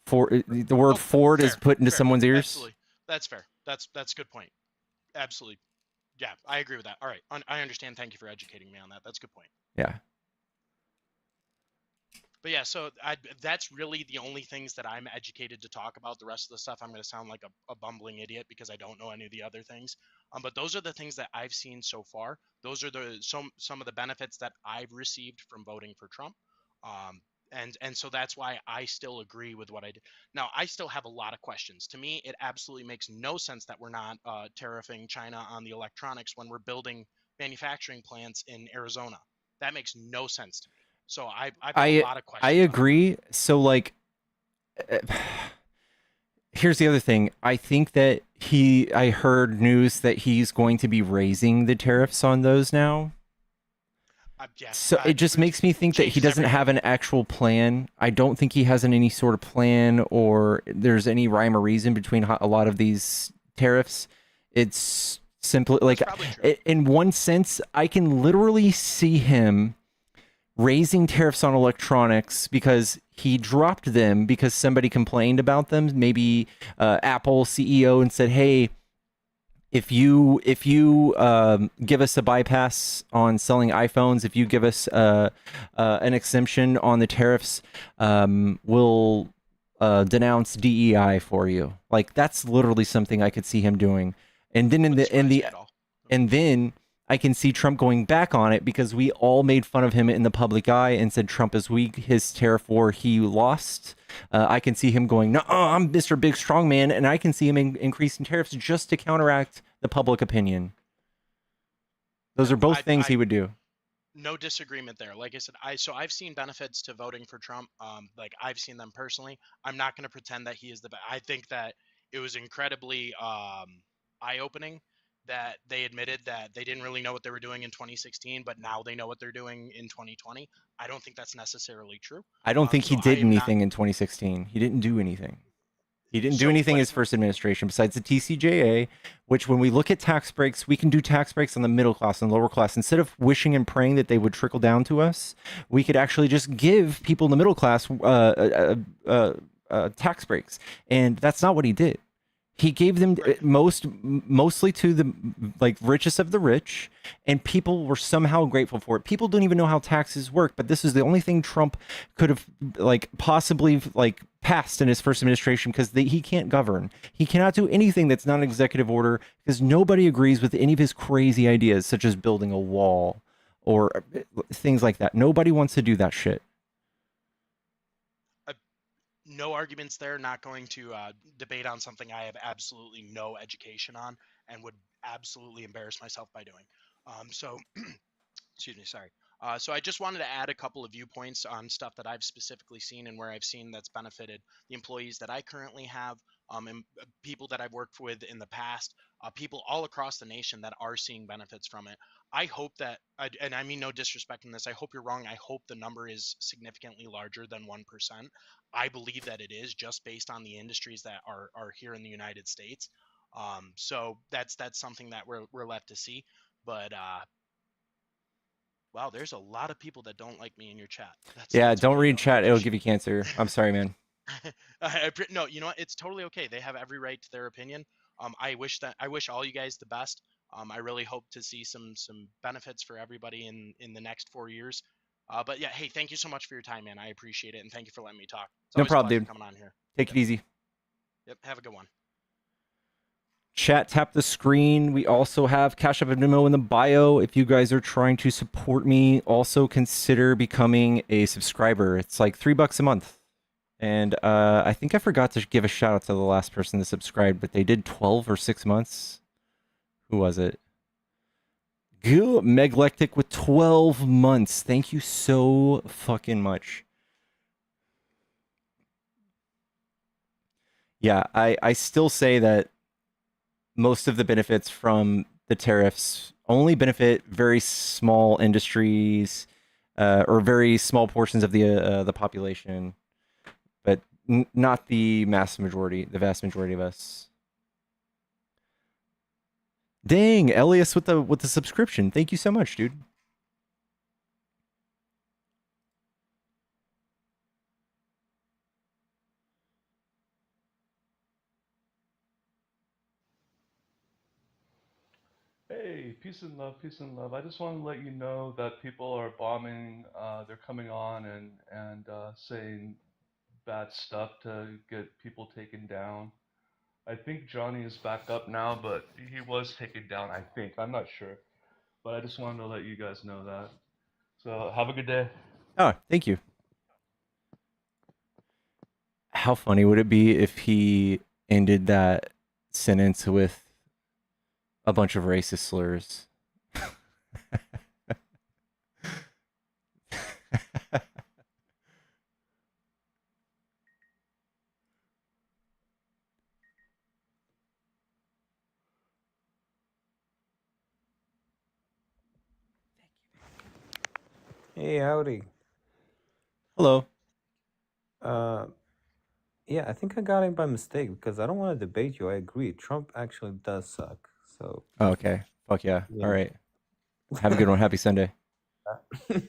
The word Ford is put into someone's ears. Absolutely. That's fair. That's a good point. Absolutely. Yeah, I agree with that. All right. I understand. Thank you for educating me on that. That's a good point. Yeah. But yeah, so that's really the only things that I'm educated to talk about. The rest of the stuff, I'm going to sound like a bumbling idiot because I don't know any of the other things. But those are the things that I've seen so far. Those are some of the benefits that I've received from voting for Trump. And so that's why I still agree with what I did. Now, I still have a lot of questions. To me, it absolutely makes no sense that we're not tariffing China on the electronics when we're building manufacturing plants in Arizona. That makes no sense to me. So I've got a lot of questions. I agree. So like Here's the other thing. I think that I heard news that he's going to be raising the tariffs on those now. Yes, So it just makes me think that he changes doesn't every have an minute. actual plan. I don't think he has any sort of plan, or there's any rhyme or reason between a lot of these tariffs. It's simply That's like, probably true. in one sense, I can literally see him raising tariffs on electronics because he dropped them because somebody complained about them. Maybe Apple CEO and said, "Hey, if you give us a bypass on selling iPhones, if you give us an exemption on the tariffs, we'll denounce DEI for you." Like, that's literally something I could see him doing. And then Wouldn't surprise me at all. and then I can see Trump going back on it because we all made fun of him in the public eye and said Trump is weak. His tariff war, he lost. I can see him going, "No, I'm Mr. Big Strong Man," and I can see him increasing tariffs just to counteract the public opinion. Those are both things he would do. No disagreement there. Like I said, I've seen benefits to voting for Trump. Like I've seen them personally. I'm not going to pretend that he is the best. I think that it was incredibly eye-opening that they admitted that they didn't really know what they were doing in 2016, but now they know what they're doing in 2020. I don't think that's necessarily true. I don't think he So I did am not. anything in 2016. He didn't do anything. He didn't do So anything in what? his first administration besides the TCJA, which when we look at tax breaks, we can do tax breaks on the middle class and lower class. Instead of wishing and praying that they would trickle down to us, we could actually just give people in the middle class tax breaks. And that's not what he did. He gave them Right. mostly to the richest of the rich, and people were somehow grateful for it. People don't even know how taxes work, but this is the only thing Trump could have possibly passed in his first administration because he can't govern. He cannot do anything that's not an executive order because nobody agrees with any of his crazy ideas, such as building a wall or things like that. Nobody wants to do that shit. No arguments there. Not going to debate on something I have absolutely no education on and would absolutely embarrass myself by doing. So, excuse me, sorry. So I just wanted to add a couple of viewpoints on stuff that I've specifically seen and where I've seen that's benefited the employees that I currently have, and people that I've worked with in the past, people all across the nation that are seeing benefits from it. I hope that, and I mean no disrespect in this, I hope you're wrong. I hope the number is significantly larger than 1%. I believe that it is just based on the industries that are here in the United States. So that's something that we're left to see. But wow, there's a lot of people that don't like me in your chat. That's Don't funny read though. I chat. It'll give appreciate. you cancer. I'm sorry, man. No, you know what? It's totally okay. They have every right to their opinion. I wish all you guys the best. I really hope to see some benefits for everybody in the next 4 years. But yeah, hey, thank you so much for your time, man. I appreciate it, and thank you for letting me talk. It's No always a problem, pleasure dude. coming on here. Take it easy. Yep, have a good one. Chat, tap the screen. We also have Cash App and Venmo in the bio. If you guys are trying to support me, also consider becoming a subscriber. It's like $3 a month. And I think I forgot to give a shout out to the last person that subscribed, but they did 12 or 6 months. Who was it? Goo Meglectic with 12 months. Thank you so fucking much. Yeah, I still say that most of the benefits from the tariffs only benefit very small industries or very small portions of the population, but not the vast majority of us. Dang, Elias with the subscription. Thank you so much, dude. Hey, peace and love, peace and love. I just want to let you know that people are bombing. They're coming on and saying bad stuff to get people taken down. I think Johnny is back up now, but he was taken down, I think. I'm not sure. But I just wanted to let you guys know that. So have a good day. Oh, thank you. How funny would it be if he ended that sentence with a bunch of racist slurs? Hey, howdy. Hello. Yeah, I think I got in by mistake because I don't want to debate you. I agree. Trump actually does suck. So, Okay. Fuck yeah. yeah. All right. Have a good one. Happy Sunday. Love you,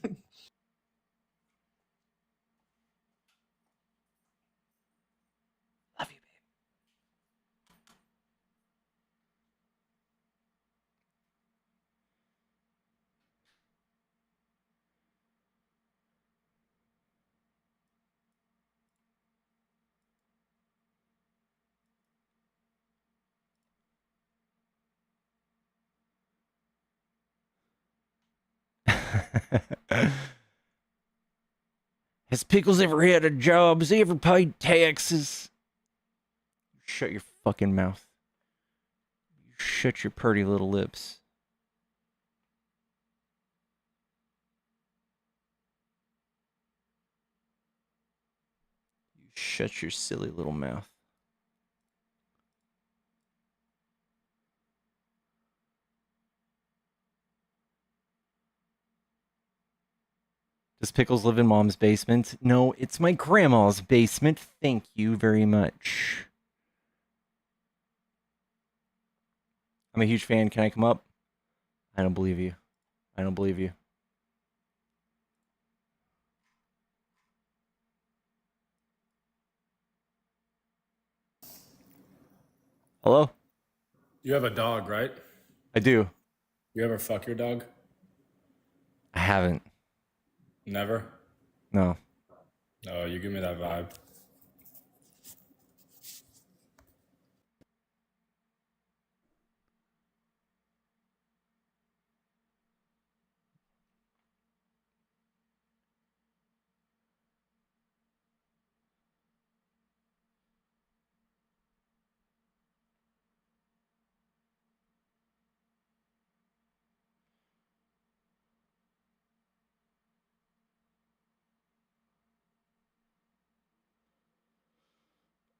babe. Has Pickles ever had a job? Has he ever paid taxes? Shut your fucking mouth. Shut your pretty little lips. Shut your silly little mouth. Does Pickles live in Mom's basement? No, it's my grandma's basement. Thank you very much. I'm a huge fan. Can I come up? I don't believe you. I don't believe you. Hello? You have a dog, right? I do. You ever fuck your dog? I haven't. Never? No. Oh, you give me that vibe.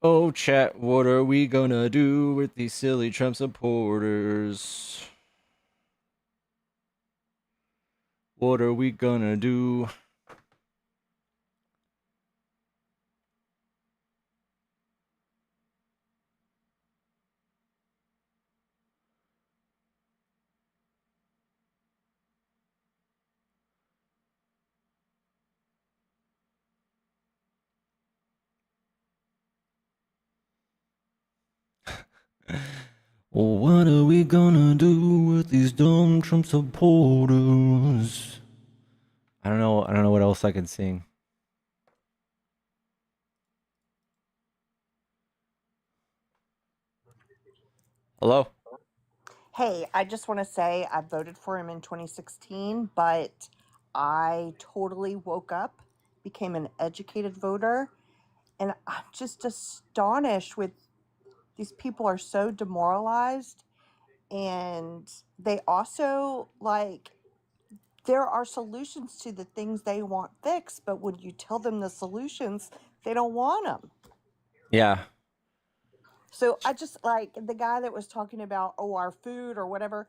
Oh, chat, what are we gonna do with these silly Trump supporters? What are we gonna do? What are we gonna do with these dumb Trump supporters? I don't know. I don't know what else I can sing. Hello? Hey, I just want to say I voted for him in 2016, but I totally woke up, became an educated voter, and I'm just astonished with these people are so demoralized, and they also like there are solutions to the things they want fixed, but when you tell them the solutions, they don't want them. Yeah. So I just like the guy that was talking about, oh, our food or whatever.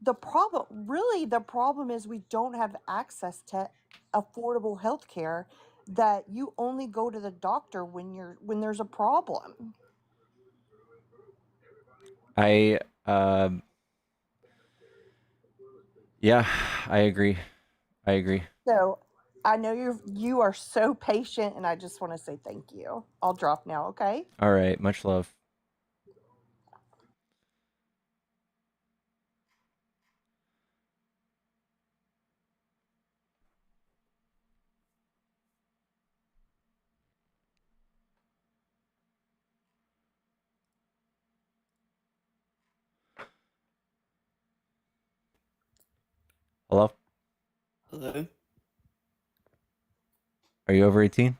The problem is we don't have access to affordable health care, that you only go to the doctor when there's a problem. I yeah, I agree. I agree. So I know you are so patient, and I just want to say thank you. I'll drop now, okay? All right, much love. Hello? Hello? Are you over 18?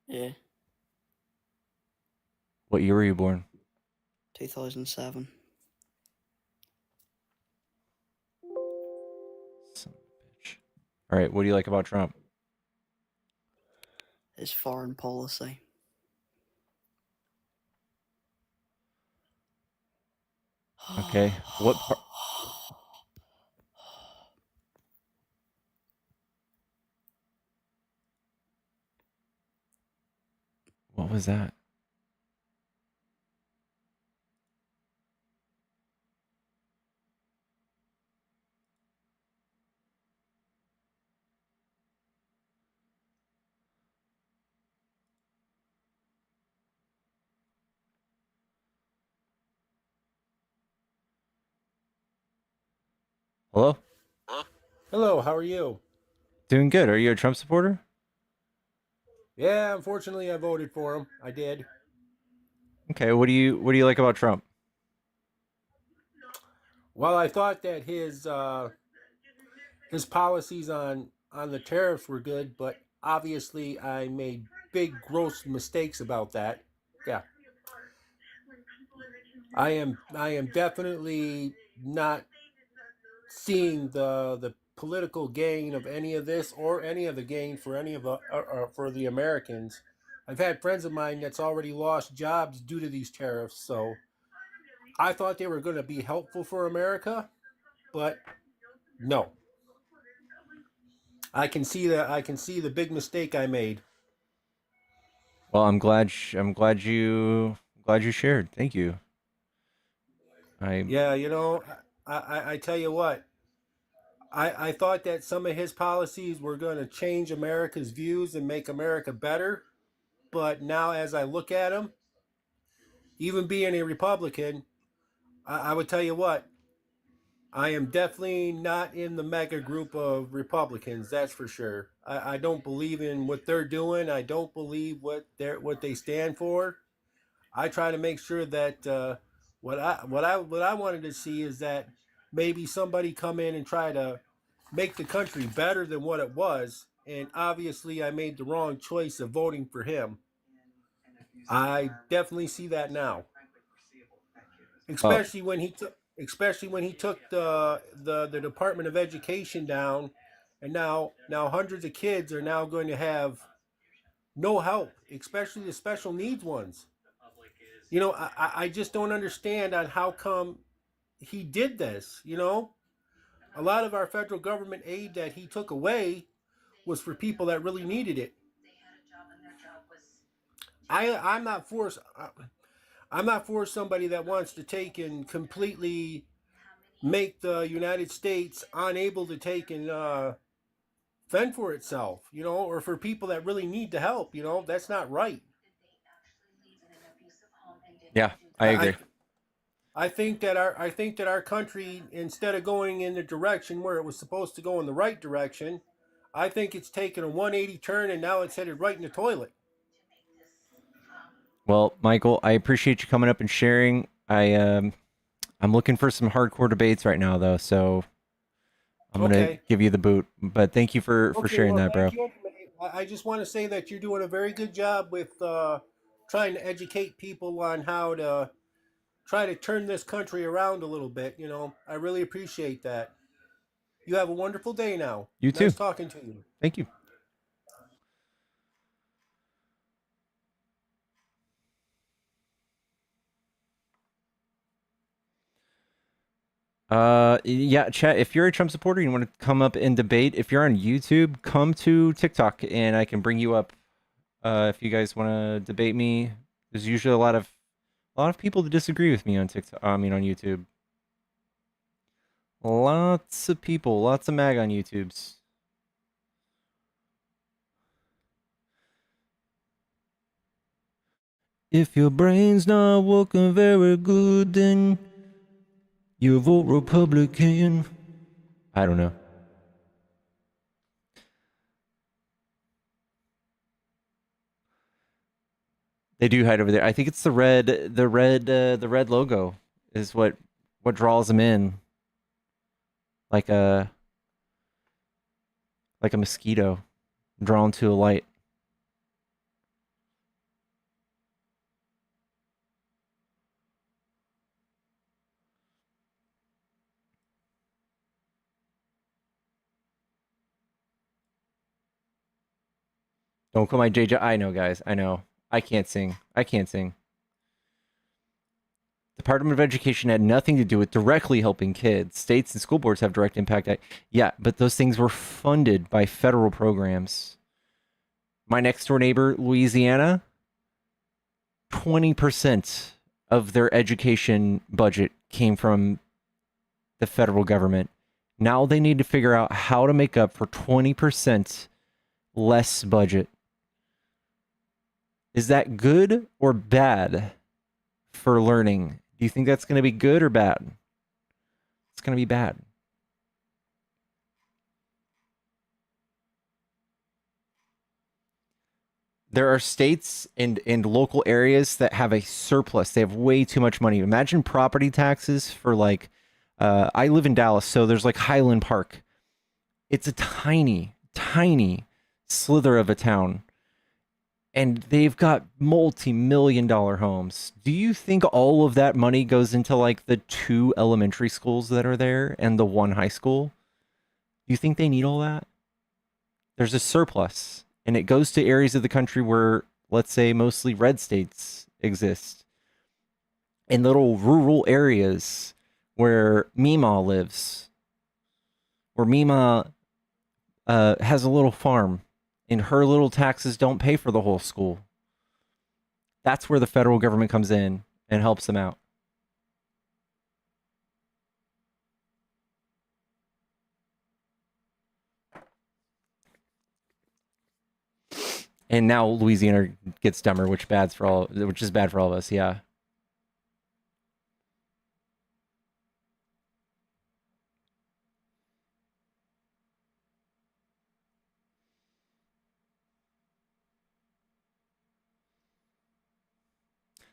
Yeah, What year were you born? 2007. Son of a bitch. All right, what do you like about Trump? His foreign policy. Okay. What part? What was that? Hello? Hello, how are you? Doing good. Are you a Trump supporter? Yeah, unfortunately, I voted for him. I did. Okay, what do you like about Trump? Well, I thought that his policies on the tariffs were good, but obviously, I made big, gross mistakes about that. Yeah, I am definitely not seeing the political gain of any of this or any of the gain for any of the for the Americans. I've had friends of mine that's already lost jobs due to these tariffs, so I thought they were going to be helpful for America, but no. I can see the big mistake I made. Well, I'm glad you shared. Thank you. I Yeah, I tell you what, I thought that some of his policies were going to change America's views and make America better, but now as I look at him, even being a Republican, I would tell you what, I am definitely not in the mega group of Republicans. That's for sure. I don't believe in what they're doing. I don't believe what they stand for. I try to make sure that what I wanted to see is that maybe somebody come in and try to make the country better than what it was. And obviously, I made the wrong choice of voting for him. I definitely see that now, well, especially when he took the Department of Education down, and now hundreds of kids are now going to have no help, especially the special needs ones. I just don't understand on how come he did this. A lot of our federal government aid that he took away was for people that really needed it. I'm not for I'm not for somebody that wants to take and completely make the United States unable to take and fend for itself, or for people that really need the help. That's not right. yeah, I I, agree. I I think that our country, instead of going in the direction where it was supposed to go in the right direction, I think it's taken a 180 turn and now it's headed right in the toilet. Well, Michael, I appreciate you coming up and sharing. I'm looking for some hardcore debates right now though, so I'm gonna Okay. give you the boot. But thank you for Okay. sharing Well, that, bro. thank you. I just want to say that you're doing a very good job with trying to educate people on how to try to turn this country around a little bit. I really appreciate that. You have a wonderful day now. You too. Nice talking to you. Thank you. Yeah, chat. If you're a Trump supporter, you want to come up and debate. If you're on YouTube, come to TikTok and I can bring you up. If you guys want to debate me, there's usually a lot of people that disagree with me on TikTok. I mean, on YouTube. Lots of people, lots of MAGA on YouTubes. If your brain's not working very good, then you vote Republican. I don't know. They do hide over there. I think it's the red logo is what draws them in, like a mosquito drawn to a light. Don't call my JJ. I know, guys. I know. I can't sing. I can't sing. Department of Education had nothing to do with directly helping kids. States and school boards have direct impact. Yeah, but those things were funded by federal programs. My next door neighbor, Louisiana, 20% of their education budget came from the federal government. Now they need to figure out how to make up for 20% less budget. Is that good or bad for learning? Do you think that's going to be good or bad? It's going to be bad. There are states and local areas that have a surplus. They have way too much money. Imagine property taxes for like, I live in Dallas, so there's like Highland Park. It's a tiny, tiny slither of a town. And they've got multi-million-dollar homes. Do you think all of that money goes into like the 2 elementary schools that are there and the 1 high school? Do you think they need all that? There's a surplus, and it goes to areas of the country where, let's say, mostly red states exist. In little rural areas where Mima lives, where Mima has a little farm, and her little taxes don't pay for the whole school. That's where the federal government comes in and helps them out. And now Louisiana gets dumber, which is bad for all of us. Yeah.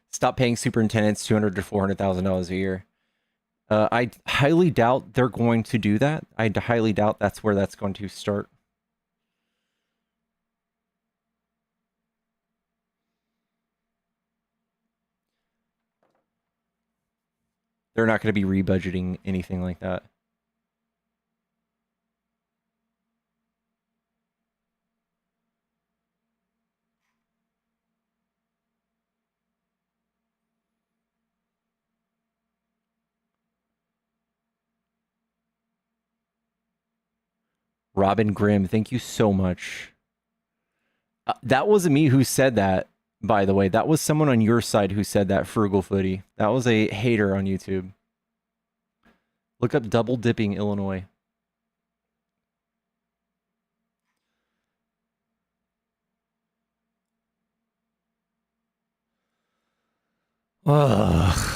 Stop paying superintendents $200,000 to $400,000 a year. I highly doubt they're going to do that. I highly doubt that's where that's going to start. They're not going to be rebudgeting anything like that. Robin Grimm, thank you so much. That wasn't me who said that, by the way. That was someone on your side who said that, Frugal Footy. That was a hater on YouTube. Look up double dipping Illinois. Ugh.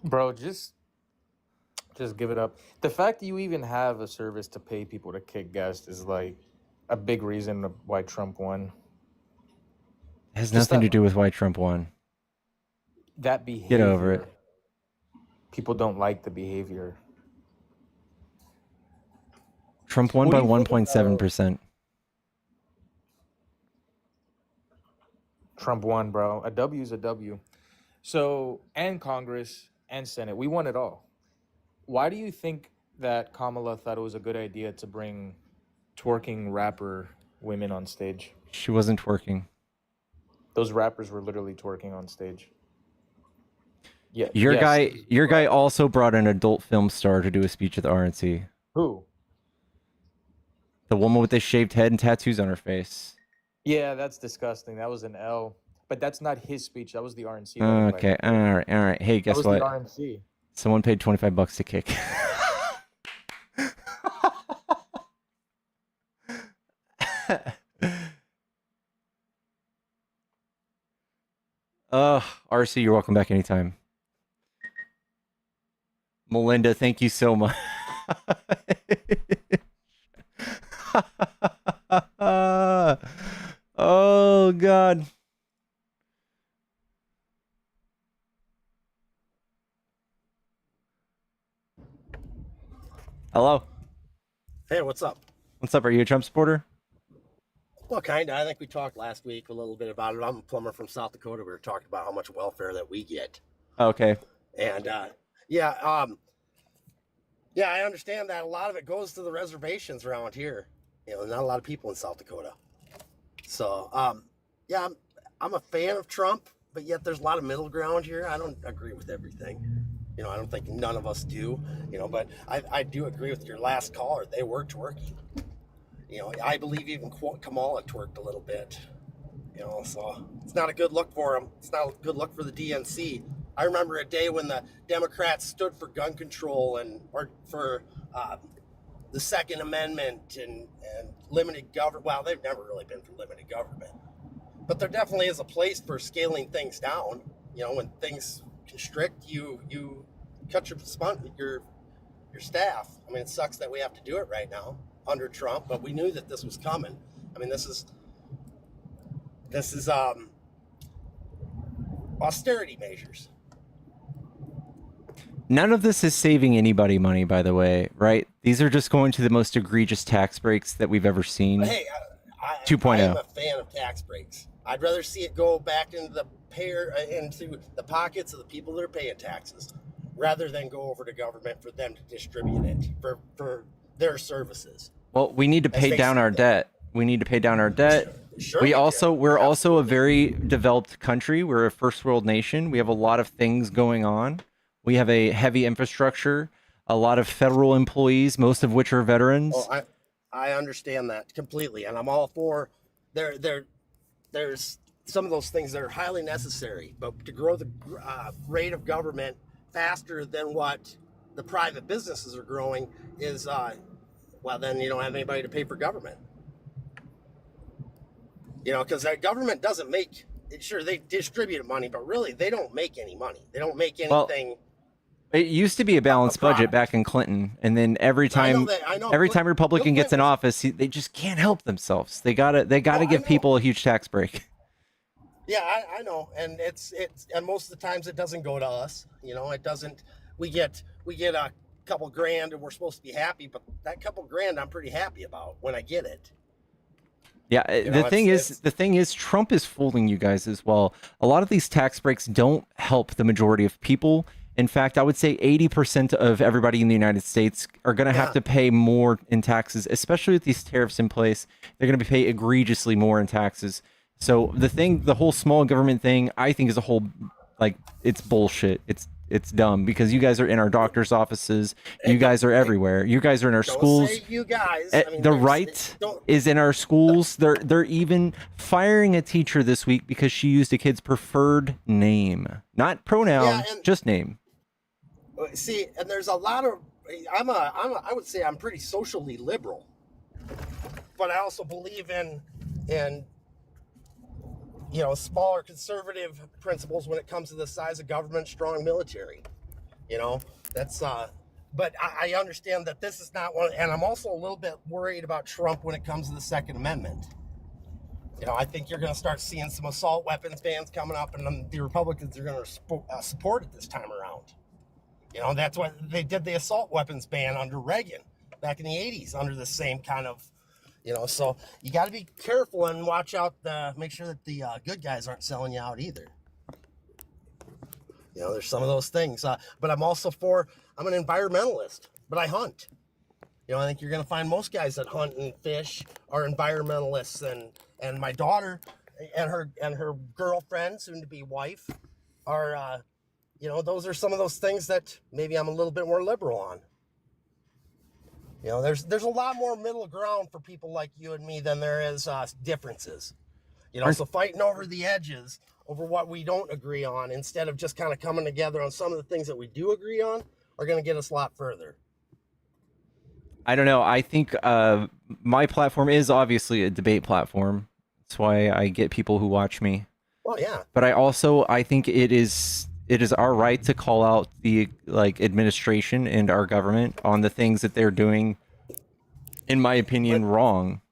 Bro, just give it up. The fact that you even have a service to pay people to kick guests is like a big reason why Trump won. It has nothing to do with why Trump won. That behavior. Get over it. People don't like the behavior. Trump won by 1.7%. Trump won, bro. A W is a W. So, and Congress and Senate, we won it all. Why do you think that Kamala thought it was a good idea to bring twerking rapper women on stage? She wasn't twerking. Those rappers were literally twerking on stage. Yeah. Your guy also brought an adult film star to do a speech at the RNC. Who? The woman with the shaved head and tattoos on her face. Yeah, that's disgusting. That was an L. But that's not his speech. That was the RNC. Okay, all right. Hey, guess what? That was the RNC. Someone paid $25 to kick. RC, you're welcome back anytime. Melinda, thank you so much. Oh, God. Hello. Hey, what's up? What's up? Are you a Trump supporter? Well, kind of. I think we talked last week a little bit about it. I'm a plumber from South Dakota. We were talking about how much welfare that we get. Okay. And yeah, I understand that a lot of it goes to the reservations around here. You know, not a lot of people in South Dakota. So, yeah, I'm a fan of Trump, but yet there's a lot of middle ground here. I don't agree with everything. You know, I don't think none of us do, you know, but I do agree with your last caller. They were twerking. I believe even Kamala twerked a little bit. So it's not a good look for him. It's not a good look for the DNC. I remember a day when the Democrats stood for gun control or for the Second Amendment and limited government. Well, they've never really been for limited government, but there definitely is a place for scaling things down. When things constrict, you cut your staff. I mean, it sucks that we have to do it right now under Trump, but we knew that this was coming. I mean, this is austerity measures. None of this is saving anybody money, by the way, right? These are just going to the most egregious tax breaks that we've ever seen. But hey, I 2.0. am a fan of tax breaks. I'd rather see it go back into the pockets of the people that are paying taxes, rather than go over to government for them to distribute it for their services. Well, we need to pay down our debt. We need to pay down our debt. Sure We're also a very developed country. We're a first world nation. We have a lot of things going on. We have a heavy infrastructure, a lot of federal employees, most of which are veterans. Oh, I understand that completely, and I'm all for there's some of those things that are highly necessary, but to grow the rate of government faster than what the private businesses are growing is then you don't have anybody to pay for government. Because that government doesn't make. Sure, they distribute money, but really they don't make any money. They don't make anything. Well, it used to be a balanced budget back in Clinton, and then every time Republican gets in office, they just can't help themselves. They gotta give people a huge tax break. Yeah, I know, and it's and most of the times it doesn't go to us. It doesn't. We get a couple grand, and we're supposed to be happy, but that couple grand I'm pretty happy about when I get it. Yeah, the thing is, Trump is fooling you guys as well. A lot of these tax breaks don't help the majority of people. In fact, I would say 80% of everybody in the United States are going to have to pay more in taxes, especially with these tariffs in place. They're going to pay egregiously more in taxes. So the whole small government thing, I think is a whole, it's bullshit. It's dumb because you guys are in our doctor's offices. You guys are everywhere. You guys are in our schools. Say you guys. The right is in our schools. They're even firing a teacher this week because she used a kid's preferred name, not pronoun, just name. See, and there's a lot of. I would say I'm pretty socially liberal, but I also believe in smaller conservative principles when it comes to the size of government, strong military. That's but I understand that this is not one, and I'm also a little bit worried about Trump when it comes to the Second Amendment. I think you're going to start seeing some assault weapons bans coming up, and the Republicans are going to support it this time around. That's why they did the assault weapons ban under Reagan back in the 80s under the same kind of. So you got to be careful and watch out. Make sure that the good guys aren't selling you out either. There's some of those things. But I'm also I'm an environmentalist, but I hunt. I think you're going to find most guys that hunt and fish are environmentalists. And my daughter and her girlfriend, soon to be wife, are, those are some of those things that maybe I'm a little bit more liberal on. There's a lot more middle ground for people like you and me than there is differences. So fighting over the edges, over what we don't agree on, instead of just kind of coming together on some of the things that we do agree on, are going to get us a lot further. I don't know. I think my platform is obviously a debate platform. That's why I get people who watch me. Well, yeah. But I think it is our right to call out the administration and our government on the things that they're doing, in my opinion, wrong.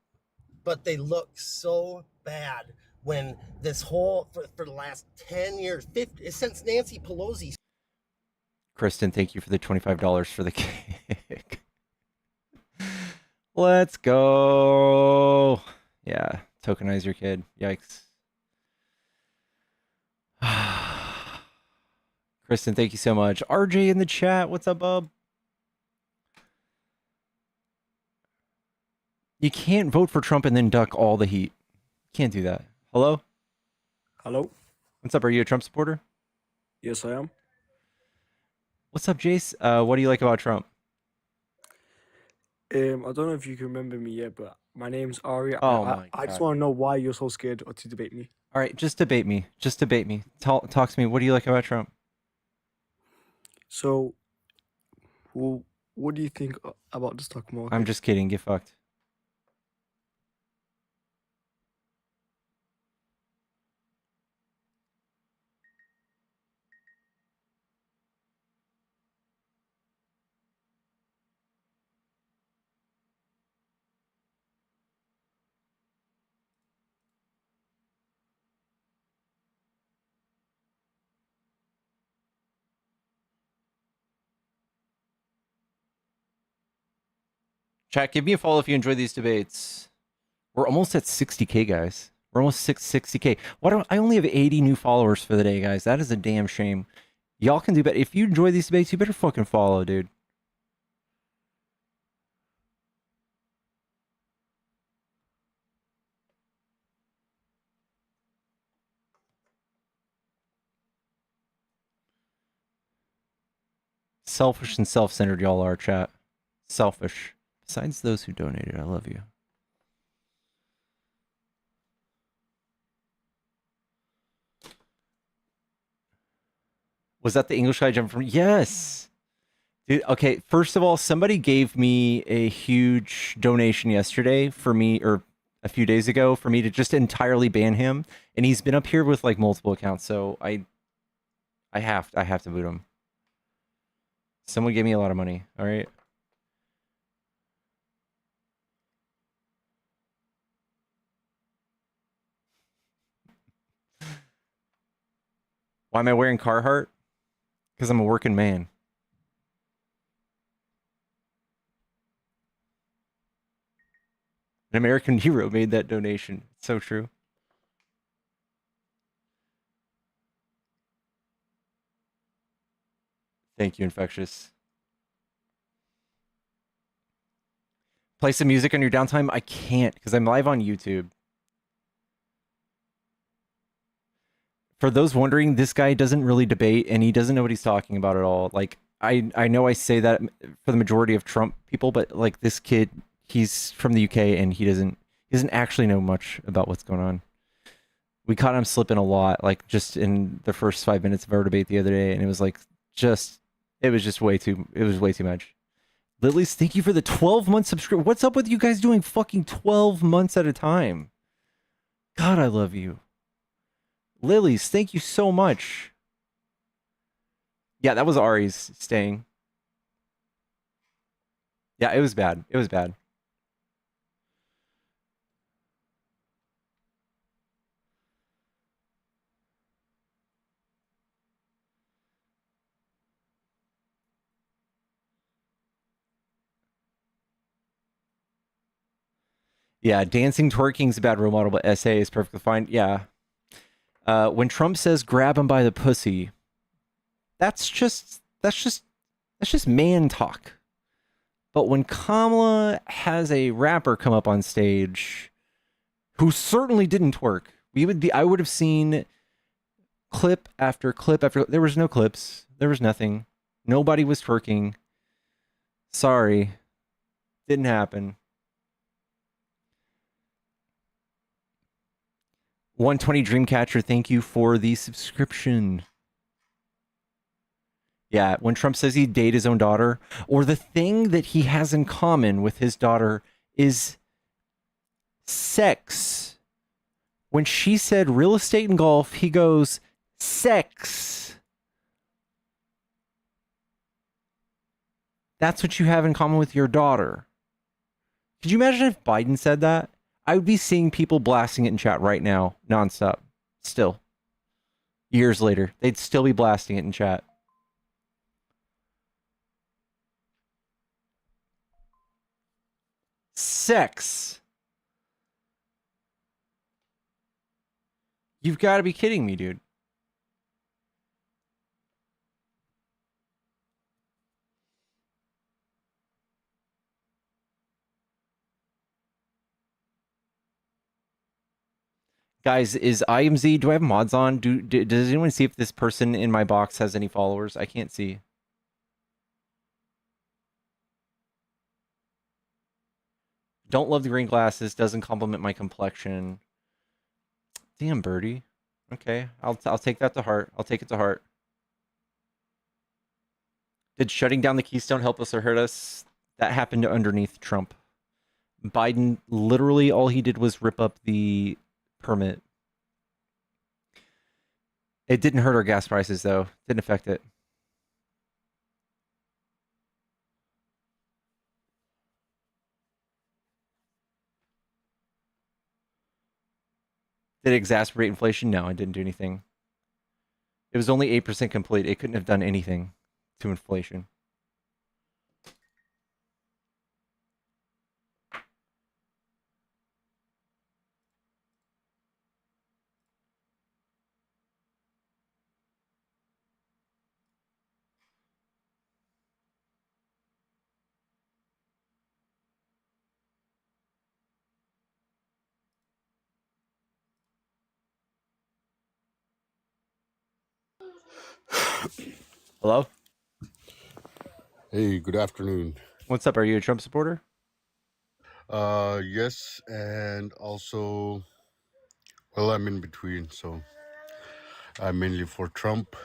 But they look so bad when this whole for the last 10 years, since Nancy Pelosi. Kristen, thank you for the $25 for the cake. Let's go. Yeah, tokenize your kid. Yikes. Kristen, thank you so much. RJ in the chat. What's up, bub? You can't vote for Trump and then duck all the heat. Can't do that. Hello? Hello? What's up? Are you a Trump supporter? Yes, I am. What's up, Jace? What do you like about Trump? I don't know if you can remember me yet, but my name's Ari. Oh my I just god. want to know why you're so scared to debate me. All right, just debate me. Just debate me. Talk to me. What do you like about Trump? So, well, what do you think about the stock market? I'm just kidding. Get fucked. Chat, give me a follow if you enjoy these debates. We're almost at 60K, guys. We're almost 60K. Why don't I only have 80 new followers for the day, guys? That is a damn shame. Y'all can do better. If you enjoy these debates, you better fucking follow, dude. Selfish and self-centered y'all are, chat. Selfish. Besides those who donated, I love you. Was that the English guy jumping from? Yes. Dude, okay, first of all, somebody gave me a huge donation yesterday for me, or a few days ago, for me to just entirely ban him. And he's been up here with like multiple accounts, so I have to boot him. Someone gave me a lot of money, all right? Why am I wearing Carhartt? Because I'm a working man. An American hero made that donation. It's so true. Thank you, Infectious. Play some music on your downtime? I can't, because I'm live on YouTube. For those wondering, this guy doesn't really debate, and he doesn't know what he's talking about at all. Like, I know I say that for the majority of Trump people, but like this kid, he's from the UK, and he doesn't actually know much about what's going on. We caught him slipping a lot, like just in the first 5 minutes of our debate the other day, and it was like it was way too much. Lily's, thank you for the 12-month subscription. What's up with you guys doing fucking 12 months at a time? God, I love you. Lily's, thank you so much. Yeah, that was Ari's staying. Yeah, it was bad. It was bad. Yeah, dancing, twerking's a bad role model, but SA is perfectly fine. Yeah. When Trump says grab him by the pussy, that's just man talk. But when Kamala has a rapper come up on stage who certainly didn't twerk, I would have seen clip after clip after. There was no clips. There was nothing. Nobody was twerking. Sorry. Didn't happen. 120 Dreamcatcher, thank you for the subscription. Yeah, when Trump says he'd date his own daughter, or the thing that he has in common with his daughter is sex. When she said real estate and golf, he goes, sex. That's what you have in common with your daughter. Could you imagine if Biden said that? I would be seeing people blasting it in chat right now, nonstop. Still. Years later, they'd still be blasting it in chat. Sex. You've got to be kidding me, dude. Guys, is IMZ, do I have mods on? Does anyone see if this person in my box has any followers? I can't see. Don't love the green glasses. Doesn't compliment my complexion. Damn, Birdie. Okay, I'll take that to heart. I'll take it to heart. Did shutting down the Keystone help us or hurt us? That happened underneath Trump. Biden, literally all he did was rip up the permit. It didn't hurt our gas prices, though. Didn't affect it. Did it exacerbate inflation? No, it didn't do anything. It was only 8% complete. It couldn't have done anything to inflation. Hello? Hey, good afternoon. What's up? Are you a Trump supporter? Yes, and also, well, I'm in between, so I'm mainly for Trump.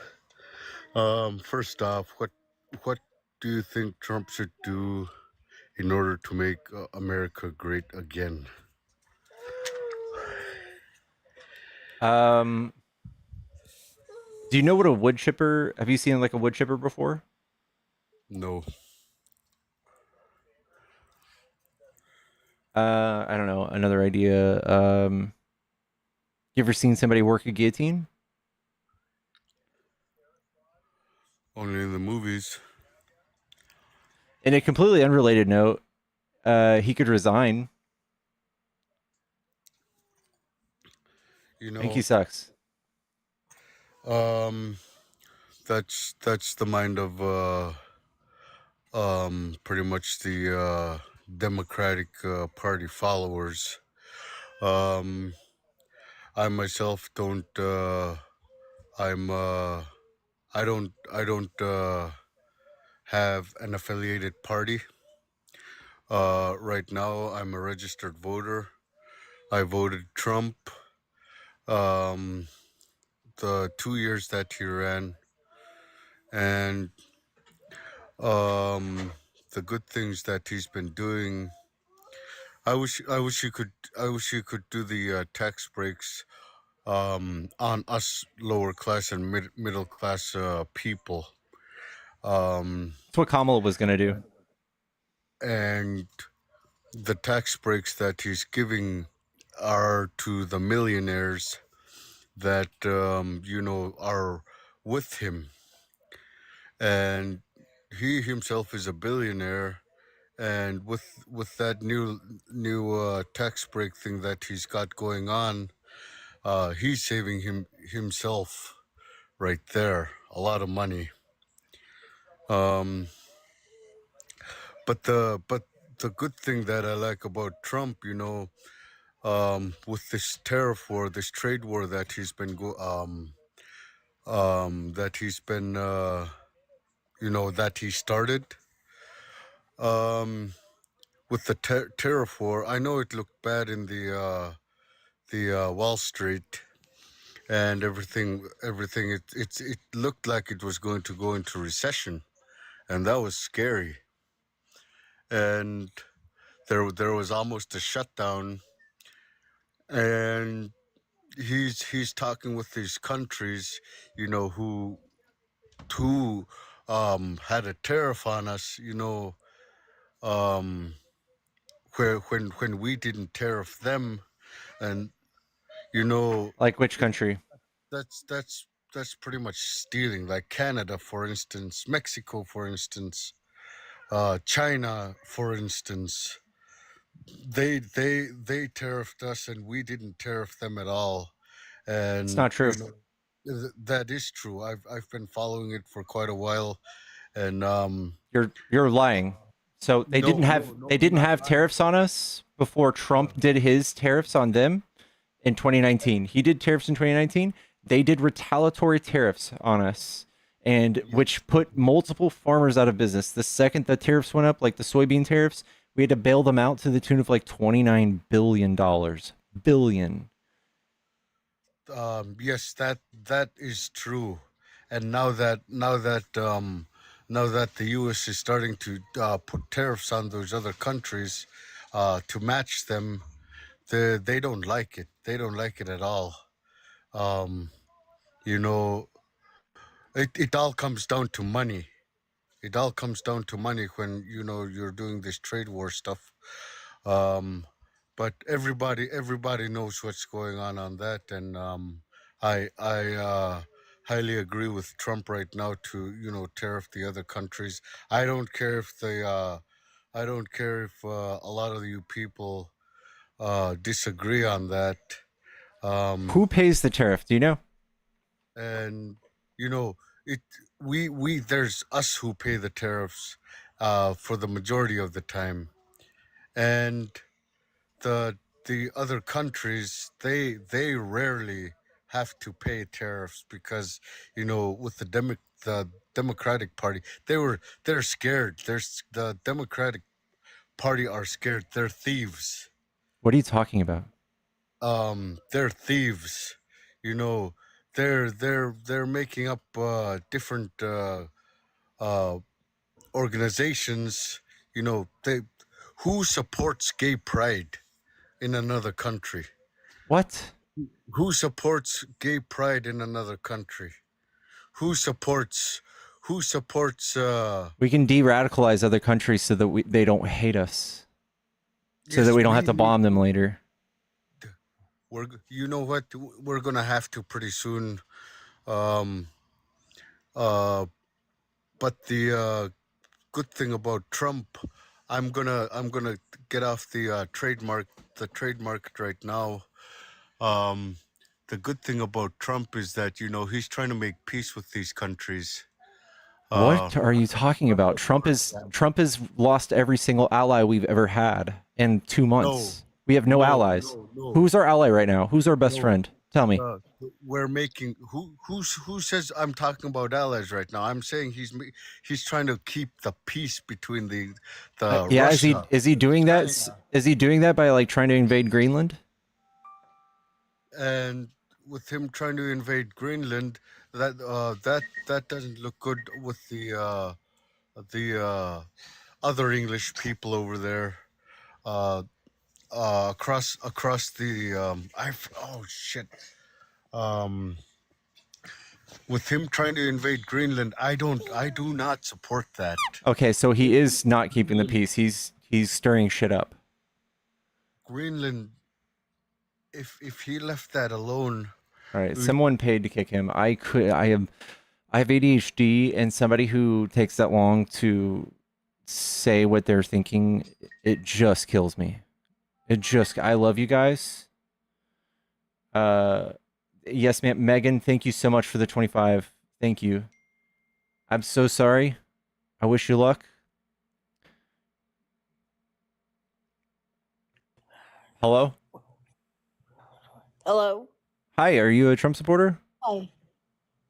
First off, what do you think Trump should do in order to make America great again? Do you know what a wood chipper? Have you seen like a wood chipper before? No. I don't know. Another idea. You ever seen somebody work a guillotine? Only in the movies. In a completely unrelated note, he could resign. You I think he know, sucks. that's the mind of pretty much the Democratic Party followers. I myself don't. I don't have an affiliated party. Right now, I'm a registered voter. I voted Trump. The 2 years that he ran, and the good things that he's been doing. I wish he could do the tax breaks on us lower class and middle class people. That's what Kamala was gonna do. And the tax breaks that he's giving are to the millionaires that are with him, and he himself is a billionaire. And with that new tax break thing that he's got going on, he's saving himself right there a lot of money. But the good thing that I like about Trump, with this tariff war, this trade war that he's been that he started, with the tariff war. I know it looked bad in the Wall Street and everything. It looked like it was going to go into recession, and that was scary. And there was almost a shutdown, and he's talking with these countries, who had a tariff on us, when we didn't tariff them, and Like which country? that's pretty much stealing. Like Canada, for instance, Mexico, for instance, China, for instance. They tariffed us, and we didn't tariff them at all. And It's not true. that is true. I've been following it for quite a while, and You're lying. So they didn't have tariffs on us before Trump did his tariffs on them in 2019. He did tariffs in 2019. They did retaliatory tariffs on us, and which put multiple farmers out of business. The second the tariffs went up, like the soybean tariffs, We had to bail them out to the tune of like $29 billion. Billion. Yes, that is true. And now that the U.S. is starting to put tariffs on those other countries to match them, they don't like it. They don't like it at all. You know, it all comes down to money. It all comes down to money when you're doing this trade war stuff. But everybody knows what's going on that, and I highly agree with Trump right now to tariff the other countries. I don't care if a lot of you people disagree on that. Who pays the tariff? Do you know? And it we there's us who pay the tariffs for the majority of the time, and the other countries, they rarely have to pay tariffs because with the Democratic Party, they're scared. The Democratic Party are scared. They're thieves. What are you talking about? They're thieves. They're making up different organizations. They who supports gay pride in another country? What? Who supports gay pride in another country? Who supports We can de-radicalize other countries so that they don't hate us. So Yes, that we don't have to bomb them later. You know what? We're gonna have to pretty soon. But the good thing about Trump, I'm gonna get off the trademark right now. The good thing about Trump is that he's trying to make peace with these countries. What are you talking about? Trump has lost every single ally we've ever had in 2 months. We have no allies. No. Who's our ally right now? Who's our best friend? Tell me. We're making who says I'm talking about allies right now? I'm saying he's trying to keep the peace between the Yeah, Russia. is he doing that? China. Is he doing that by like trying to invade Greenland? And with him trying to invade Greenland, that doesn't look good with the other English people over there. Across the with him trying to invade Greenland, I do not support that. Okay, so he is not keeping the peace. He's stirring shit up. Greenland, if he left that alone. All right, someone paid to kick him. I have ADHD, and somebody who takes that long to say what they're thinking, it just kills me. I love you guys. Yes, ma'am. Megan, thank you so much for the 25. Thank you. I'm so sorry. I wish you luck. Hello? Hello? Hi, are you a Trump supporter? Hi.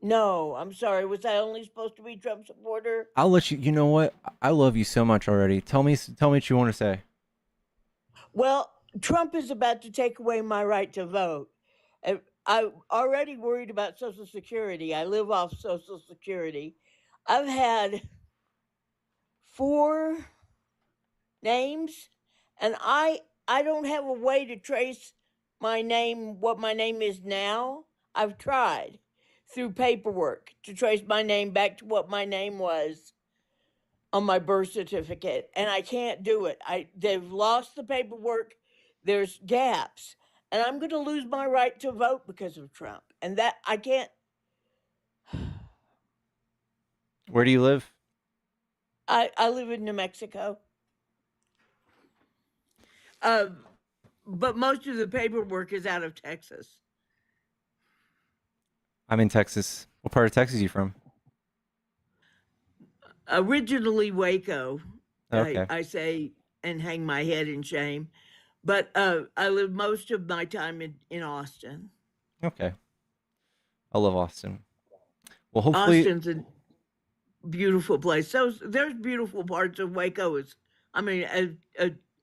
No, I'm sorry. Was I only supposed to be Trump supporter? I'll let you. You know what? I love you so much already. Tell me what you want to say. Well, Trump is about to take away my right to vote. I'm already worried about Social Security. I live off Social Security. I've had 4 names, and I don't have a way to trace my name, what my name is now. I've tried through paperwork to trace my name back to what my name was on my birth certificate, and I can't do it. They've lost the paperwork. There's gaps, and I'm going to lose my right to vote because of Trump. And that I can't. Where do you live? I live in New Mexico. But most of the paperwork is out of Texas. I'm in Texas. What part of Texas are you from? Originally Waco. Okay. I say and hang my head in shame. But I live most of my time in Austin. Okay. I love Austin. Well, hopefully Austin's a beautiful place. So there's beautiful parts of Waco I mean,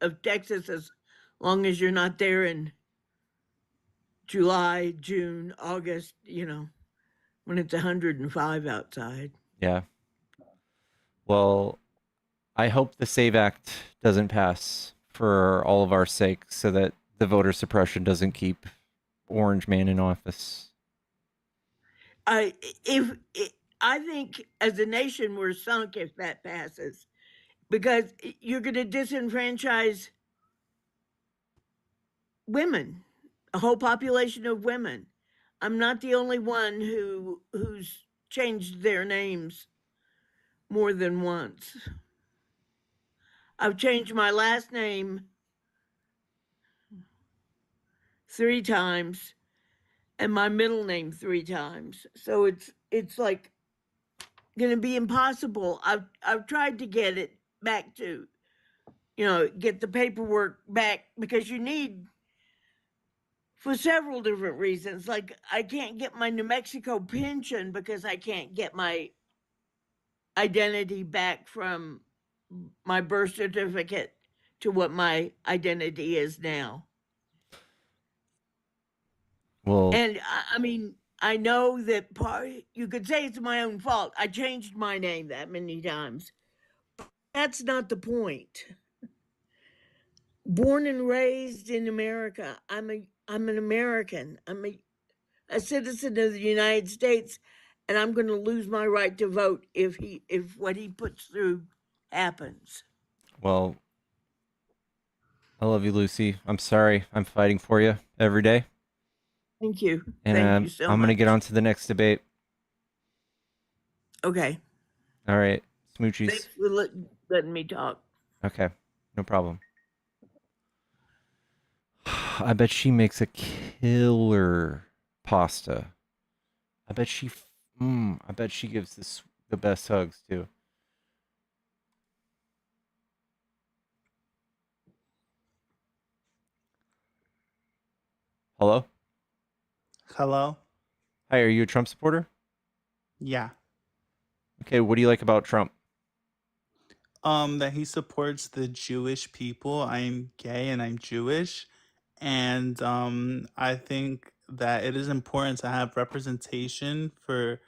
of Texas, as long as you're not there in July, June, August, when it's 105 outside. Yeah. Well, I hope the SAVE Act doesn't pass for all of our sake so that the voter suppression doesn't keep Orange Man in office. I think as a nation we're sunk if that passes, because you're going to disenfranchise women, a whole population of women. I'm not the only one who's changed their names more than once. I've changed my last name 3 times and my middle name 3 times. So it's like going to be impossible. I've tried to get it back to, get the paperwork back, because you need, for several different reasons. Like, I can't get my New Mexico pension because I can't get my identity back from my birth certificate to what my identity is now. Well, And I mean, I know that you could say it's my own fault. I changed my name that many times. That's not the point. Born and raised in America, I'm an American. I'm a citizen of the United States, and I'm going to lose my right to vote if what he puts through happens. well, I love you, Lucy. I'm sorry. I'm fighting for you every day. Thank you. And Thank you so I'm much. going to get on to the next debate. Okay. All right. Smoochies. Thanks for letting me talk. Okay. No problem. I bet she makes a killer pasta. I bet she gives the best hugs too. Hello? Hello? Hi, are you a Trump supporter? Yeah. Okay, what do you like about Trump? That he supports the Jewish people. I'm gay and I'm Jewish. And I think that it is important to have representation for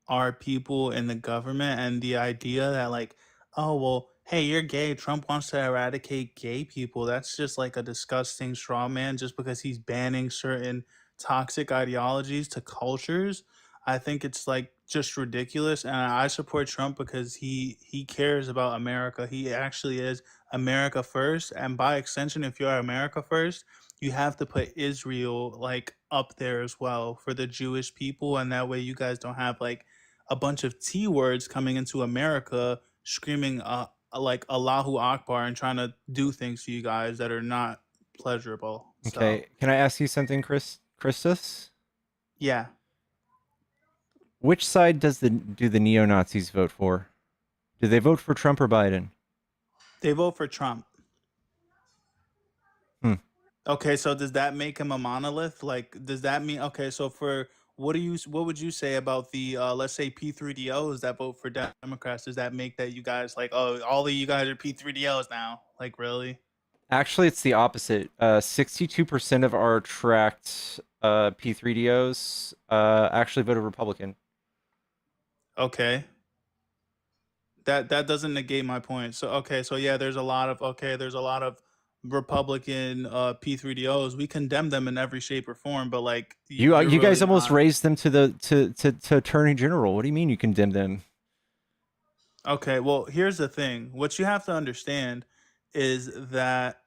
our people in the government, and the idea that, like, oh well, hey, you're gay, Trump wants to eradicate gay people, that's just like a disgusting straw man just because he's banning certain toxic ideologies to cultures. I think it's like just ridiculous, and I support Trump because he cares about America. He actually is America first, and by extension, if you're America first, you have to put Israel like up there as well for the Jewish people, and that way you guys don't have like a bunch of T words coming into America screaming like Allahu Akbar and trying to do things to you guys that are not pleasurable. So Okay, can I ask you something, Christus? yeah, Which side do the neo-Nazis vote for? Do they vote for Trump or Biden? they vote for Trump. Hmm. Okay, so does that make him a monolith? Like, does that mean okay? So for what would you say about the let's say P3DOs that vote for Democrats? Does that make that you guys like, oh, all of you guys are P3DOs now? Like, really? Actually, it's the opposite. 62% of our tracked P3DOs actually voted Republican. Okay. That doesn't negate my point. So okay, so yeah, there's a lot of Republican P3DOs. We condemn them in every shape or form, but like You you're guys really almost not. raised them to Attorney General. What do you mean you condemn them? Okay, well, here's the thing. What you have to understand is that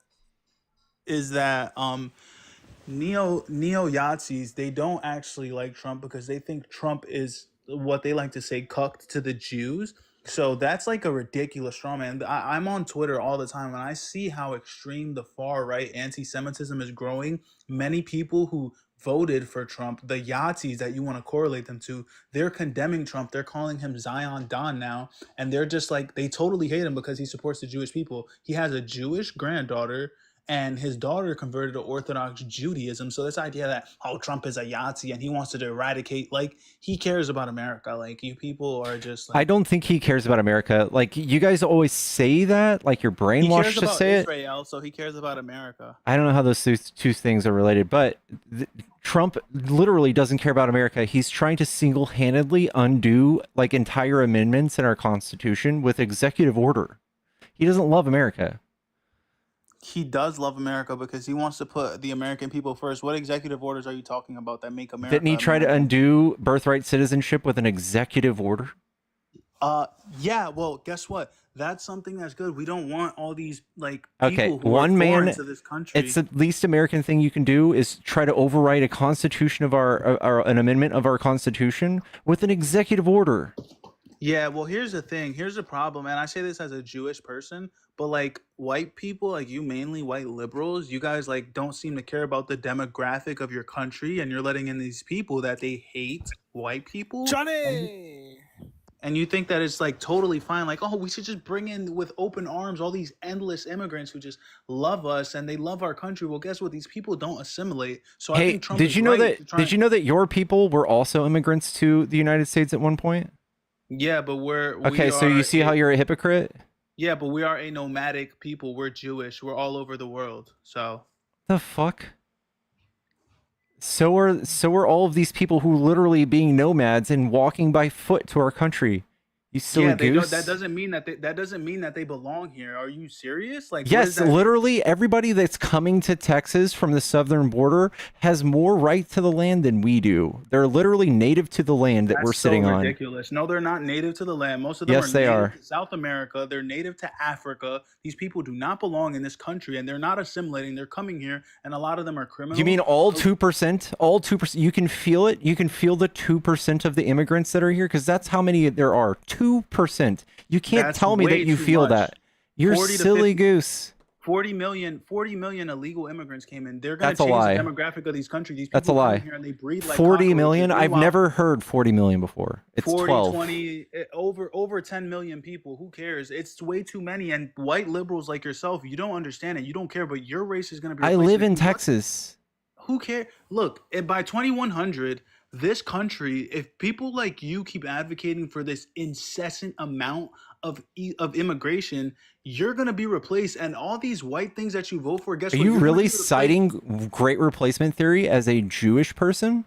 neo Yazis, they don't actually like Trump because they think Trump is what they like to say cucked to the Jews. So that's like a ridiculous straw man. I'm on Twitter all the time and I see how extreme the far right anti-Semitism is growing. Many people who voted for Trump, the Yazis that you want to correlate them to, they're condemning Trump. They're calling him Zion Don now, and they're just like they totally hate him because he supports the Jewish people. He has a Jewish granddaughter, and his daughter converted to Orthodox Judaism. So this idea that, oh, Trump is a Yahtzee and he wants to eradicate, like, he cares about America. Like, you people are just I like, don't think he cares about America. Like, you guys always say that, like you're he cares brainwashed to about say it. Israel, so he cares about America. I don't know how those two things are related, but Trump literally doesn't care about America. He's trying to single-handedly undo like entire amendments in our Constitution with executive order. He doesn't love America. He does love America because he wants to put the American people first. What executive orders are you talking about that make America Didn't he try to America? undo birthright citizenship with an executive order? Yeah, well, guess what? That's something that's good. We don't want all these like Okay, people who one are foreign man. to this country. It's the least American thing you can do is try to override a constitution of an amendment of our Constitution with an executive order. Yeah, well, here's the thing. Here's the problem, and I say this as a Jewish person, but like white people, like you, mainly white liberals, you guys like don't seem to care about the demographic of your country, and you're letting in these people that they hate white people. And you think that it's like totally fine, like, oh, we should just bring in with open arms all these endless immigrants who just love us and they love our country. Well, guess what? These people don't assimilate. So I Hey, think Trump did is you know right to that? try Did you know that your people were also immigrants to the United States at one point? Yeah, but Okay, so you see how you're a hypocrite? Yeah, but we are a nomadic people. We're Jewish. We're all over the world. So The fuck? So are all of these people who literally being nomads and walking by foot to our country. You silly yeah, they don't, goose. that doesn't mean that they belong here. Are you serious? Like, what Yes, is that? literally everybody that's coming to Texas from the southern border has more right to the land than we do. They're literally native to the land that That's we're sitting so on. ridiculous. No, they're not native to the land. Most of them Yes, are they native are. to South America. They're native to Africa. These people do not belong in this country, and they're not assimilating. They're coming here, and a lot of them are criminals. You mean all 2%? All 2%? You can feel it? You can feel the 2% of the immigrants that are here? Because that's how many there are. 2%. You can't That's tell me that way you too feel much. that. You're 40 to silly 50 goose. 40 million illegal immigrants came in. They're going to That's a change lie. the demographic of these countries. These That's a people come lie. in here and they breed like 40 cockroaches. million? I've Meanwhile, never heard 40 million before. It's 40, 12. 20, over 10 million people. Who cares? It's way too many. And white liberals like yourself, you don't understand it. You don't care, but your race is going to be I replaced live with in who- Texas. Who cares? Look, by 2100, this country, if people like you keep advocating for this incessant amount of immigration, you're going to be replaced. And all these white things that you vote for, guess Are what? you You're gonna really be replaced. citing great replacement theory as a Jewish person?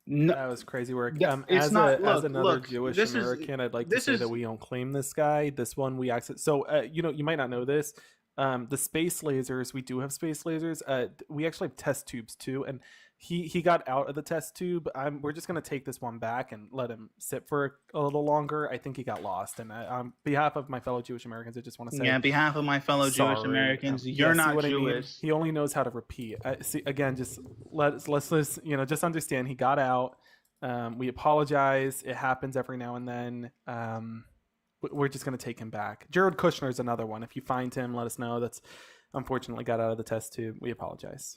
No, That was crazy work. it's As not. as Look, another look. Jewish This is American, I'd like to this say is that we don't claim this guy. This one we access. So you might not know this. The space lasers, we do have space lasers. We actually have test tubes too, and he got out of the test tube. We're just gonna take this one back and let him sit for a little longer. I think he got lost, and on behalf of my fellow Jewish Americans, I just want to say, Yeah, on behalf of my fellow Jewish sorry. Americans, Yeah, you're see not what I mean? Jewish. He only knows how to repeat. See, again, just let's just understand. He got out. We apologize. It happens every now and then. We're just going to take him back. Jared Kushner is another one. If you find him, let us know. That's unfortunately got out of the test tube. We apologize.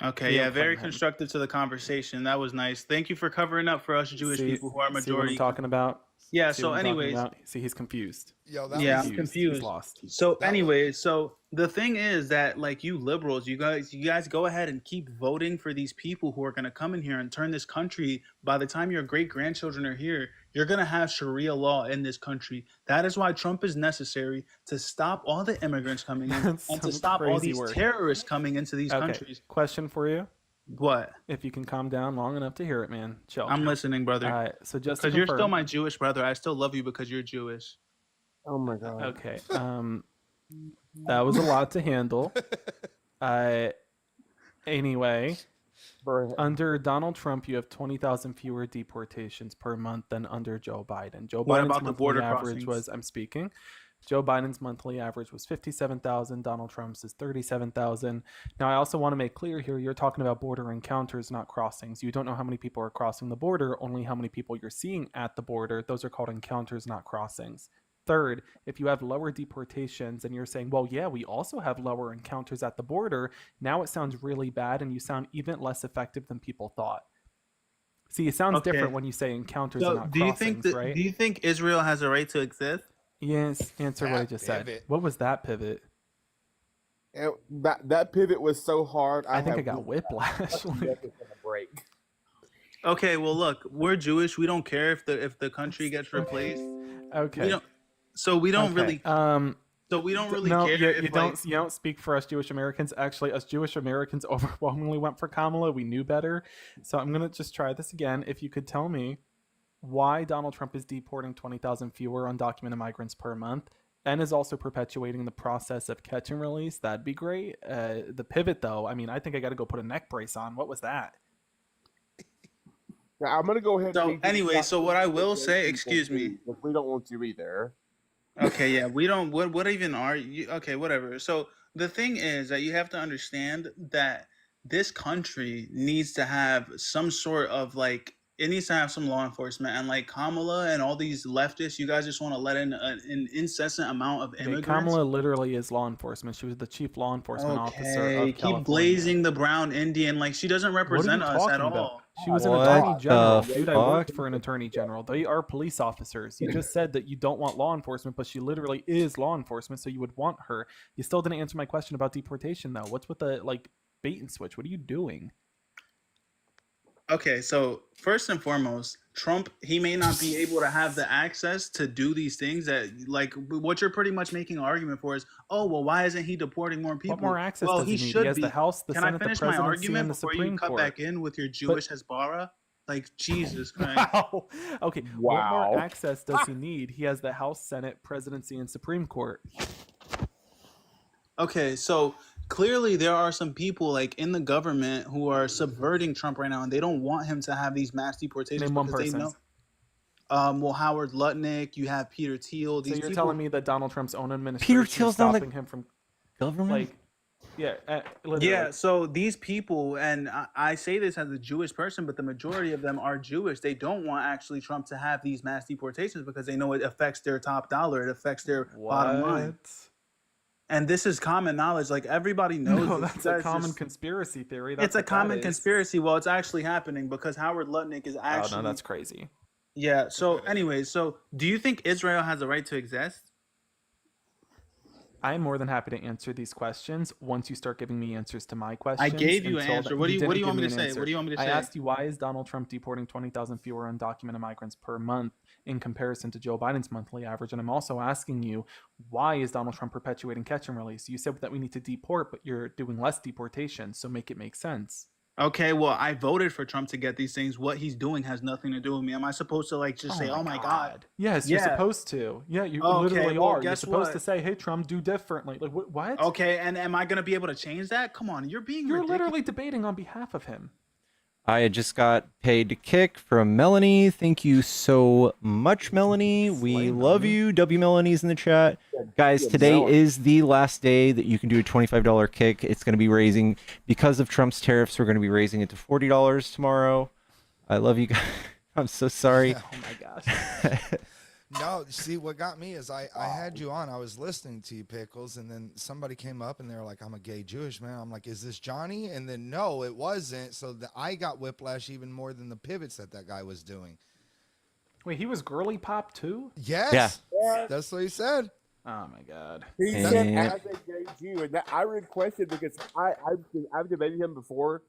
Okay, We yeah, don't very claim him. constructive to the conversation. That was nice. Thank you for covering up for us Jewish people who are See what I'm majority. talking about? Yeah, See so what I'm talking anyways, about? See, he's confused. Yo, yeah, I'm He's confused. lost. So anyways, so the thing is that like you liberals, you guys go ahead and keep voting for these people who are going to come in here and turn this country. By the time your great grandchildren are here, you're going to have Sharia law in this country. That is why Trump is necessary to stop all the immigrants coming in and to Some stop all crazy these work. terrorists coming into these Okay, countries. question for you. What? If you can calm down long enough to hear it, man. Chill. I'm listening, brother. All right. So just to Because you're still confirm- my Jewish brother. I still love you because you're Jewish. Oh my god. Okay. That was a lot to handle. Anyway, under Donald Trump, you have 20,000 fewer deportations per month than under Joe Biden. Joe What Biden's about the monthly border average crossings? was, I'm speaking. Joe Biden's monthly average was 57,000. Donald Trump's is 37,000. Now, I also want to make clear here, you're talking about border encounters, not crossings. You don't know how many people are crossing the border, only how many people you're seeing at the border. Those are called encounters, not crossings. Third, if you have lower deportations and you're saying, well, yeah, we also have lower encounters at the border, now it sounds really bad and you sound even less effective than people thought. See, it sounds Okay. different when you say encounters and So not do you crossings, think that, right? do you think Israel has a right to exist? Yes, answer what I just said. What was that pivot? And that pivot was so hard. I think I had got whiplash. my neck was gonna break. Okay, well, look, we're Jewish. We don't care if the country gets replaced. Okay. We don't. So we don't Okay. really. So we don't really no, care you, if you like. don't speak for us Jewish Americans. Actually, us Jewish Americans overwhelmingly went for Kamala. We knew better. So I'm gonna just try this again. If you could tell me why Donald Trump is deporting 20,000 fewer undocumented migrants per month and is also perpetuating the process of catch and release, that'd be great. The pivot, though, I mean, I think I got to go put a neck brace on. What was that? Now, I'm gonna go ahead. So and anyway, so what I will say, excuse me. If we don't want you either. Okay, yeah, we don't. What even are you? Okay, whatever. So the thing is that you have to understand that this country needs to have some sort of like it needs to have some law enforcement, and like Kamala and all these leftists, you guys just want to let in an incessant amount of Okay, immigrants. Kamala literally is law enforcement. She was the chief law enforcement officer of keep California. blazing the brown Indian like she doesn't represent What are you us talking at about? all. She was an What attorney the general. Dude, I worked fuck? for an attorney general. They are police officers. You just said that you don't want law enforcement, but she literally is law enforcement, so you would want her. You still didn't answer my question about deportation, though. What's with the like bait and switch? What are you doing? Okay, so first and foremost, Trump, he may not be able to have the access to do these things that, like, what you're pretty much making an argument for is, oh, well, why isn't he deporting more people? What more access well, does he need? should He has be. the House, the Can Senate, I finish the my presidency, argument and the before Supreme you cut Court. back in with your Jewish Hezbollah? Like, Jesus Christ. Wow. Okay, what Wow. more access does he need? He has the House, Senate, presidency, and Supreme Court. Okay, so clearly there are some people like in the government who are subverting Trump right now, and they don't want him to have these mass deportations Name one because they person. know. Well, Howard Lutnick, you have Peter Thiel. These So you're people. telling me that Donald Trump's own administration is Thiel's not stopping the him from government? like, yeah, literally. Yeah, so these people, and I say this as a Jewish person, but the majority of them are Jewish. They don't want actually Trump to have these mass deportations because they know it affects their top dollar. It affects their bottom line. What? And this is common knowledge. Like everybody knows. No, this. that's You a guys common just- conspiracy theory. It's That's a what that common is. conspiracy. Well, it's actually happening because Howard Lutnick is actually. Oh no, that's crazy. Yeah. So, anyways, so do you think Israel has a right to exist? I am more than happy to answer these questions once you start giving me answers to my questions. gave you an Until answer. then- What do you didn't want me give to an say? answer. What do you want me to I say? asked you, why is Donald Trump deporting 20,000 fewer undocumented migrants per month in comparison to Joe Biden's monthly average? And I'm also asking you, why is Donald Trump perpetuating catch and release? You said that we need to deport, but you're doing less deportation, so make it make sense. Okay, well, I voted for Trump to get these things. What he's doing has nothing to do with me. Am I supposed to like just say, "Oh my God"? Yes, you're Yeah. supposed to. Yeah, you Okay, literally well, are. You're guess supposed to what? say, "Hey, Trump, do differently." Like what? Okay, and am I gonna be able to change that? Come on, you're being You're ridiculous. literally debating on behalf of him. I just got paid to kick from Melanie. Thank you so much, Melanie. We love you. W Melanie's in the chat. Guys, today is the last day that you can do a $25 kick. It's going to be raising, because of Trump's tariffs, we're going to be raising it to $40 tomorrow. I love you guys. I'm so sorry. Oh my gosh. No, see, what got me is I had you on. I was listening to you, Pickles, and then somebody came up and they were like, "I'm a gay Jewish man." I'm like, "Is this Johnny?" And then no, it wasn't. So I got whiplash even more than the pivots that guy was doing. Wait, he was girly pop too? Yes, that's what he said. Oh my god. He said as a gay Jew, and that I requested because I've debated him before,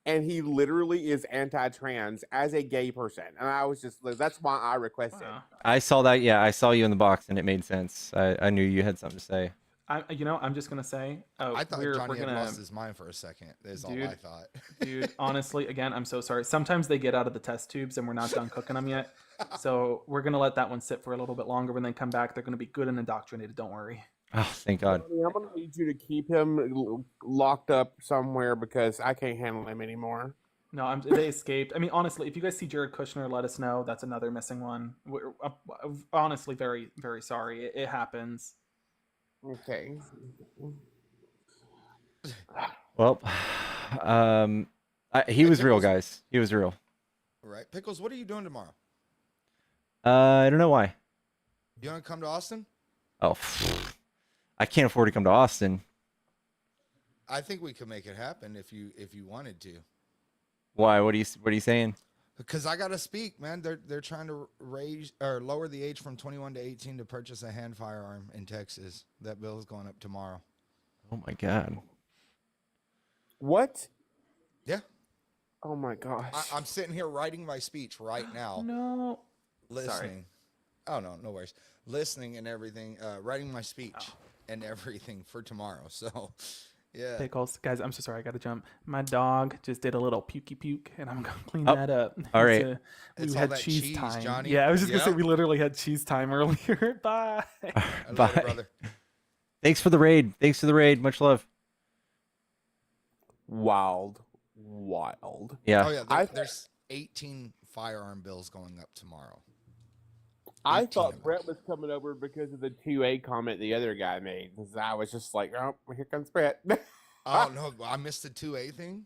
and he literally is anti-trans as a gay person, and I was just that's why I requested. I saw that. Yeah, I saw you in the box, and it made sense. I knew you had something to say. I'm just gonna say. I thought we're Johnny gonna, had lost his mind for a second. Is all I thought. Dude, honestly, again, I'm so sorry. Sometimes they get out of the test tubes, and we're not done cooking them yet. So we're gonna let that one sit for a little bit longer. When they come back, they're gonna be good and indoctrinated. Don't worry. Oh, thank God. I'm gonna need you to keep him locked up somewhere because I can't handle him anymore. No, they escaped. I mean, honestly, if you guys see Jared Kushner, let us know. That's another missing one. We're honestly very, very sorry. It happens. Okay. Well, he was real, guys. He was real. All right, Pickles, what are you doing tomorrow? I don't know why. You want to come to Austin? Oh, I can't afford to come to Austin. I think we could make it happen if you wanted to. Why? What are you saying? Because I gotta speak, man. They're trying to raise or lower the age from 21 to 18 to purchase a hand firearm in Texas. That bill is going up tomorrow. Oh my god. What? Yeah. Oh my gosh. I'm sitting here writing my speech right now. No. Listening. Oh no, no worries. Listening and everything. Writing my speech and everything for tomorrow. So, yeah. Pickles, guys, I'm so sorry. I gotta jump. My dog just did a little pukey puke, and I'm gonna clean Oh, that up. all right. We It's all had that cheese cheese, time. Johnny. Yeah, I was just gonna say Yep. we literally had cheese time earlier. Bye. Bye. Later, brother. Thanks for the raid. Thanks for the raid. Much love. Wild. Yeah. Oh yeah, there's 18 firearm bills going up tomorrow. I 18 thought of them. Brett was coming over because of the 2A comment the other guy made. Because I was just like, oh, here comes Brett. Oh no, I missed the 2A thing.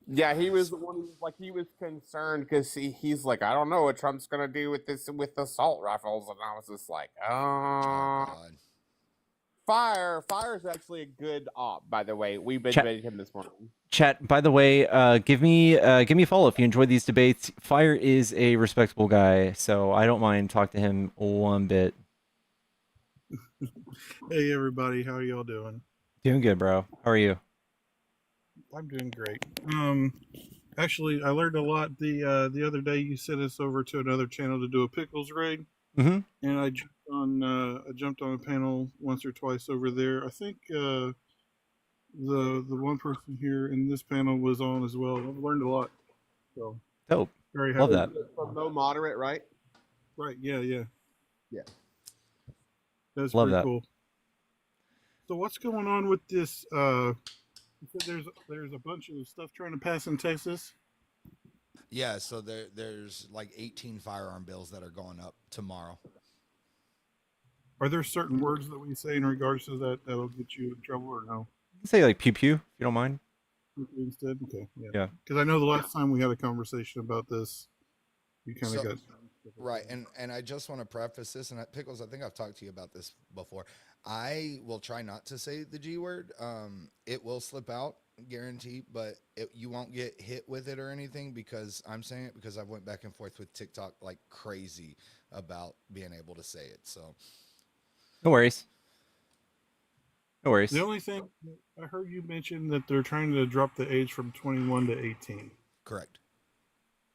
Yeah, he was the one who was like, he was concerned because he's like, I don't know what Trump's gonna do with this with assault rifles, and I was just like, Oh God. Fire's actually a good op, by the way. We've been debating him this morning. Chat, by the way, give me a follow if you enjoy these debates. Fire is a respectable guy, so I don't mind talk to him one bit. Hey everybody, how y'all doing? Doing good, bro. How are you? I'm doing great. Actually, I learned a lot the other day. You sent us over to another channel to do a pickles raid, Mhm. and I jumped on a panel once or twice over there. I think the one person here in this panel was on as well. I've learned a lot. So Dope. very Love happy. that. From No Moderate, right? Right. Yeah. Yeah. That's Love pretty that. cool. So what's going on with this? You said there's a bunch of stuff trying to pass in Texas. Yeah, so there's like 18 firearm bills that are going up tomorrow. Are there certain words that we say in regards to that'll get you in trouble or no? You can say like pew pew if you don't mind. Instead, okay, Yeah. Because I know the last time we had a conversation about this, you kind of So- got Right, and I just want to preface this, and Pickles, I think I've talked to you about this before. I will try not to say the G word. It will slip out, guarantee, but you won't get hit with it or anything because I'm saying it because I went back and forth with TikTok like crazy about being able to say it. So No worries. No worries. The only thing I heard you mention that they're trying to drop the age from 21 to 18. correct.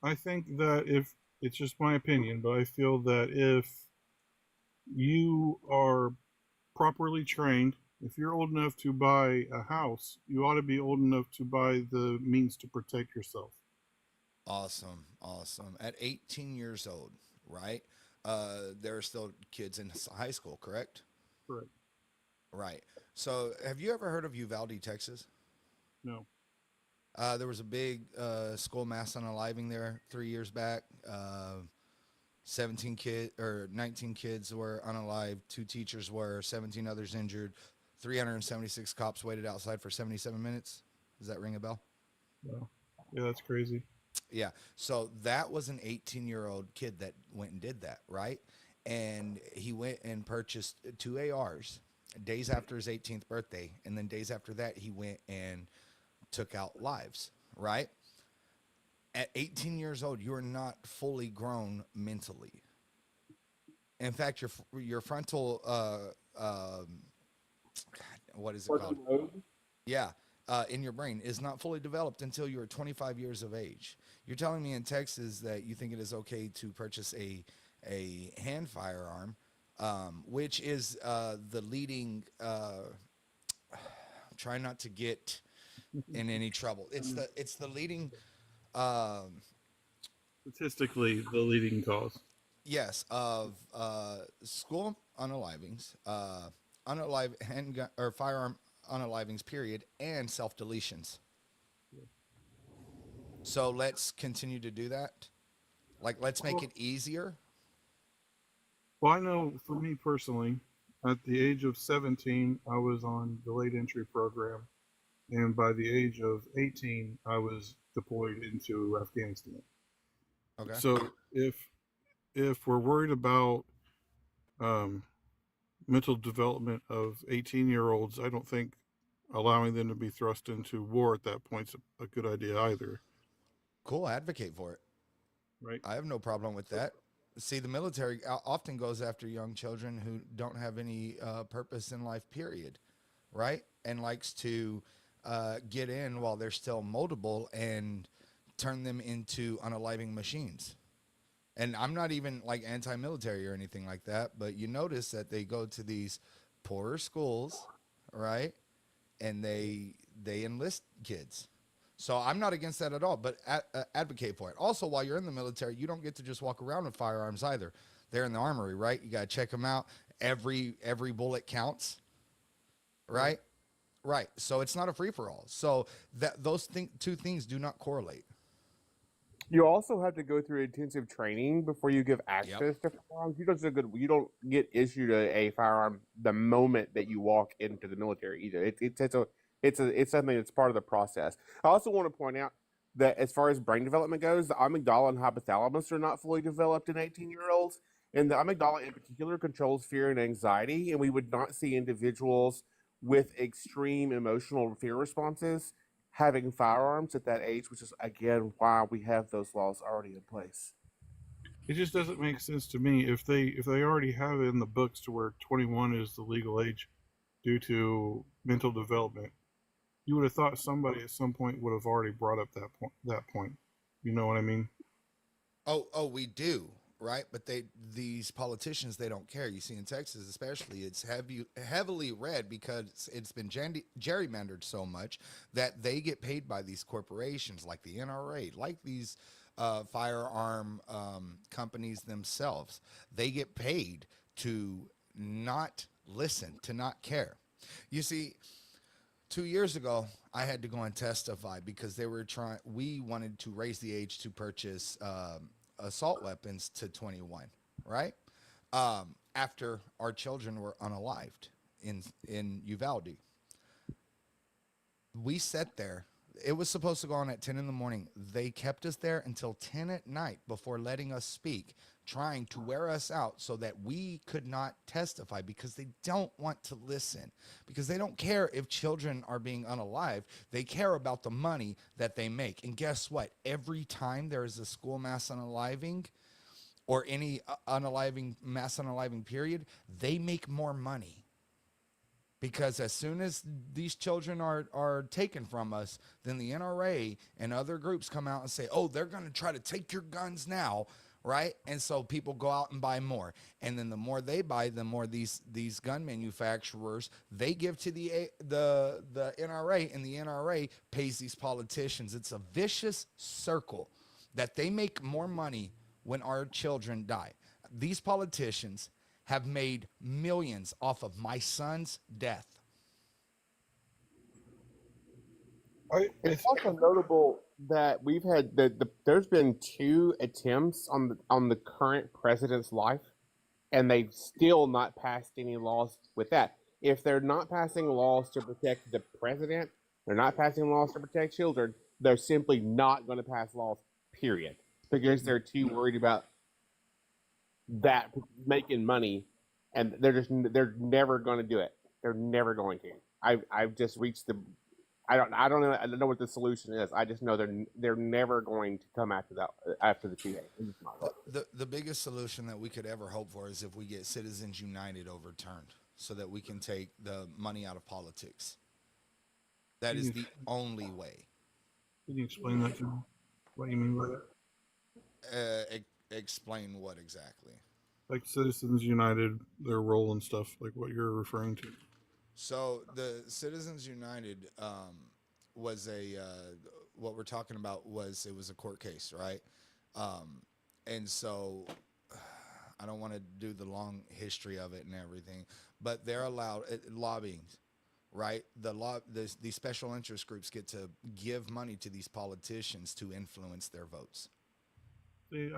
I think that if it's just my opinion, but I feel that if you are properly trained, if you're old enough to buy a house, you ought to be old enough to buy the means to protect yourself. Awesome. At 18 years old, right? There are still kids in high school, correct? Correct. Right. So, have you ever heard of Uvalde, Texas? No. There was a big school mass unaliving there 3 years back. 19 kids were unalived. 2 teachers were. 17 others injured. 376 cops waited outside for 77 minutes. Does that ring a bell? No. Yeah, that's crazy. Yeah. So that was an 18-year-old kid that went and did that, right? And he went and purchased 2 ARs days after his 18th birthday. And then days after that, he went and took out lives, right? At 18 years old, you are not fully grown mentally. In fact, your frontal, what is it called? Yeah, in your brain is not fully developed until you're 25 years of age. You're telling me in Texas that you think it is okay to purchase a hand firearm, which is the leading. Try not to get in any trouble. It's the leading. Statistically, the leading cause. Yes, of school unalivings, handgun or firearm unalivings, period, and self deletions. So let's continue to do that. Like, let's make it easier. Well, I know for me personally, at the age of 17, I was on delayed entry program, and by the age of 18, I was deployed into Afghanistan. Okay. So if we're worried about mental development of 18-year-olds, I don't think allowing them to be thrust into war at that point's a good idea either. Cool. Advocate for it. Right. I have no problem with that. See, the military often goes after young children who don't have any purpose in life, period. right? And likes to get in while they're still moldable and turn them into unaliving machines. And I'm not even like anti-military or anything like that, but you notice that they go to these poorer schools, right? And they enlist kids. So I'm not against that at all, but advocate for it. Also, while you're in the military, you don't get to just walk around with firearms either. They're in the armory, right? You got to check them out. Every bullet counts, right? Right. So it's not a free for all. So that those two things do not correlate. You also have to go through intensive training before you give access to firearms. You don't get issued a firearm the moment that you walk into the military either. It's something that's part of the process. I also want to point out that as far as brain development goes, the amygdala and hypothalamus are not fully developed in 18-year-olds, and the amygdala in particular controls fear and anxiety. And we would not see individuals with extreme emotional fear responses having firearms at that age, which is again why we have those laws already in place. It just doesn't make sense to me if they already have it in the books to where 21 is the legal age due to mental development. You would have thought somebody at some point would have already brought up that point. You know what I mean? Oh, we do, right? But these politicians, they don't care. You see, in Texas especially, it's heavily red because it's been gerrymandered so much that they get paid by these corporations like the NRA, like these firearm companies themselves. They get paid to not listen, to not care. You see, 2 years ago, I had to go and testify because we wanted to raise the age to purchase assault weapons to 21, right? After our children were unalived in Uvalde. We sat there. It was supposed to go on at 10 in the morning. They kept us there until 10 at night before letting us speak, trying to wear us out so that we could not testify because they don't want to listen, because they don't care if children are being unalive. They care about the money that they make. And guess what? Every time there is a school mass unaliving or any mass unaliving period, they make more money. Because as soon as these children are taken from us, then the NRA and other groups come out and say, oh, they're going to try to take your guns now, right? And so people go out and buy more. And then the more they buy, the more these gun manufacturers, they give to the NRA, and the NRA pays these politicians. It's a vicious circle that they make more money when our children die. These politicians have made millions off of my son's death. It's also notable that we've had there's been 2 attempts on the current president's life, and they've still not passed any laws with that. If they're not passing laws to protect the president, they're not passing laws to protect children, they're simply not going to pass laws, period, because they're too worried about that making money, and they're never going to do it. They're never going to. I've just reached the. I don't know. I don't know what the solution is. I just know they're never going to come after the TA. The biggest solution that we could ever hope for is if we get Citizens United overturned, so that we can take the money out of politics. That is the only way. Can you explain that to me? What you mean by that? Explain what exactly? Like Citizens United, their role and stuff, like what you're referring to. So the Citizens United was what we're talking about it was a court case, right? And so I don't want to do the long history of it and everything, but they're allowed lobbying, right? The special interest groups get to give money to these politicians to influence their votes. See,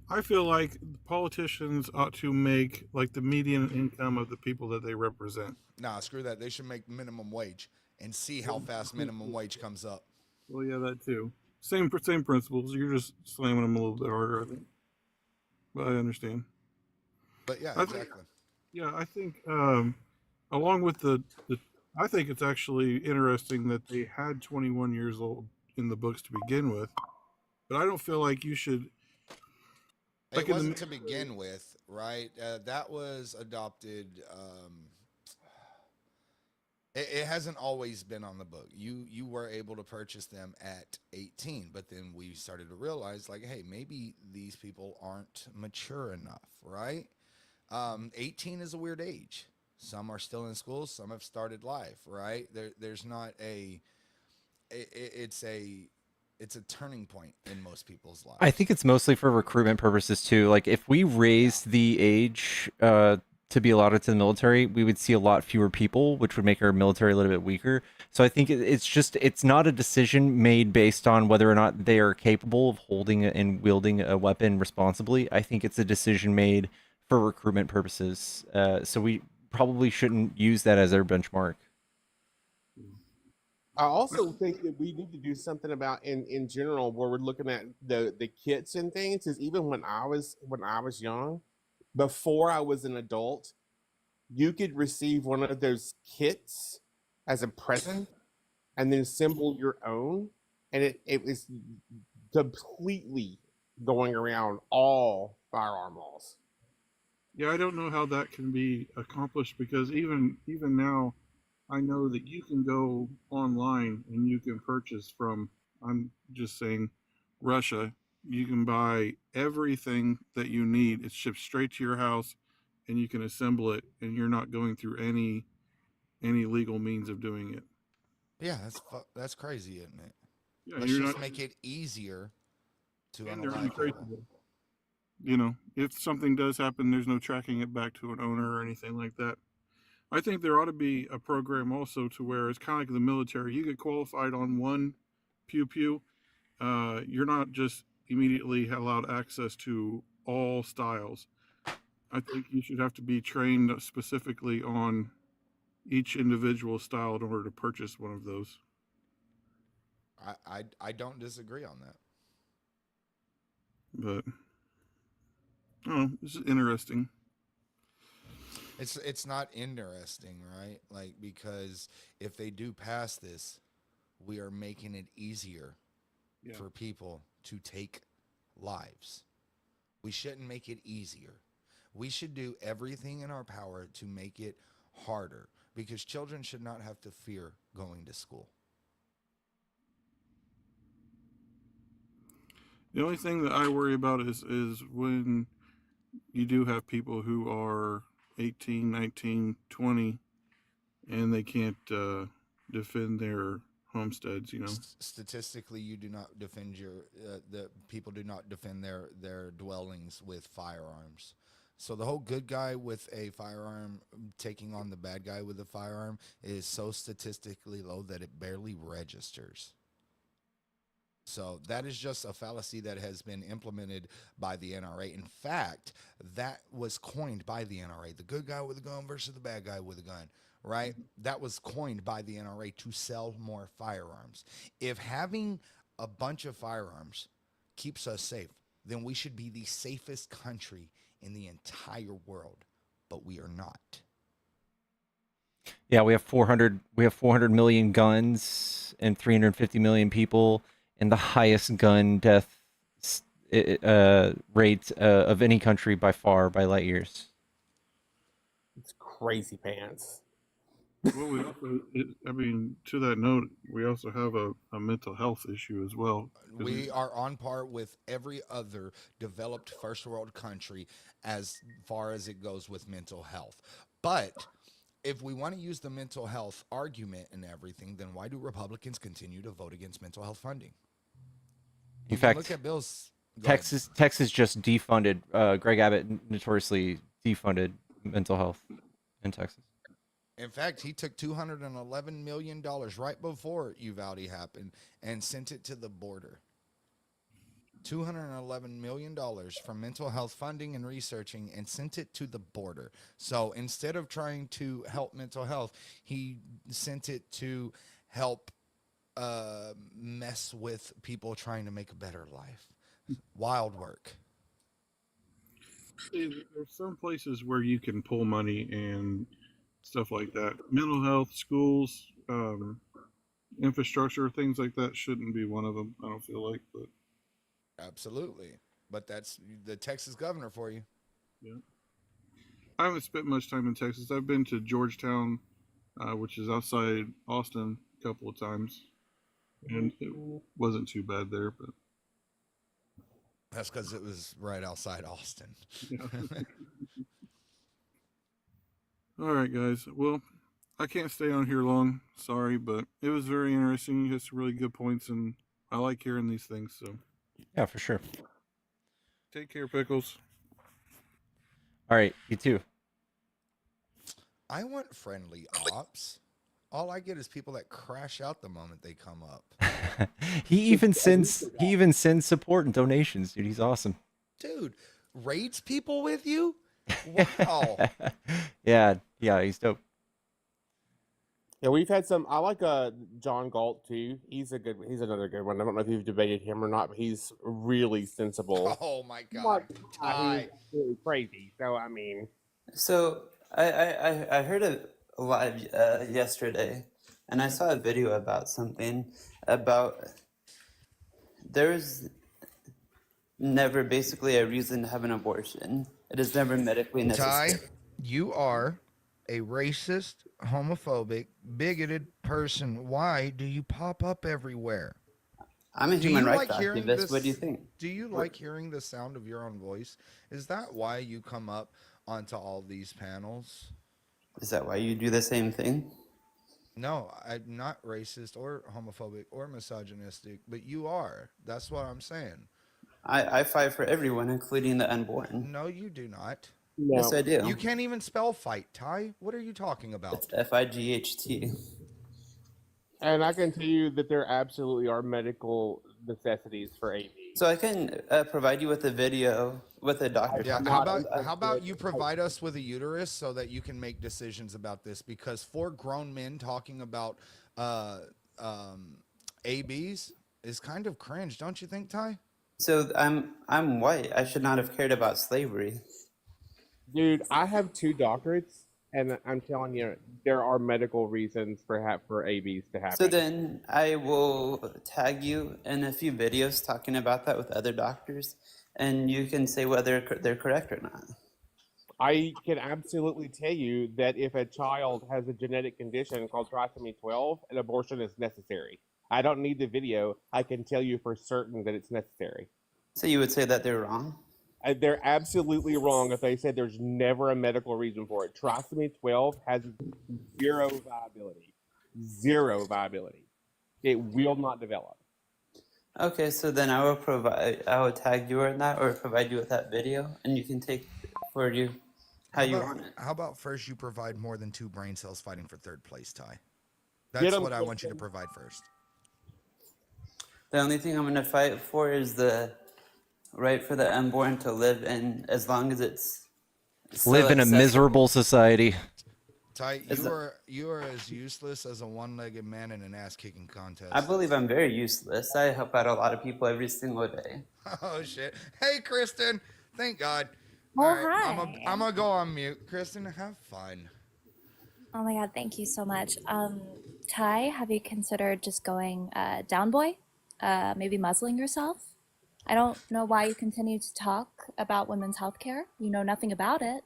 I feel like politicians ought to make like the median income of the people that they represent. Nah, screw that. They should make minimum wage and see how fast minimum wage comes up. Well, yeah, that too. Same principles. You're just slamming them a little bit harder, I think. But I understand. But yeah, exactly. I think along with I think it's actually interesting that they had 21 years old in the books to begin with. But I don't feel like you should. It wasn't to begin with, right? That was adopted It hasn't always been on the book. You were able to purchase them at 18, but then we started to realize, like, hey, maybe these people aren't mature enough, right? 18 is a weird age. Some are still in school, some have started life, right? There's not a it's a turning point in most people's lives. I think it's mostly for recruitment purposes too. Like if we raised the age to be allowed into the military, we would see a lot fewer people, which would make our military a little bit weaker. So I think it's not a decision made based on whether or not they are capable of holding and wielding a weapon responsibly. I think it's a decision made for recruitment purposes. So we probably shouldn't use that as our benchmark. I also think that we need to do something about in general where we're looking at the kits and things. Is even when I was young, before I was an adult, you could receive one of those kits as a present and then assemble your own, and it was completely going around all firearm laws. Yeah, I don't know how that can be accomplished because even now, I know that you can go online and you can purchase from, I'm just saying, Russia. You can buy everything that you need. It's shipped straight to your house, and you can assemble it, and you're not going through any legal means of doing it. Yeah, that's crazy, isn't it? Yeah, Let's you're just not, make it easier to and they're unalive people. untraceable. You know, if something does happen, there's no tracking it back to an owner or anything like that. I think there ought to be a program also to where it's kind of like the military. You get qualified on one pew pew. You're not just immediately allowed access to all styles. I think you should have to be trained specifically on each individual style in order to purchase one of those. I don't disagree on that. But oh, this is interesting. It's not interesting, right? Like, because if they do pass this, we are making it easier for people to take lives. We shouldn't make it easier. We should do everything in our power to make it harder because children should not have to fear going to school. The only thing that I worry about is when you do have people who are 18, 19, 20, and they can't defend their homesteads, you know. Statistically, you do not defend the people do not defend their dwellings with firearms. So the whole good guy with a firearm taking on the bad guy with a firearm is so statistically low that it barely registers. So that is just a fallacy that has been implemented by the NRA. In fact, that was coined by the NRA. The good guy with a gun versus the bad guy with a gun, right? That was coined by the NRA to sell more firearms. If having a bunch of firearms keeps us safe, then we should be the safest country in the entire world, but we are not. Yeah, we have 400 million guns and 350 million people, and the highest gun death rate of any country by far, by light years. It's crazy pants. Well, we also, I mean, to that note, we also have a mental health issue as well. We are on par with every other developed first world country as far as it goes with mental health. But if we want to use the mental health argument and everything, then why do Republicans continue to vote against mental health funding? In fact, look at bills. Texas just defunded. Greg Abbott notoriously defunded mental health in Texas. In fact, he took $211 million right before Uvalde happened and sent it to the border. $211 million from mental health funding and researching and sent it to the border. So instead of trying to help mental health, he sent it to help mess with people trying to make a better life. Wild work. See, there's some places where you can pull money and stuff like that. Mental health, schools, infrastructure, things like that shouldn't be one of them. I don't feel like, but Absolutely. But that's the Texas governor for you. yeah. I haven't spent much time in Texas. I've been to Georgetown, which is outside Austin a couple of times, and it wasn't too bad there. But That's because it was right outside Austin. yeah. All right, guys. Well, I can't stay on here long. Sorry, but it was very interesting. You had some really good points, and I like hearing these things. So Yeah, for sure. take care, Pickles. All right, you too. I want friendly ops. All I get is people that crash out the moment they come up. he even sends support and donations, dude. He's awesome. Dude, raids people with you? Wow. yeah, he's dope. Yeah, we've had some. I like John Galt too. He's another good one. I don't know if you've debated him or not, but he's really sensible. Oh my God. He's really crazy. So I mean, So I heard a live yesterday, and I saw a video about something about there's never basically a reason to have an abortion. It is never medically necessary. Ty, you are a racist, homophobic, bigoted person. Why do you pop up everywhere? I'm a human rights activist. What do you think? Do you like hearing the sound of your own voice? Is that why you come up onto all these panels? Is that why you do the same thing? No, I'm not racist or homophobic or misogynistic, but you are. That's what I'm saying. I fight for everyone, including the unborn. No, you do not. no. Yes, I do. You can't even spell fight, Ty. What are you talking about? It's FIGHT. And I can tell you that there absolutely are medical necessities for AV. So I can provide you with a video with a doctor. Yeah, talking how about you provide us with a uterus so that you can make decisions about this? Because 4 grown men talking about ABs is kind of cringe, don't you think, Ty? So I'm white. I should not have cared about slavery. Dude, I have 2 doctorates, and I'm telling you, there are medical reasons for ABs to happen. So then I will tag you in a few videos talking about that with other doctors, and you can say whether they're correct or not. I can absolutely tell you that if a child has a genetic condition called trisomy 12, an abortion is necessary. I don't need the video. I can tell you for certain that it's necessary. So you would say that they're wrong? They're absolutely wrong if they said there's never a medical reason for it. Trisomy 12 has zero viability. Zero viability. It will not develop. Okay, so then I will tag you in that or provide you with that video, and you can take for you how you want it. How about first you provide more than 2 brain cells fighting for 3rd place, Ty? That's what I want you to provide first. The only thing I'm going to fight for is the right for the unborn to live in, as long as it's Live in a miserable society. Ty, you are as useless as a one-legged man in an ass-kicking contest. I believe I'm very useless. I help out a lot of people every single day. Oh shit! Hey, Kristen. Thank God. Oh, All right, hi. I'm gonna go on mute. Kristen, have fun. Oh my God, thank you so much. Ty, have you considered just going down boy? Maybe muzzling yourself? I don't know why you continue to talk about women's health care. You know nothing about it.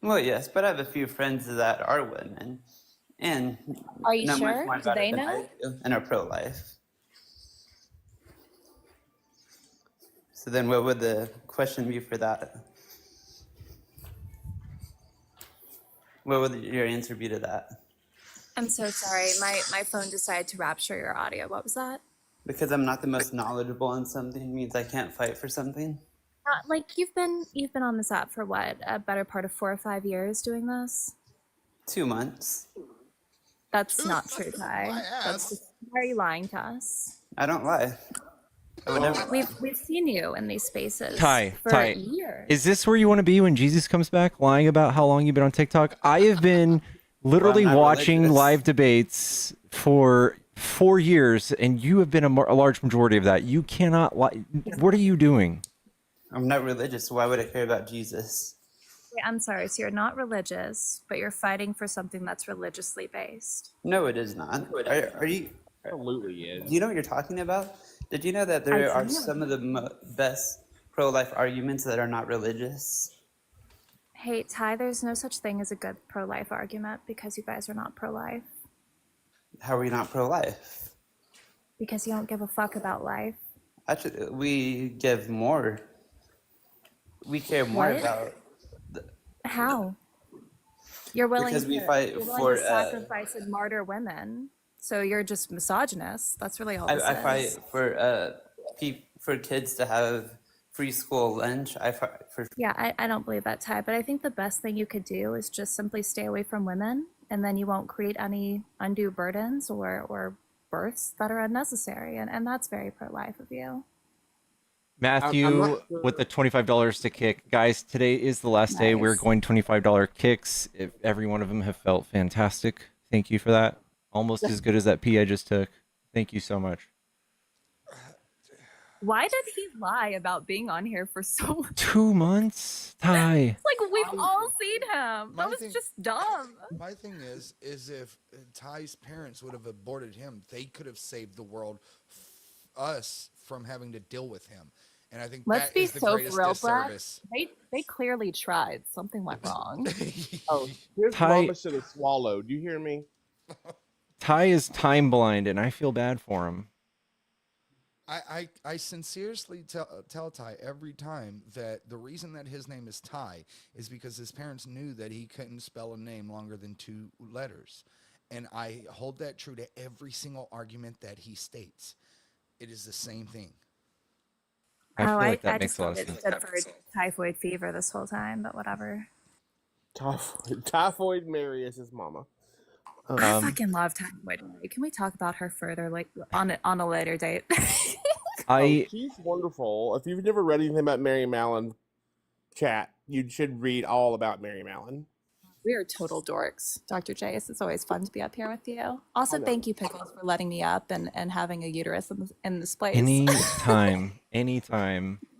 Well, yes, but I have a few friends that are women, and Are you know much sure? more Do about they it than I know? do, and are pro-life. So then what would the question be for that? What would your answer be to that? I'm so sorry. My phone decided to rapture your audio. What was that? Because I'm not the most knowledgeable on something means I can't fight for something? Like you've been on this app for what? A better part of 4 or 5 years doing this? 2 months. That's not true, Ty. That's just, why are you lying to us? I don't lie. I would never lie. We've seen you in these spaces Ty, for years. is this where you want to be when Jesus comes back, lying about how long you've been on TikTok? I have been literally not watching religious. live debates for 4 years, and you have been a large majority of that. You cannot lie. What are you doing? I'm not religious, so why would I care about Jesus? Wait, I'm sorry, so you're not religious, but you're fighting for something that's religiously based. No, it is not. Are you? Absolutely is. Do you know what you're talking about? Did you know that I there are do. some of the best pro-life arguments that are not religious? Hey, Ty, there's no such thing as a good pro-life argument because you guys are not pro-life. How are we not pro-life? Because you don't give a fuck about life. Actually, we give more. We care more What? about How? You're willing because we to fight you're willing for. to sacrifice and martyr women. So you're just misogynist. That's really all this I is. fight for kids to have free school lunch. I fight for. Yeah, I don't believe that, Ty, but I think the best thing you could do is just simply stay away from women, and then you won't create any undue burdens or births that are unnecessary, and that's very pro-life of you. Matthew not with the sure. $25 to kick. Guys, today is the last day. We're Nice. going $25 kicks. If every one of them have felt fantastic. Thank you for that. Almost as good as that pee I just took. Thank you so much. Why did he lie about being on here for so long? 2 months? Ty. Like, we've all seen him. My That was thing- just dumb. My thing is if Ty's parents would have aborted him, they could have saved the world, us, from having to deal with him. And I think Let's that be is the so greatest real, Brad. disservice. They clearly tried. Something went wrong. Oh, here's Ty- Mama should have swallowed. Do you hear me? Ty is time blind, and I feel bad for him. I sincerely tell Ty every time that the reason that his name is Ty is because his parents knew that he couldn't spell a name longer than 2 letters. And I hold that true to every single argument that he states. It is the same thing. I feel like that I makes just a lot thought of it sense. stood for typhoid fever this whole time, but whatever. Typhoid Mary is his mama. I fucking love Typhoid Mary. Can we talk about her further, like on a later date? She's wonderful. If you've never read anything about Mary Mallon, chat, you should read all about Mary Mallon. We are total dorks, Dr. Jace. It's always fun to be up here with you. Also, thank you, Pickles, for letting me up and having a uterus in this place. Anytime. You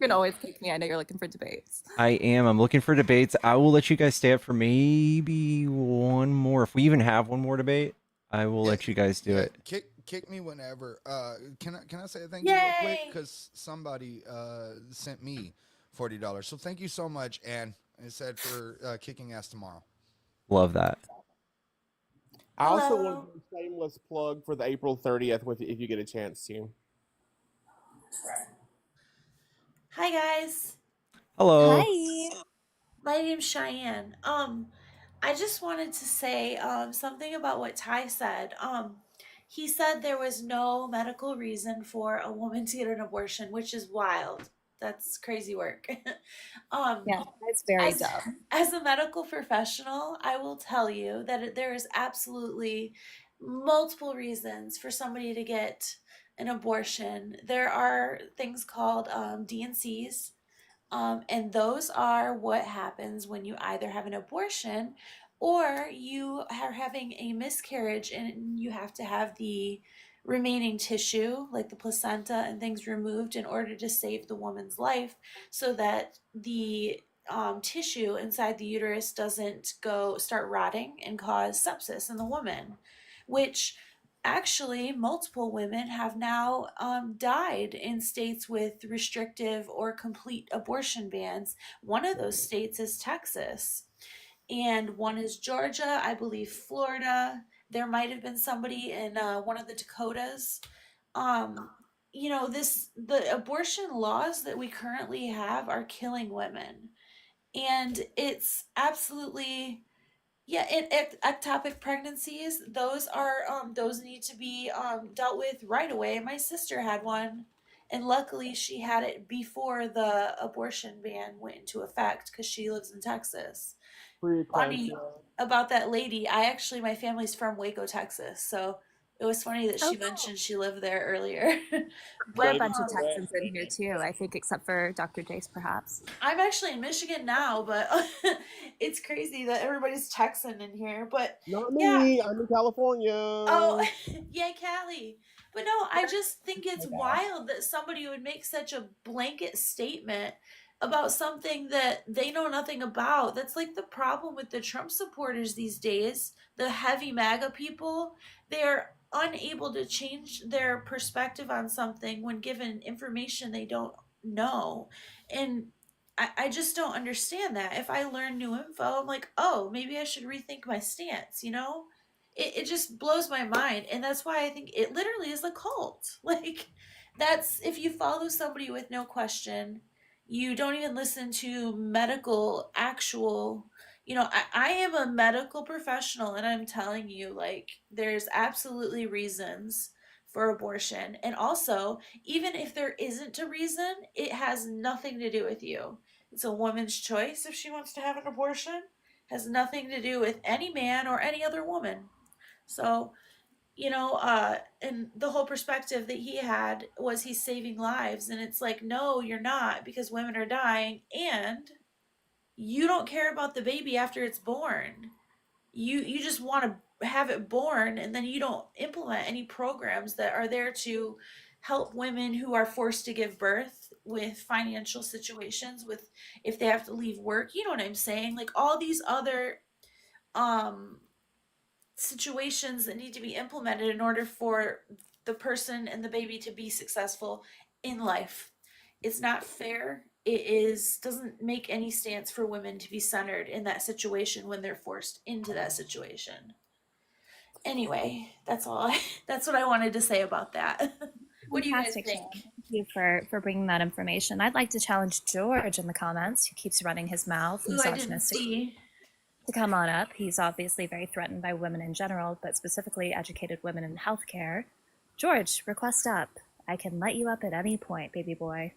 can always pick me. I know you're looking for debates. I am. I'm looking for debates. I will let you guys stay up for maybe one more. If we even have one more debate, I will let you guys do it. Kick me whenever. Can I say a thank you real quick? Because somebody sent me $40. So thank you so much, Ann. It said for kicking ass tomorrow. Love that. I also want to do a shameless plug for the April 30th if you get a chance to. Hi guys. Hello. Hi. My name's Cheyenne. I just wanted to say something about what Ty said. He said there was no medical reason for a woman to get an abortion, which is wild. That's crazy work. Yeah, it's very dumb. As a medical professional, I will tell you that there is absolutely multiple reasons for somebody to get an abortion. There are things called D&Cs, and those are what happens when you either have an abortion or you are having a miscarriage and you have to have the remaining tissue, like the placenta and things, removed in order to save the woman's life so that the tissue inside the uterus doesn't start rotting and cause sepsis in the woman, which actually multiple women have now died in states with restrictive or complete abortion bans. One of those states is Texas, and one is Georgia, I believe Florida. There might have been somebody in one of the Dakotas. The abortion laws that we currently have are killing women, and it's absolutely ectopic pregnancies, those need to be dealt with right away. My sister had one, and luckily she had it before the abortion ban went into effect because she lives in Texas. Funny about that lady, my family's from Waco, Texas, so it was funny that she mentioned she lived there earlier. We're a bunch of Texans in here too, I think, except for Dr. Jace, perhaps. I'm actually in Michigan now, but it's crazy that everybody's Texan in here. But Not me. I'm in California. Oh, yeah, Callie. But no, I just think it's wild that somebody would make such a blanket statement about something that they know nothing about. That's like the problem with the Trump supporters these days, the heavy MAGA people. They're unable to change their perspective on something when given information they don't know. And I just don't understand that. If I learn new info, I'm like, oh, maybe I should rethink my stance, you know? It just blows my mind. And that's why I think it literally is a cult. Like, that's if you follow somebody with no question, you don't even listen to medical, actual, I am a medical professional and I'm telling you, like, there's absolutely reasons for abortion. And also, even if there isn't a reason, it has nothing to do with you. It's a woman's choice if she wants to have an abortion. Has nothing to do with any man or any other woman. So, and the whole perspective that he had was he's saving lives. And it's like, no, you're not, because women are dying and you don't care about the baby after it's born. You just want to have it born, and then you don't implement any programs that are there to help women who are forced to give birth with financial situations, with if they have to leave work, you know what I'm saying, like all these other um situations that need to be implemented in order for the person and the baby to be successful in life. It's not fair. It is doesn't make any stance for women to be centered in that situation when they're forced into that situation. Anyway, that's all. That's what I wanted to say about that. What do you guys Fantastic, think? Sharon. Thank you for bringing that information. I'd like to challenge George in the comments, who keeps running his mouth Ooh, I didn't misogynistic, see. to come on up. He's obviously very threatened by women in general, but specifically educated women in healthcare. George, request up. I can let you up at any point, baby boy.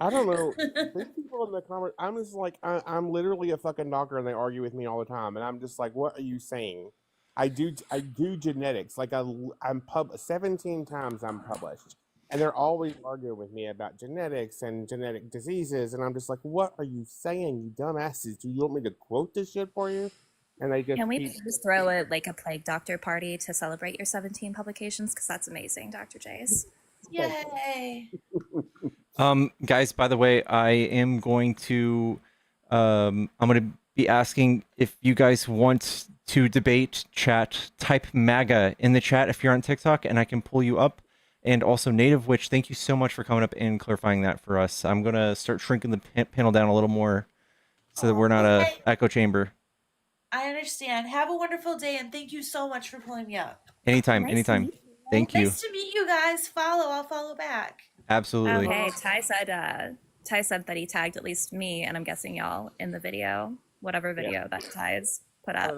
I don't know. These people in the comments, I'm just like, I'm literally a fucking doctor, and they argue with me all the time, and I'm just like, what are you saying? I do genetics. Like I'm 17 times I'm published, and they're always arguing with me about genetics and genetic diseases, and I'm just like, what are you saying, you dumbasses? Do you want me to quote this shit for you? And they just Can we keep. just throw a plague doctor party to celebrate your 17 publications? Because that's amazing, Dr. Jace. Yay. Guys, by the way, I am going to I'm going to be asking if you guys want to debate chat, type MAGA in the chat if you're on TikTok and I can pull you up. And also Native Witch, thank you so much for coming up and clarifying that for us. I'm going to start shrinking the panel down a little more so that we're not a echo chamber. I understand. Have a wonderful day, and thank you so much for pulling me up. Anytime, anytime. Thank you. Nice to meet you guys. I'll follow back. Absolutely. Okay, Ty said that he tagged at least me, and I'm guessing y'all, in the video, whatever video that Ty's put up,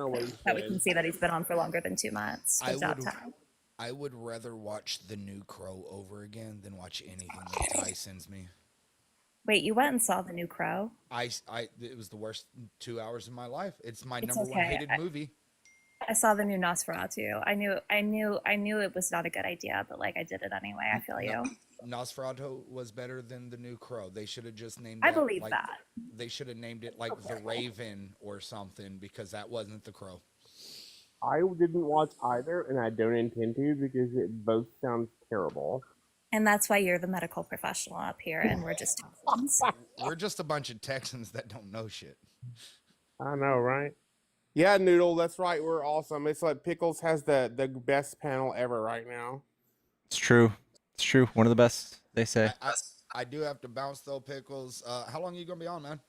that we can see that he's been on for longer than 2 months. Good job, Ty. I would rather watch The New Crow over again than watch anything that Ty sends me. Wait, you went and saw The New Crow? It was the worst 2 hours of my life. It's my It's number one okay. hated movie. I saw the new Nosferatu. I knew it was not a good idea, but like I did it anyway. I feel you. Nosferatu was better than The New Crow. They should have just named I it believe like, that. They should have named it like The Raven or something, because that wasn't The Crow. I didn't watch either, and I don't intend to, because it both sounds terrible. And that's why you're the medical professional up here, and we're just Texans. We're just a bunch of Texans that don't know shit. I know, right? Yeah, Noodle, that's right. We're awesome. It's like Pickles has the best panel ever right now. It's true. It's true. One of the best, they say. I do have to bounce though, Pickles. How long are you gonna be on, man?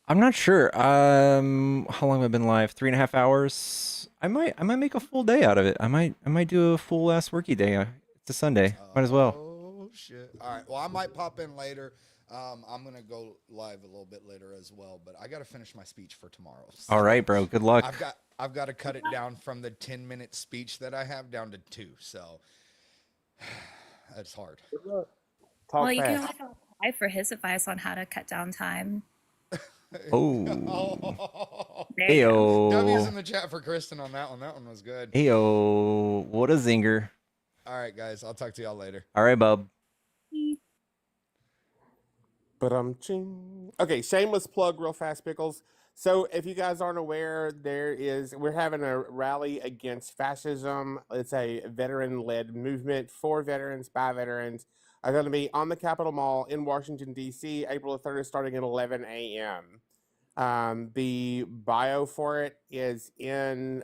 I'm not sure. How long have I been live? 3.5 hours. I might make a full day out of it. I might do a full ass worky day. It's a Sunday. Might as well. Oh shit! All right. Well, I might pop in later. I'm gonna go live a little bit later as well, but I gotta finish my speech for tomorrow. So All right, bro. Good luck. I've got to cut it down from the 10-minute speech that I have down to 2. So that's hard. Well, you can also apply for his advice on how to cut down time. Oh. Heyo. W's in the chat for Kristen on that one. That one was good. Heyo. What a zinger. All right, guys. I'll talk to y'all later. All right, bub. But okay, shameless plug real fast, Pickles. So if you guys aren't aware, we're having a rally against fascism. It's a veteran-led movement for veterans, by veterans. Are going to be on the Capitol Mall in Washington, D.C., April 3rd, starting at 11 a.m. The bio for it is in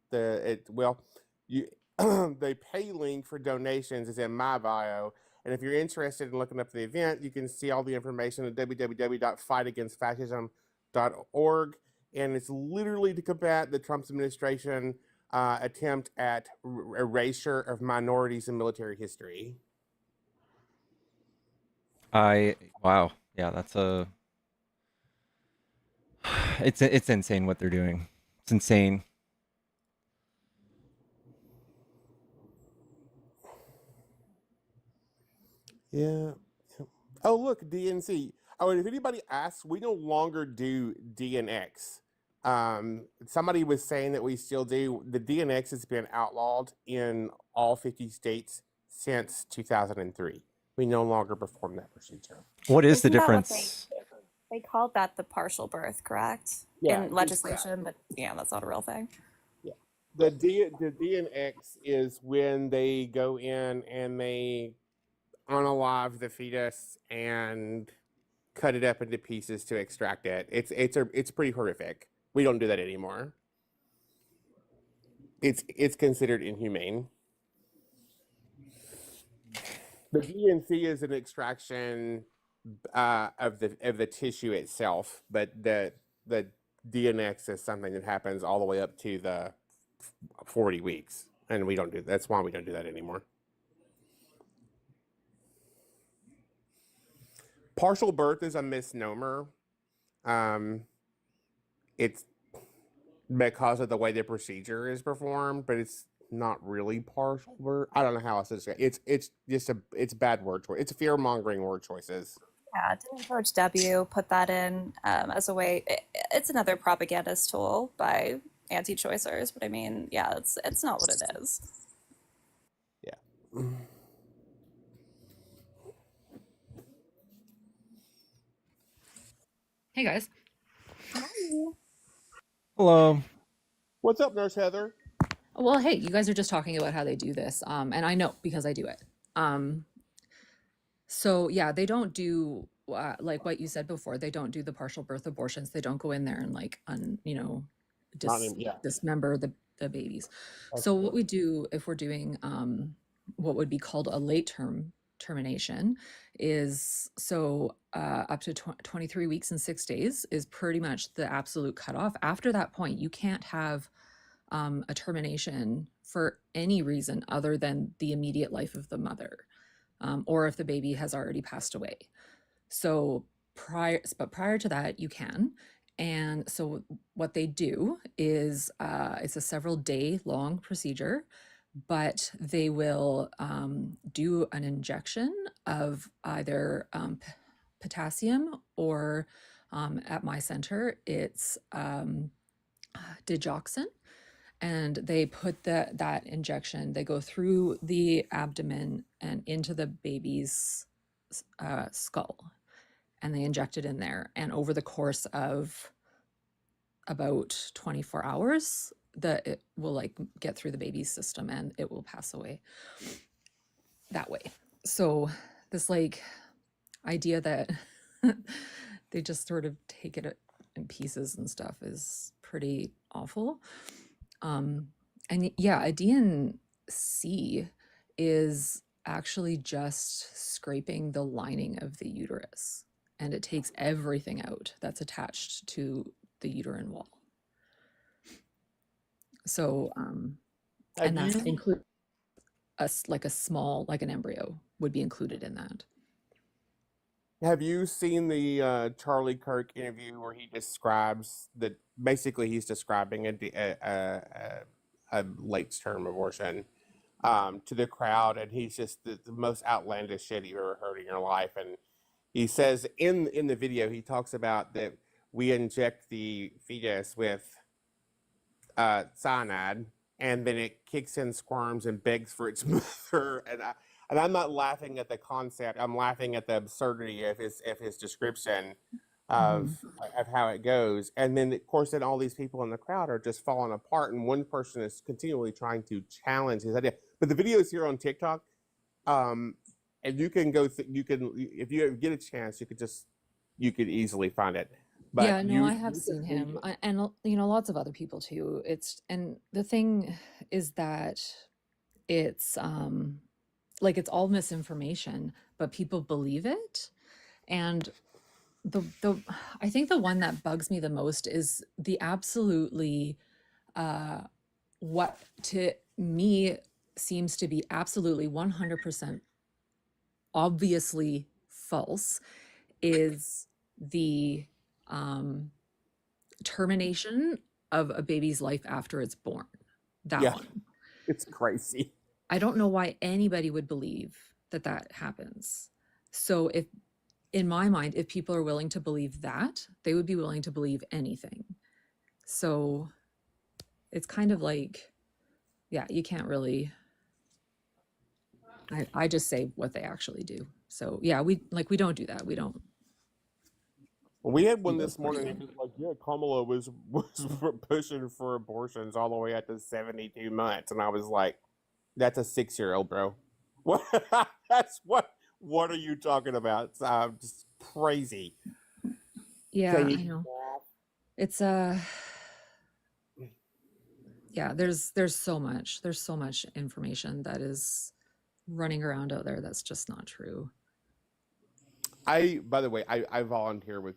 the pay link for donations is in my bio. And if you're interested in looking up the event, you can see all the information at www.fightagainstfascism.org. And it's literally to combat the Trump administration attempt at erasure of minorities in military history. Wow. Yeah, that's it's insane what they're doing. It's insane. Yeah. Oh, look, DNC. Oh, and if anybody asks, we no longer do DNX. Somebody was saying that we still do. The DNX has been outlawed in all 50 states since 2003. We no longer perform that procedure. What is the Isn't that what difference? they called that the partial birth, correct? Yeah, In legislation, but yeah, that's not a real thing. Yeah. The DNX is when they go in and they unalive the fetus and cut it up into pieces to extract it. It's pretty horrific. We don't do that anymore. It's considered inhumane. The DNC is an extraction of the tissue itself, but the DNX is something that happens all the way up to the 40 weeks, and we don't do. That's why we don't do that anymore. Partial birth is a misnomer. It's because of the way the procedure is performed, but it's not really partial birth. I don't know how else to say it. It's just it's bad word choice. It's fear mongering word choices. Yeah, didn't George W. put that in as a way? It's another propagandist tool by anti-choicers, but I mean, yeah, it's not what it is. Yeah. Hey guys. Hello. What's up, Nurse Heather? Well, hey, you guys are just talking about how they do this, and I know because I do it. So yeah, they don't do like what you said before. They don't do the partial birth abortions. They don't go in there and like dismember the babies. So what we do if we're doing what would be called a late term termination is up to 23 weeks and 6 days is pretty much the absolute cutoff. After that point, you can't have a termination for any reason other than the immediate life of the mother, or if the baby has already passed away. So prior to that, you can. And so what they do is it's a several day long procedure, but they will do an injection of either potassium or at my center, it's digoxin. And they put that injection, they go through the abdomen and into the baby's skull, and they inject it in there. And over the course of about 24 hours, it will like get through the baby's system and it will pass away that way. So this like idea that they just sort of take it in pieces and stuff is pretty awful. And yeah, a DNC is actually just scraping the lining of the uterus, and it takes everything out that's attached to the uterine wall. So, and that includes like a small, like an embryo would be included in that. Have you seen the Charlie Kirk interview where he describes that basically he's describing a late term abortion to the crowd, and he's just the most outlandish shit you've ever heard in your life. And he says in the video, he talks about that we inject the fetus with cyanide, and then it kicks in, squirms, and begs for its mother. And I'm not laughing at the concept. I'm laughing at the absurdity of his description of how it goes. And then, of course, then all these people in the crowd are just falling apart, and one person is continually trying to challenge his idea. But the video is here on TikTok, and you can go. You can, if you get a chance, you could easily find it. But yeah, no, I have seen him, and lots of other people too. And the thing is that it's like it's all misinformation, but people believe it. And the I think the one that bugs me the most is the absolutely what to me seems to be absolutely 100% obviously false is the termination of a baby's life after it's born. That Yeah, one. it's crazy. I don't know why anybody would believe that that happens. So if, in my mind, if people are willing to believe that, they would be willing to believe anything. So it's kind of like, yeah, you can't really, I just say what they actually do. So yeah, we don't do that. We don't. Well, we had one do this those kinda morning. It things. was like, yeah, Kamala was pushing for abortions all the way up to 72 months, and I was like, that's a 6-year-old, bro. What? That's what? What are you talking about? It's just crazy. Yeah, Can I you? know. It's yeah, there's so much information that is running around out there that's just not true. By the way, I volunteer with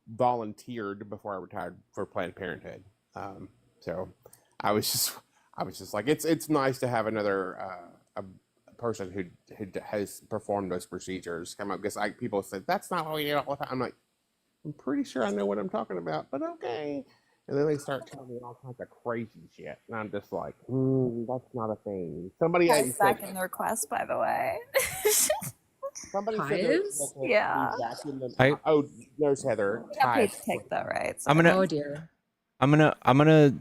volunteered before I retired for Planned Parenthood. So I was just like, it's nice to have another a person who has performed those procedures come up, because people said that's not what we do all the time. I'm like, I'm pretty sure I know what I'm talking about, but okay. And then they start telling me all kinds of crazy shit, and I'm just like, that's not a thing. Somebody I said second the request, by the way. somebody said Hives? Yeah. vacuum them. I Oh, there's Heather. I got paid Hives. to take that, right? I'm gonna Oh dear. I'm gonna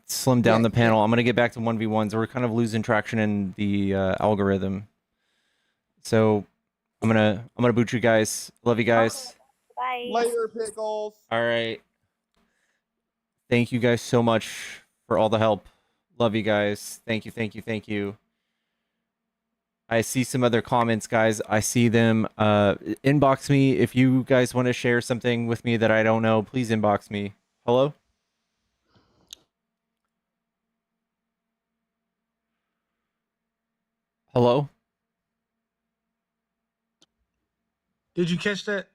slim down Yeah, the panel. I'm gonna get back to 1v1s. We're kind of losing traction in the algorithm. So I'm gonna boot you guys. Love you guys. Bye. Later, pickles. All right. Thank you guys so much for all the help. Love you guys. Thank you, thank you, thank you. I see some other comments, guys. I see them. Inbox me if you guys want to share something with me that I don't know. Please inbox me. Hello? Hello? Did you catch that?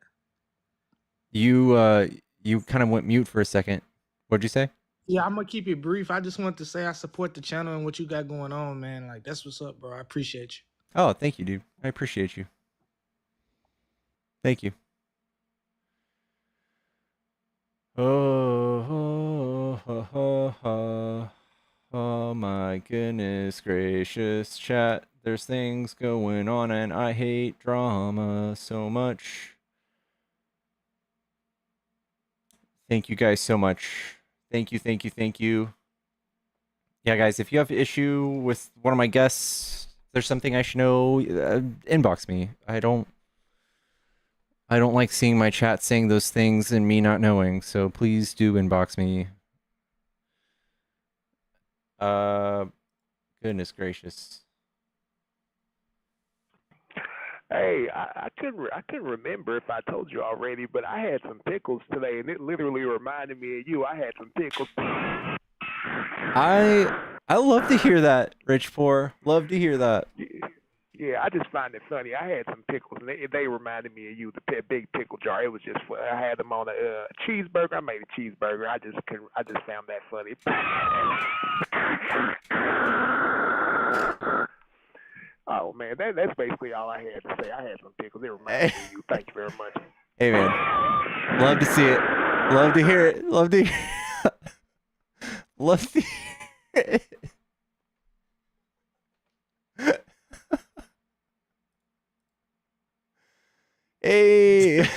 You kind of went mute for a second. What'd you say? Yeah, I'm gonna keep it brief. I just want to say I support the channel and what you got going on, man. Like that's what's up, bro. I appreciate you. Oh, thank you, dude. I appreciate you. Thank you. Oh my goodness gracious, chat. There's things going on and I hate drama so much. Thank you guys so much. Thank you, thank you, thank you. Yeah, guys, if you have issue with one of my guests, there's something I should know, inbox me. I don't like seeing my chat saying those things and me not knowing, so please do inbox me. Goodness gracious. Hey, I couldn't remember if I told you already, but I had some pickles today, and it literally reminded me of you. I had some pickles. I love to hear that, Rich Poor. Love to hear that. Yeah, I just find it funny. I had some pickles, and they reminded me of you. The big pickle jar. It was just fun. I had them on a cheeseburger. I made a cheeseburger. I just found that funny. Oh man, that's basically all I had to say. I had some pickles. It reminded me of you. Thank you very much. Hey man, love to see it. Love to hear it. Love to hear love to hear it. Hey.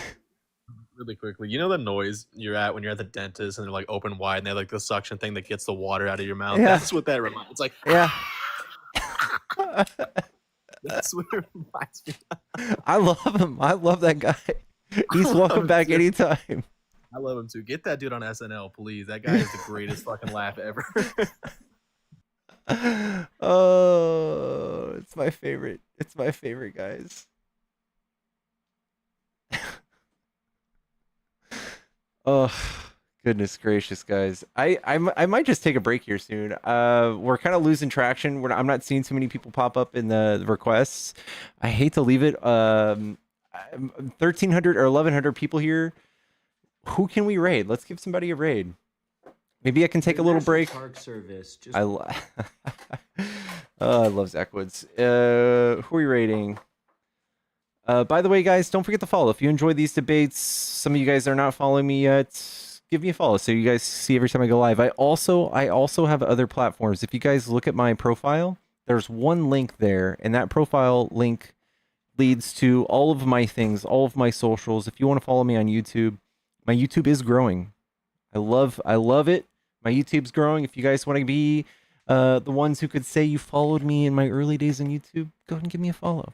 Really quickly, you know the noise you're at when you're at the dentist and they're like open wide and they have like the suction thing that gets the water out of your mouth? Yeah. That's what that reminds. It's like Yeah. that's what it reminds me of. I love him. I love that guy. He's welcome back anytime. I love him too. Get that dude on SNL, please. That guy is the greatest fucking laugh ever. Oh, it's my favorite. It's my favorite, guys. Oh, Goodness gracious, guys. I might just take a break here soon. We're kind of losing traction. I'm not seeing too many people pop up in the requests. I hate to leave it. 1,300 or 1,100 people here. Who can we raid? Let's give somebody a raid. Maybe I can take a little break. Park Service. Just... I love Zach Woods. Who are we raiding? By the way, guys, don't forget to follow. If you enjoy these debates, some of you guys are not following me yet, give me a follow so you guys see every time I go live. I also have other platforms. If you guys look at my profile, there's one link there, and that profile link leads to all of my things, all of my socials. If you want to follow me on YouTube, my YouTube is growing. I love it. My YouTube's growing. If you guys want to be the ones who could say you followed me in my early days on YouTube, go ahead and give me a follow.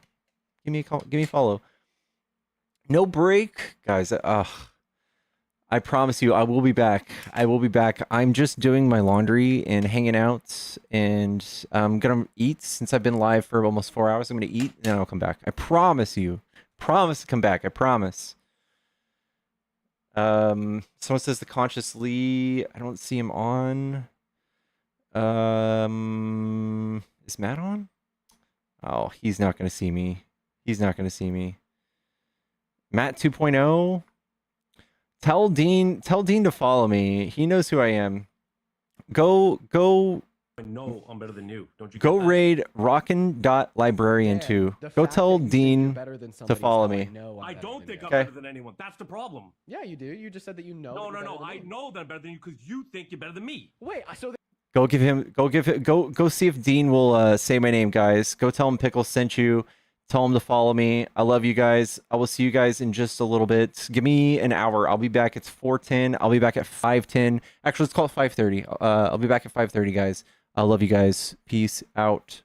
Give me a call. Give me a follow. No break, guys. I promise you, I will be back. I will be back. I'm just doing my laundry and hanging out, and I'm gonna eat since I've been live for almost 4 hours. I'm gonna eat, and then I'll come back. I promise you. Promise to come back. I promise. Someone says the Conscious Lee. I don't see him on. Is Matt on? Oh, he's not gonna see me. He's not going to see me. Matt 2.0. Tell Dean to follow me. He knows who I am. Go. I know I'm better than you. Don't you? Go raid rockin.librarian2. Go tell Dean to follow me. I don't think I'm Okay. better than anyone. That's the problem. Yeah, you do. You just said that you know. No. that you're better than I me. know that I'm better than you because you think you're better than me. Wait, so Go see if Dean will say my name, guys. Go tell him Pickle sent you. Tell him to follow me. I love you guys. I will see you guys in just a little bit. Give me an hour. I'll be back. It's 4:10. I'll be back at 5:10. Actually, let's call it 5:30. I'll be back at 5:30, guys. I love you guys. Peace out.